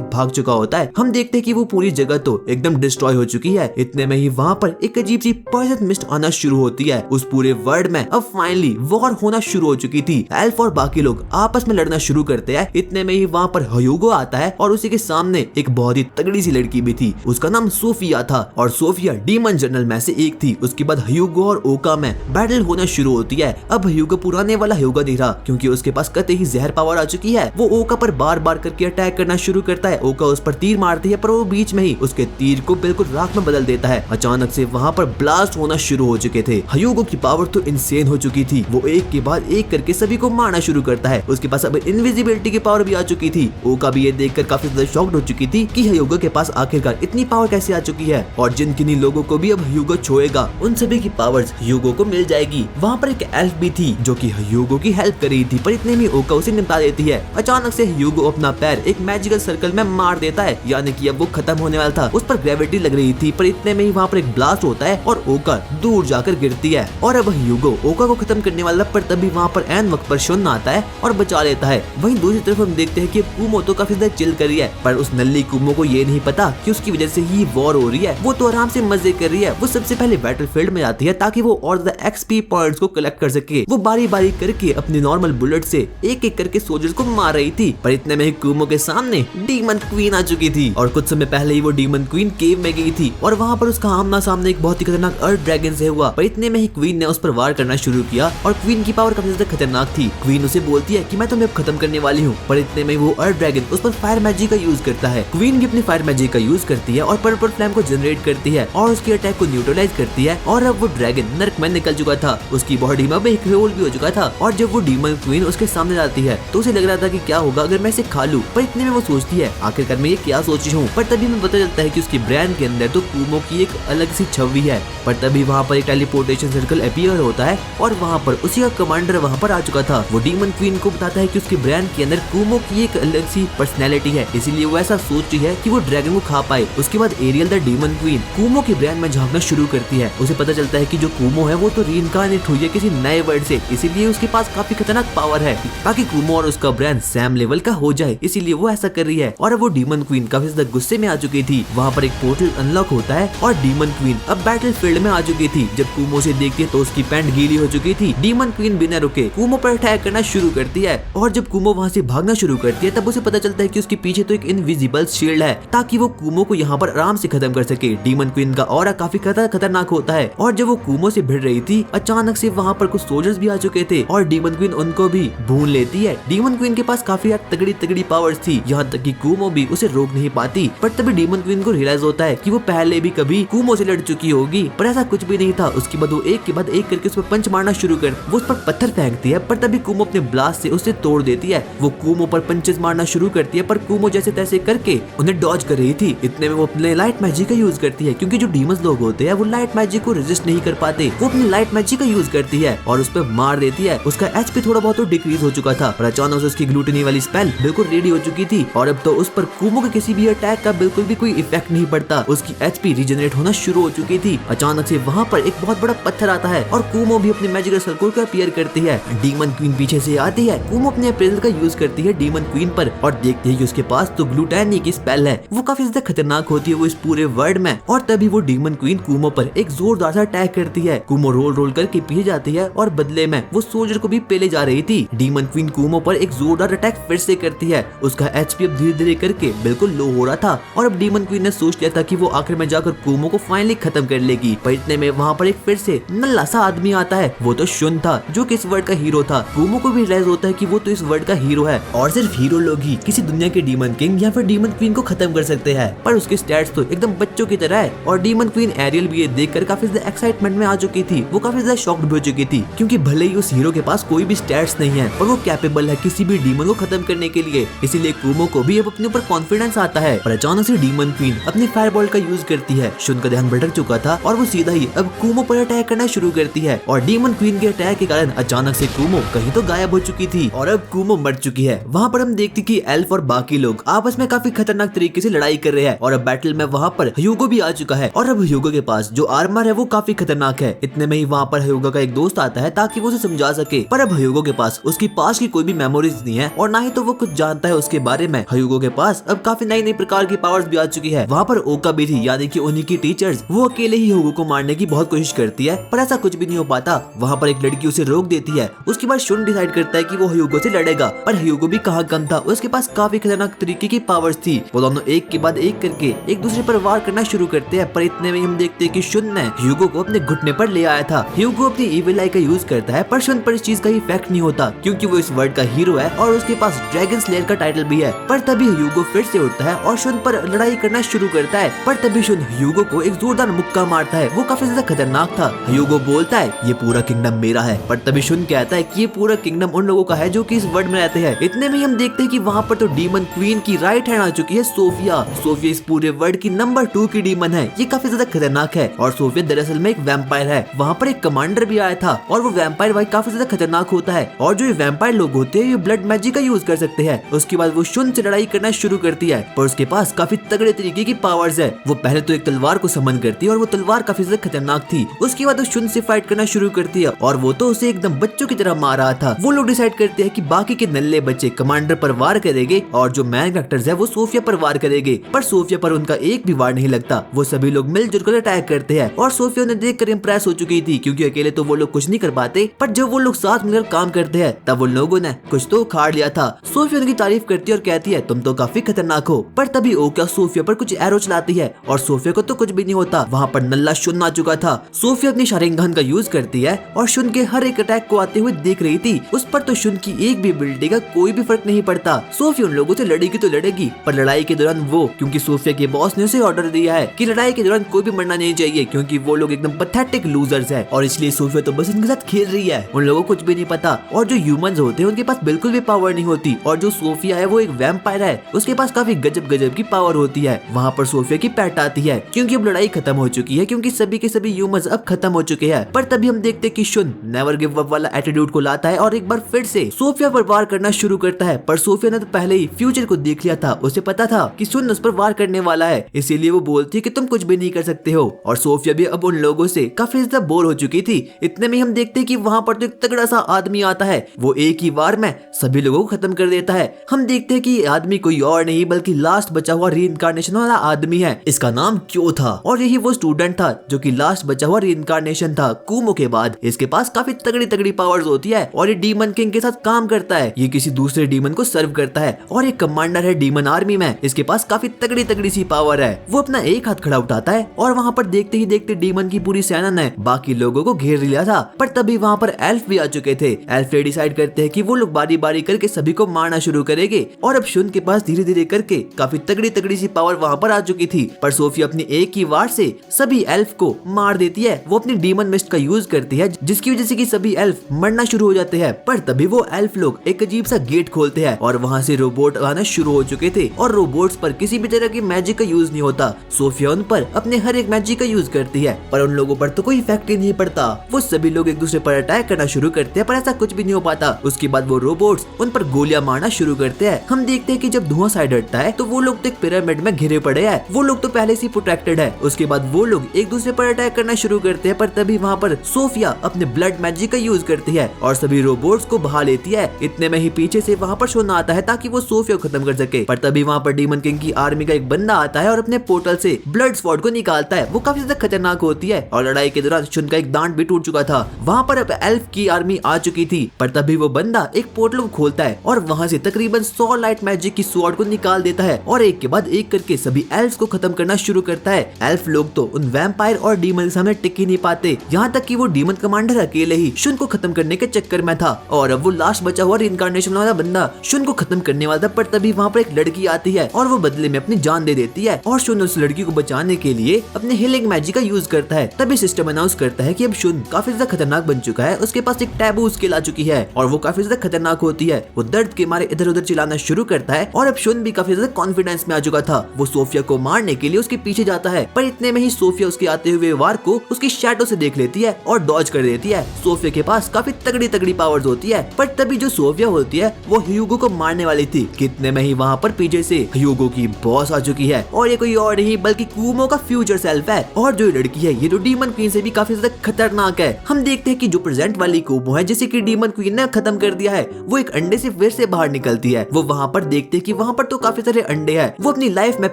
भाग चुका होता है। हम देखते हैं कि वो पूरी जगह तो एकदम डिस्ट्रॉय हो चुकी है। इतने में ही वहाँ पर एक अजीब सी पॉइजन मिस्ट आना शुरू होती है। उस पूरे वर्ल्ड में अब फाइनली वॉर होना शुरू हो चुकी थी। एल्फ और बाकी लोग आपस में लड़ना शुरू करते हैं। इतने में ही वहाँ पर हयुगो आता है और उसी के सामने एक बहुत ही तगड़ी सी लड़की भी थी, उसका नाम सोफिया था और सोफिया डीमन जनरल में से एक थी। उसके बाद हयुगो और ओका में बैटल होना शुरू होती है। अब हयुगो पुराने वाला हयुगो नहीं रहा क्योंकि उसके पास कतई ही जहर पावर आ चुकी है। वो ओका पर बार बार करके अटैक करना शुरू करता है। ओका उस पर तीर मारती है पर वो बीच में ही उसके तीर को बिल्कुल राख में बदल देता है। अचानक से वहाँ पर ब्लास्ट होना शुरू हो चुके थे। हयुगो की पावर तो इंसेन हो चुकी थी, वो एक के बाद एक करके सभी को मारना शुरू करता है। उसके पास अब इनविजिबिलिटी की पावर भी आ चुकी थी। ओका भी ये देखकर काफी ज्यादा शॉक्ड हो चुकी थी कि हयुगो के पास आखिरकार इतनी पावर कैसे आ चुकी है और जिन किन्हीं लोगों को भी अब हयुगो छुएगा उन सभी की पावर्स हयुगो को मिल जाएगी। वहाँ पर एक एल्फ भी थी जो कि हयुगो की हेल्प कर रही थी पर इतने में ओका उसे निपटा देती है। अचानक से हयुगो अपना पैर एक मैजिकल सर्कल में मार देता है, यानी कि अब वो खत्म होने वाला था। उस पर ग्रेविटी लग रही थी पर इतने में ही वहाँ पर एक ब्लास्ट होता है और ओका दूर जाकर गिरती है और अब हयुगो ओका को खत्म करने वाला पर तभी वहाँ पर एन वक्त पर शुन आता है और बचा लेता है। वहीं दूसरी तरफ हम देखते हैं कि कुमो तो काफी ज्यादा चिल कर रही है पर उस नल्ली कुमो को ये नहीं पता कि उसकी वजह से ही वॉर हो रही है। वो तो आराम से मजे कर रही है। वो सबसे पहले बैटलफील्ड में जाती है ताकि वो और ज्यादा एक्सपी पॉइंट्स को कलेक्ट कर सके। वो बारी बारी करके अपनी नॉर्मल बुलेट से एक एक करके सोल्जर्स को मार रही थी पर इतने में ही कुमो के सामने डीमन क्वीन आ चुकी थी और कुछ समय पहले ही वो डीमन क्वीन केव में गई थी और वहाँ पर उसका आमना सामने एक बहुत ही खतरनाक अर्थ ड्रैगन से हुआ। पर इतने में ही क्वीन ने उस पर वार करना शुरू किया और क्वीन की पावर काफी ज्यादा खतरनाक थी। क्वीन उसे बोलती है कि मैं तुम्हें खत्म करने वाली हूँ पर इतने में वो अर्थ ड्रैगन उस पर फायर मैजिक का यूज करता है। क्वीन भी अपनी फायर मैजिक का यूज करती है और पर्पल फ्लेम को जनरेट करती है और उसके अटैक को न्यूट्रलाइज करती है और अब वो ड्रैगन नर्क में निकल चुका था। उसकी बॉडी में एक होल भी हो चुका था और जब वो डीमन क्वीन उसके सामने जाती है तो उसे लग रहा था कि क्या होगा अगर मैं इसे खा लूं। पर इतने में वो सोचती है आखिरकार मैं ये क्या सोची हूँ। पर तभी में पता चलता है कि उसके ब्रेन के अंदर तो कुमो की एक अलग सी छवि है। पर तभी वहाँ पर एक टेलीपोर्टेशन सर्कल अपीयर होता है और वहाँ पर उसी का कमांडर वहाँ पर आ चुका था। वो डीमन क्वीन को बताता है कि उसके ब्रेन के अंदर कुमो की एक अलग सी पर्सनैलिटी है, इसीलिए वो ऐसा सोच रही है कि वो ड्रैगन को खा पाए। उसके बाद एरियल द डीमन क्वीन कुमो के ब्रेन में झांकना शुरू करती है। उसे पता चलता है कि जो कुमो है वो तो रीइंकार्नेट हुई है किसी नए वर्ल्ड से, इसीलिए उसके पास काफी खतरनाक पावर है ताकि कुमो और उसका ब्रेन सेम लेवल का हो जाए, इसीलिए वो ऐसा कर रही है। और अब वो डीमन क्वीन काफी ज्यादा गुस्से में आ चुकी थी। वहाँ पर एक पोर्टल अनलॉक होता है और डीमन क्वीन अब बैटल फील्ड में आ चुकी थी। जब कुमो से देखती है तो उसकी पैंट गीली हो चुकी थी। डीमन क्वीन बिना रुके कुमो पर अटैक करना शुरू करती है और जब कुमो वहाँ से भागना शुरू करती है तब उसे पता चलता है कि उसके पीछे तो एक इनविजिबल शील्ड है ताकि वो कुमो को यहाँ पर आराम से खत्म कर सके। डीमन क्वीन का ऑरा काफी खतरनाक होता है और जब वो कुमो से भिड़ रही थी अचानक से वहाँ पर कुछ सोल्जर्स भी आ चुके थे और डीमन क्वीन उनको भी भून लेती है। डीमन क्वीन के पास काफी तगड़ी पावर्स थी, यहाँ तक कि कुमो भी उसे रोक नहीं पाती। पर तभी डीमन क्वीन को रियलाइज होता है कि वो पहले भी कभी कुमो से लड़ चुकी होगी पर ऐसा कुछ भी नहीं था। उसके बाद वो एक के बाद एक करके उस पर पंच मारना शुरू कर वो उस पर पत्थर फेंकती है पर तभी कुमो अपने ब्लास्ट से उसे तोड़ देती है। वो कुमो पर पंचेस मारना शुरू करती है पर कुमो जैसे तैसे करके उन्हें डॉज कर रही थी। इतने में वो अपने लाइट मैजिक का यूज करती है क्योंकि जो डीमंस लोग होते हैं वो लाइट मैजिक को रेजिस्ट नहीं कर पाते। वो अपनी लाइट मैजिक का यूज करती है और उस पर मार देती है। उसका एचपी थोड़ा बहुत तो डिक्रीज हो चुका था और अचानक से उसकी ग्लूटनी वाली स्पेल बिल्कुल रेडी हो चुकी थी और अब तो उस पर कुमो के किसी भी अटैक का बिल्कुल भी कोई इफेक्ट नहीं पड़ता। उसकी एचपी रीजनरेट होना शुरू हो चुकी थी। अचानक से वहाँ पर एक बहुत बड़ा पत्थर आता है और कुमो भी अपनी मैजिकल सर्कल को अपीयर करती है। डीमन क्वीन पीछे से आती है। कुमो अपने अप्रेजल का यूज करती है डीमन क्वीन पर और देखती है कि उसके पास तो ग्लूटैनी की स्पेल है, वो काफी ज्यादा खतरनाक होती है वो इस पूरे वर्ल्ड में। और तभी वो डीमन क्वीन कुमो पर एक जोरदार सा अटैक करती है। कुमो रोल रोल करके पीछे जाती है और बदले में वो सोल्जर को भी पेले जा रही थी। डीमन क्वीन कुमो पर एक जोरदार अटैक फिर से करती है। उसका एचपी अब धीरे धीरे करके बिल्कुल लो हो रहा था और अब डीमन क्वीन ने सोच लिया था कि वो आखिर में जाकर कुमो को फाइनली खत्म कर लेगी। पर इतने में वहाँ पर एक फिर से नल्ला सा आदमी आता है। वो तो शुन था जो कि इस वर्ल्ड का हीरो था। कुमो को भी रियलाइज होता है कि वो तो इस वर्ल्ड का हीरो है और सिर्फ हीरो लोग ही किसी दुनिया के डीमन किंग या फिर डीमन क्वीन को खत्म कर सकते हैं। पर उसके स्टैट्स तो एकदम बच्चों की तरह है। और डीमन क्वीन एरियल भी ये देखकर काफी ज्यादा एक्साइटमेंट में आ चुकी थी। वो काफी ज्यादा शॉक्ड भी हो चुकी थी क्योंकि भले ही उस हीरो के पास कोई भी स्टैट्स नहीं है पर वो कैपेबल है किसी भी डीमन को खत्म करने के लिए। इसीलिए कुमो को भी अब अपने ऊपर कॉन्फिडेंस आता है। पर अचानक से डीमन क्वीन अपनी फायरबॉल का यूज करती है। शुन का ध्यान भटक चुका था और वो सीधा ही अब कुमो पर अटैक करना शुरू करती है। और डीमन क्वीन के अटैक के कारण अचानक से कुमो कहीं तो गायब हो चुकी थी और अब कुमो मर चुकी है। वहाँ पर हम देखते कि एल्फ और बाकी लोग आपस में काफी खतरनाक तरीके से लड़ाई कर रहे हैं और अब बैटल में वहाँ पर ह्यूगो भी आ चुका है। और अब ह्यूगो के पास जो आर्मर है वो काफी खतरनाक है। इतने में ही वहाँ पर ह्यूगो का एक दोस्त आता है ताकि वो उसे समझा सके। पर अब ह्यूगो के पास उसकी पास की कोई भी मेमोरीज नहीं है और ना ही तो वो कुछ जानता है उसके बारे में। ह्यूगो के पास अब काफी नई नई प्रकार की पावर्स भी आ चुकी है। वहाँ पर ओका भी थी यानी कि उन्हीं की टीचर्स। वो अकेले ही ह्यूगो को मारने की बहुत कोशिश करती है पर ऐसा कुछ भी नहीं हो पाता। वहाँ पर एक लड़की उसे रोक देती है। उसके बाद शुन डिसाइड करता है कि वो ह्यूगो से लड़ेगा पर ह्यूगो भी कहाँ कम था। उसके पास काफी खतरनाक तरीके की पावर्स थी। वो दोनों एक के बाद एक करके एक दूसरे पर वार करना शुरू करते हैं। पर इतने में हम देखते हैं कि शुन ने ह्यूगो को अपने घुटने पर ले आया था। ह्यूगो अपनी इविल आई का यूज करता है पर शुन पर इस चीज का इफेक्ट नहीं होता क्योंकि वो इस वर्ल्ड का हीरो है और उसके पास ड्रैगन स्लेयर का टाइटल भी है। पर तभी ह्यूगो फिर से उठता है और शुन पर लड़ाई करना शुरू करता है। पर तभी शुन ह्यूगो को एक जोरदार मुक्का मारता है। वो काफी ज्यादा खतरनाक था। ह्यूगो बोलता है ये पूरा किंगडम मेरा है। पर तभी शुन कहता है कि ये पूरा किंगडम उन लोगों का है जो कि इस वर्ल्ड में रहते हैं। इतने में हम देखते हैं कि वहाँ पर तो डीमन क्वीन की राइट हैंड आ चुकी है सोफिया। सोफिया इस पूरे वर्ल्ड की नंबर 2 की डीमन है। ये काफी ज्यादा खतरनाक है और सोफिया दरअसल में एक वैम्पायर है। वहाँ पर एक कमांडर भी आया था और वो वैम्पायर भाई काफी ज्यादा खतरनाक होता है। और जो ये वैम्पायर लोग होते हैं ये ब्लड मैजिक का यूज कर सकते हैं। उसके बाद वो शुन से लड़ाई करना शुरू करती है पर उसके पास काफी तगड़े तरीके की पावर्स है। वो पहले तो एक तलवार को समन करती है और वो तलवार काफी ज्यादा खतरनाक थी। उसके बाद वो शुन से फाइट करना शुरू करती है और वो तो उसे एकदम बच्चों की तरह मार रहा था। वो लोग डिसाइड करते हैं कि बाकी के नल्ले बच्चे कमांडर पर वार करेंगे और जो मैन कैरेक्टर्स है वो सोफिया पर वार करेंगे। पर सोफिया पर उनका एक भी वार नहीं लगता। वो सभी लोग मिलजुल कर अटैक करते हैं और सोफिया उन्हें देखकर इंप्रेस हो चुकी थी क्योंकि अकेले तो वो लोग कुछ नहीं कर पाते। पर जब वो लोग साथ मिलकर काम करते हैं तब उन लोगों ने कुछ तो उखाड़ लिया था। सोफिया उनकी तारीफ करती है और कहती है तुम तो काफी खतरनाक हो। पर तभी ओका सोफिया पर कुछ एरो चलाती है और सोफिया को तो कुछ भी नहीं होता। वहाँ पर नल्ला शुन आ चुका था। सोफिया अपनी शारिंगन का यूज करती है और शुन के हर एक अटैक को आते हुए देख रही थी। उस पर तो शुन की एक भी एबिलिटी का कोई भी फर्क नहीं पड़ता। सोफिया उन लोगों से लड़ेगी तो लड़ेगी पर लड़ाई के दौरान वो, क्योंकि सोफिया के बॉस ने उसे ऑर्डर दिया है कि लड़ाई के दौरान कोई भी मरना नहीं चाहिए क्योंकि वो लोग एकदम पैथेटिक लूजर्स है और इसलिए सोफिया तो बस इनके साथ खेल रही है। उन लोगों को कुछ भी नहीं पता। और जो ह्यूमंस होते हैं उनके पास बिल्कुल भी पावर नहीं होती। और जो सोफिया है वो एक वैम्पायर है, उसके पास काफी गजब गजब की पावर होती है। वहाँ पर सोफिया की पैट आती है क्योंकि अब लड़ाई खत्म हो चुकी है क्योंकि सभी के सभी ह्यूमंस अब खत्म हो चुके हैं। पर तभी हम देखते हैं कि शुन नेवर गिव अप वाला एटीट्यूड को लाता है और एक बार फिर से सोफिया पर वार करना शुरू करता है। पर सोफिया ने तो पहले ही फ्यूचर को देख लिया था। उसे पता था कि शुन उस पर वार करने वाला है, इसीलिए वो बोलती है कि तुम कुछ भी नहीं कर सकते हो। और सोफिया भी अब उन लोगों से काफी ज्यादा बोर हो चुकी थी। इतने में हम देखते हैं कि वहाँ पर तो एक तगड़ा सा आदमी आता है। वो एक ही वार में सभी लोगों को खत्म कर देता है। हम देखते हैं कि ये आदमी कोई और नहीं बल्कि लास्ट बचा हुआ रीइंकार्नेशन वाला आदमी है। इसका नाम क्यों था और यही वो स्टूडेंट था जो कि लास्ट बचा हुआ रीइंकार्नेशन था कुमो के बाद। इसके पास काफी तगड़ी तगड़ी पावर्स होती है और ये डीमन किंग के साथ काम करता है। ये किसी दूसरे डीमन को सर्व करता है और एक कमांडर है डीमन आर्मी में। इसके पास काफी तगड़ी तगड़ी सी पावर है। वो अपना एक हाथ खड़ा उठाता है और वहाँ पर देखते ही देखते डीमन की पूरी सेना ने बाकी लोगों को घेर लिया था। पर तभी वहाँ पर एल्फ भी आ चुके थे। एल्फ डिसाइड करते हैं कि वो लोग बारी बारी करके सभी को मारना शुरू करेंगे और अब शुन के पास धीरे धीरे करके काफी तगड़ी तगड़ी सी पावर वहाँ पर आ चुकी थी। पर सोफिया अपनी एक ही वार से सभी एल्फ को मार देती है। वो अपनी डीमन मिस्ट का यूज करती है जिसकी वजह से कि सभी एल्फ मरना शुरू हो जाते हैं। पर तभी वो एल्फ लोग एक अजीब सा गेट खोलते हैं और वहाँ से रोबोट आना शुरू हो चुके थे और रोबोट्स पर किसी भी तरह की मैजिक का यूज नहीं होता। सोफिया उन पर अपने हर एक मैजिक का यूज करती है पर उन लोगों पर तो कोई इफेक्ट ही नहीं पड़ता। वो सभी लोग एक दूसरे पर अटैक करना शुरू करते हैं पर ऐसा कुछ भी नहीं हो पाता। उसके बाद वो रोबोट्स उन पर गोलियां मारना शुरू करते हैं। हम देखते हैं कि जब धुआं साइड हटता है तो वो लोग तो एक पिरामिड में घिरे पड़े हैं। वो लोग तो पहले से प्रोटेक्टेड है। उसके बाद वो लोग एक दूसरे पर अटैक करना शुरू करते हैं पर तभी वहाँ पर सोफिया अपने अपने ब्लड मैजिक का यूज करती है और सभी रोबोट्स को बहा लेती है। इतने में ही पीछे से वहाँ पर शून आता है ताकि वो सोफिया को खत्म कर सके, पर तभी वहाँ पर डीमन किंग की आर्मी का एक बंदा आता है और अपने पोर्टल से ब्लड स्वॉर्ड को निकालता है। वो काफी ज्यादा खतरनाक होती है और लड़ाई के दौरान शून का एक दांत भी टूट चुका था। वहाँ पर अब एल्फ की आर्मी आ चुकी थी, पर तभी वो बंदा एक पोर्टल को खोलता है और वहाँ से तकरीबन 100 लाइट मैजिक की स्वॉर्ड को निकाल देता है और एक के बाद एक करके सभी एल्फ्स को खत्म करना शुरू करता है। एल्फ लोग तो उन वैम्पायर और डीमन के सामने टिक ही नहीं पाते, यहाँ तक कि वो डीमन कमांडर अकेले ही शून को खत्म करने के चक्कर में था और अब वो लास्ट बचा हुआ रिइंकार्नेशन वाला बंदा शून को खत्म करने वाला था। पर तभी वहाँ पर एक लड़की आती है और वो बदले में अपनी जान दे देती है और शून उस लड़की को बचाने के लिए अपने हीलिंग मैजिक का यूज करता है। तभी सिस्टम अनाउंस करता है कि अब शून काफी ज्यादा खतरनाक बन चुका है, उसके पास एक टैबू स्किल आ चुकी है और वो काफी ज्यादा खतरनाक होती है। वो दर्द के मारे इधर उधर चिल्लाना शुरू करता है और अब शून भी काफी ज्यादा कॉन्फिडेंस में आ चुका था। वो सोफिया को मारने के लिए उसके पीछे जाता है, पर इतने में ही सोफिया उसके आते हुए वार को उसकी शैडो से देख लेती है और डॉज कर देती है। सोफिया के पास काफी तगड़ी तगड़ी पावर्स होती है, पर तभी जो सोफिया होती है वो ह्यूगो को मारने वाली थी। कितने में ही वहाँ पर पीछे से ह्यूगो की बॉस आ चुकी है और ये कोई और नहीं बल्कि कुमो का फ्यूचर सेल्फ है। और जो लड़की है ये तो डीमन क्वीन से भी काफी ज्यादा खतरनाक है। हम देखते हैं कि जो प्रेजेंट वाली कुमो है जिसे कि डीमन क्वीन ने खत्म कर दिया है, वो एक अंडे से फिर से बाहर निकलती है। वो वहाँ पर देखते हैं कि वहाँ पर तो काफी सारे अंडे हैं। वो अपनी लाइफ में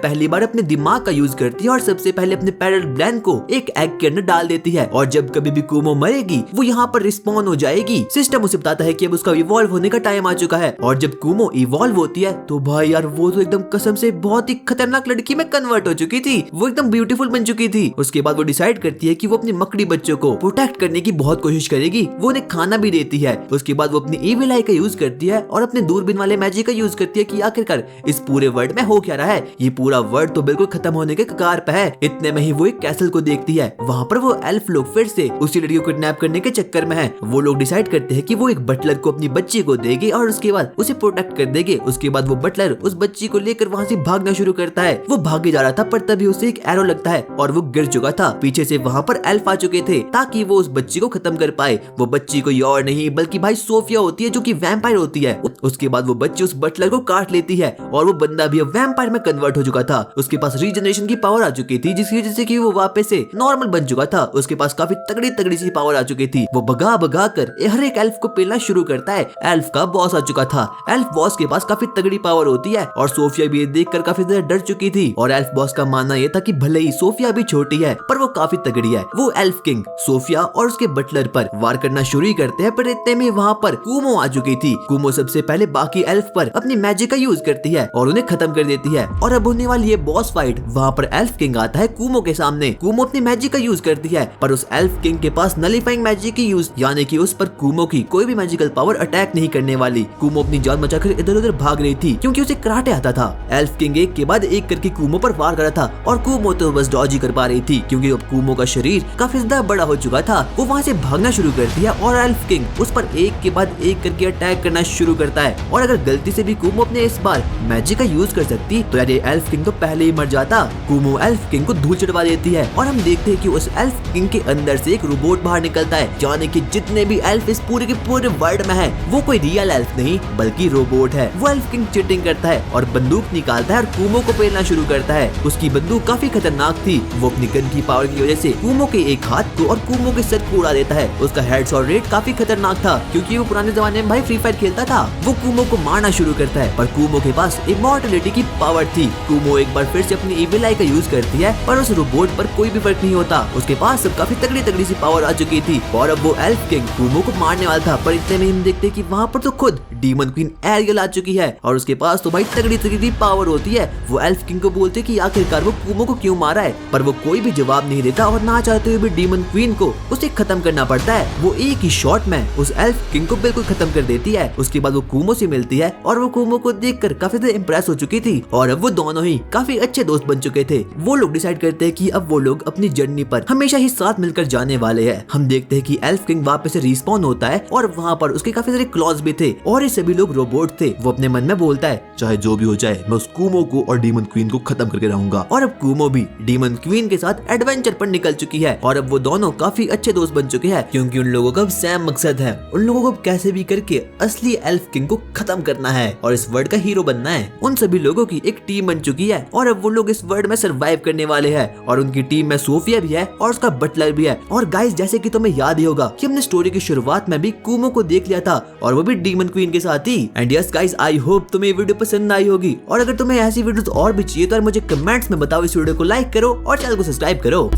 पहली बार अपने दिमाग का यूज करती है और सबसे पहले अपने पैरल ब्लैंड को एक एग के अंदर डाल देती है और जब कभी भी कुमो मरेगी वो यहाँ पर रिस्पॉन हो जाएगी। सिस्टम उसे बताता है कि अब उसका इवॉल्व होने का टाइम आ चुका है और जब कुमो इवॉल्व होती है तो भाई यार वो तो एकदम कसम से बहुत ही खतरनाक लड़की में कन्वर्ट हो चुकी थी। वो एकदम ब्यूटीफुल बन चुकी थी। उसके बाद वो डिसाइड करती है कि वो अपनी मकड़ी बच्चों को प्रोटेक्ट करने की बहुत कोशिश करेगी। वो उन्हें खाना भी देती है। उसके बाद वो अपनी इविल आई का यूज करती है और अपने दूरबीन वाले मैजिक का यूज करती है कि आखिरकार इस पूरे वर्ल्ड में हो क्या रहा है। ये पूरा वर्ल्ड तो बिल्कुल खत्म होने के कगार पे है। इतने में ही वो एक कैसल को देखती है। वहाँ पर वो एल्फ लोग फिर से उसी लड़की को किडनैप करने के चक्कर में है। वो लोग डिसाइड करते हैं कि वो एक बटलर को अपनी बच्ची को देंगे और उसके बाद उसे प्रोटेक्ट कर देंगे। उसके बाद वो बटलर उस बच्ची को लेकर वहाँ से भागना शुरू करता है। वो भागे जा रहा था पर तभी उसे एक एरो लगता है और वो गिर चुका था। पीछे से वहाँ पर एल्फ आ चुके थे ताकि वो उस बच्ची को खत्म कर पाए। वो बच्ची कोई और नहीं बल्कि भाई सोफिया होती है जो कि वैम्पायर होती है। उसके बाद वो बच्ची उस बटलर को काट लेती है और वो बंदा भी अब वैम्पायर में कन्वर्ट हो चुका था। उसके पास रीजनरेशन की पावर आ चुकी थी जिसकी वजह से कि वो वापस से नॉर्मल बन चुका था। उसके पास काफी तगड़ी तगड़ी सी पावर आ चुकी थी। वो भगा भगा कर हर एक एल्फ को पेलना शुरू करता है। एल्फ का बॉस आ चुका था। एल्फ बॉस के पास काफी तगड़ी पावर होती है और सोफिया भी ये देखकर काफी ज्यादा डर चुकी थी और एल्फ बॉस का मानना यह था कि भले ही सोफिया भी छोटी है पर वो काफी तगड़ी है। वो एल्फ किंग सोफिया और उसके बटलर पर वार करना शुरू ही करते हैं, पर इतने में वहाँ पर कुमो आ चुकी थी। कुमो सबसे पहले बाकी एल्फ पर अपनी मैजिक का यूज करती है और उन्हें खत्म कर देती है और अब होने वाली ये बॉस फाइट वहाँ पर एल्फ किंग आता है कुमो के सामने। कुमो अपनी मैजिक का यूज करती है पर उस एल्फ किंग के पास नलीफाइंग मैजिक की यूज यानी कि उस पर कुमो की कोई भी मैजिकल पावर अटैक नहीं करने वाली। कुमो अपनी जान बचाकर इधर उधर भाग रही थी क्योंकि उसे कराटे आता था। एल्फ किंग एक के बाद एक करके कुमो पर वार कर रहा था और कुमो तो बस डॉज ही कर पा रही थी क्योंकि अब कुमो का शरीर काफी ज्यादा बड़ा हो चुका था। वो वहाँ से भागना शुरू कर दिया और एल्फ किंग उस पर एक के बाद एक करके अटैक करना शुरू करता है और अगर गलती से भी कुमो अपने इस बार मैजिक का यूज कर सकती तो यार ये एल्फ किंग तो पहले ही मर जाता। कुमो एल्फ किंग को धूल चढ़वा देती है और हम देखते हैं कि उस एल्फ किंग के अंदर से एक रोबोट बाहर निकलता है यानी कि जितने भी एल्फ इस पूरे के पूरे वर्ल्ड में है वो कोई रियल एल्फ नहीं बल्कि रोबोट है। वो एल्फ किंग चीटिंग करता है और बंदूक निकालता है और कुमो को पेलना शुरू करता है। उसकी बंदूक काफी खतरनाक थी। वो अपनी गन की पावर की वजह से कुमो के एक हाथ को और कुमो के सर को उड़ा देता है। उसका हेडशॉट रेट काफी खतरनाक था क्योंकि वो पुराने जमाने में भाई फ्री फायर खेलता था। वो कुमो को मारना शुरू करता है पर कुमो के पास इमॉर्टलिटी की पावर थी। कुमो एक बार फिर से अपनी इविल आई का यूज करती है पर उस रोबोट पर कोई भी फर्क नहीं होता। उसके पास सब काफी तगड़ी तगड़ी सी पावर आ चुकी थी और अब वो एल्फ किंग कुमो को मारने वाला था पर इतने में हम देखते कि वहाँ पर तो खुद डीमन क्वीन एरियल आ चुकी है और उसके पास तो भाई तगड़ी तगड़ी पावर होती है। वो एल्फ किंग को बोलते कि आखिरकार वो कुमो को क्यों मारा है पर वो कोई भी जवाब नहीं देता और ना चाहते हुए भी डीमन क्वीन को उसे खत्म करना पड़ता है। वो एक ही शॉट में उस एल्फ किंग को बिल्कुल खत्म कर देती है। उसके बाद वो कुमो से मिलती है और वो कुमो को देखकर काफी ज्यादा इंप्रेस हो चुकी थी और अब वो दोनों ही काफी अच्छे दोस्त बन चुके थे। वो लोग डिसाइड करते हैं कि अब वो लोग अपनी जर्नी पर हमेशा ही साथ मिलकर जाने वाले हैं। हम देखते हैं कि एल्फ किंग वापस से रिस्पॉन होता है और वहाँ पर उसके काफी सारे क्लॉज भी थे और सभी लोग रोबोट थे। वो अपने मन में बोलता है, चाहे जो भी हो जाए मैं उस कुमो को और डीमन क्वीन को खत्म करके रहूंगा। और अब कुमो भी डीमन क्वीन के साथ एडवेंचर पर निकल चुकी है और अब वो दोनों काफी अच्छे दोस्त बन चुके हैं, क्योंकि उन लोगों का सेम मकसद है। उन लोगों को कैसे भी करके असली एल्फ किंग को खत्म करना है और इस वर्ल्ड का हीरो बनना है। उन सभी लोगों की एक टीम बन चुकी है और अब वो लोग इस वर्ल्ड में सरवाइव करने वाले हैं। और उनकी टीम में सोफिया भी है और उसका बटलर भी है। और गाइस, जैसे कि तुम्हें याद ही होगा कि हमने स्टोरी की शुरुआत में भी कुमो को देख लिया था और वो भी डीमन क्वीन के साथ ही। And yes guys, I hope तुम्हें ये वीडियो पसंद आई होगी और अगर तुम्हें ऐसी वीडियोस और भी चाहिए तो यार मुझे कमेंट्स में बताओ। इस वीडियो को लाइक करो और चैनल को सब्सक्राइब करो।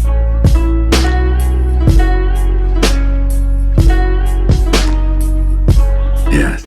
Yes.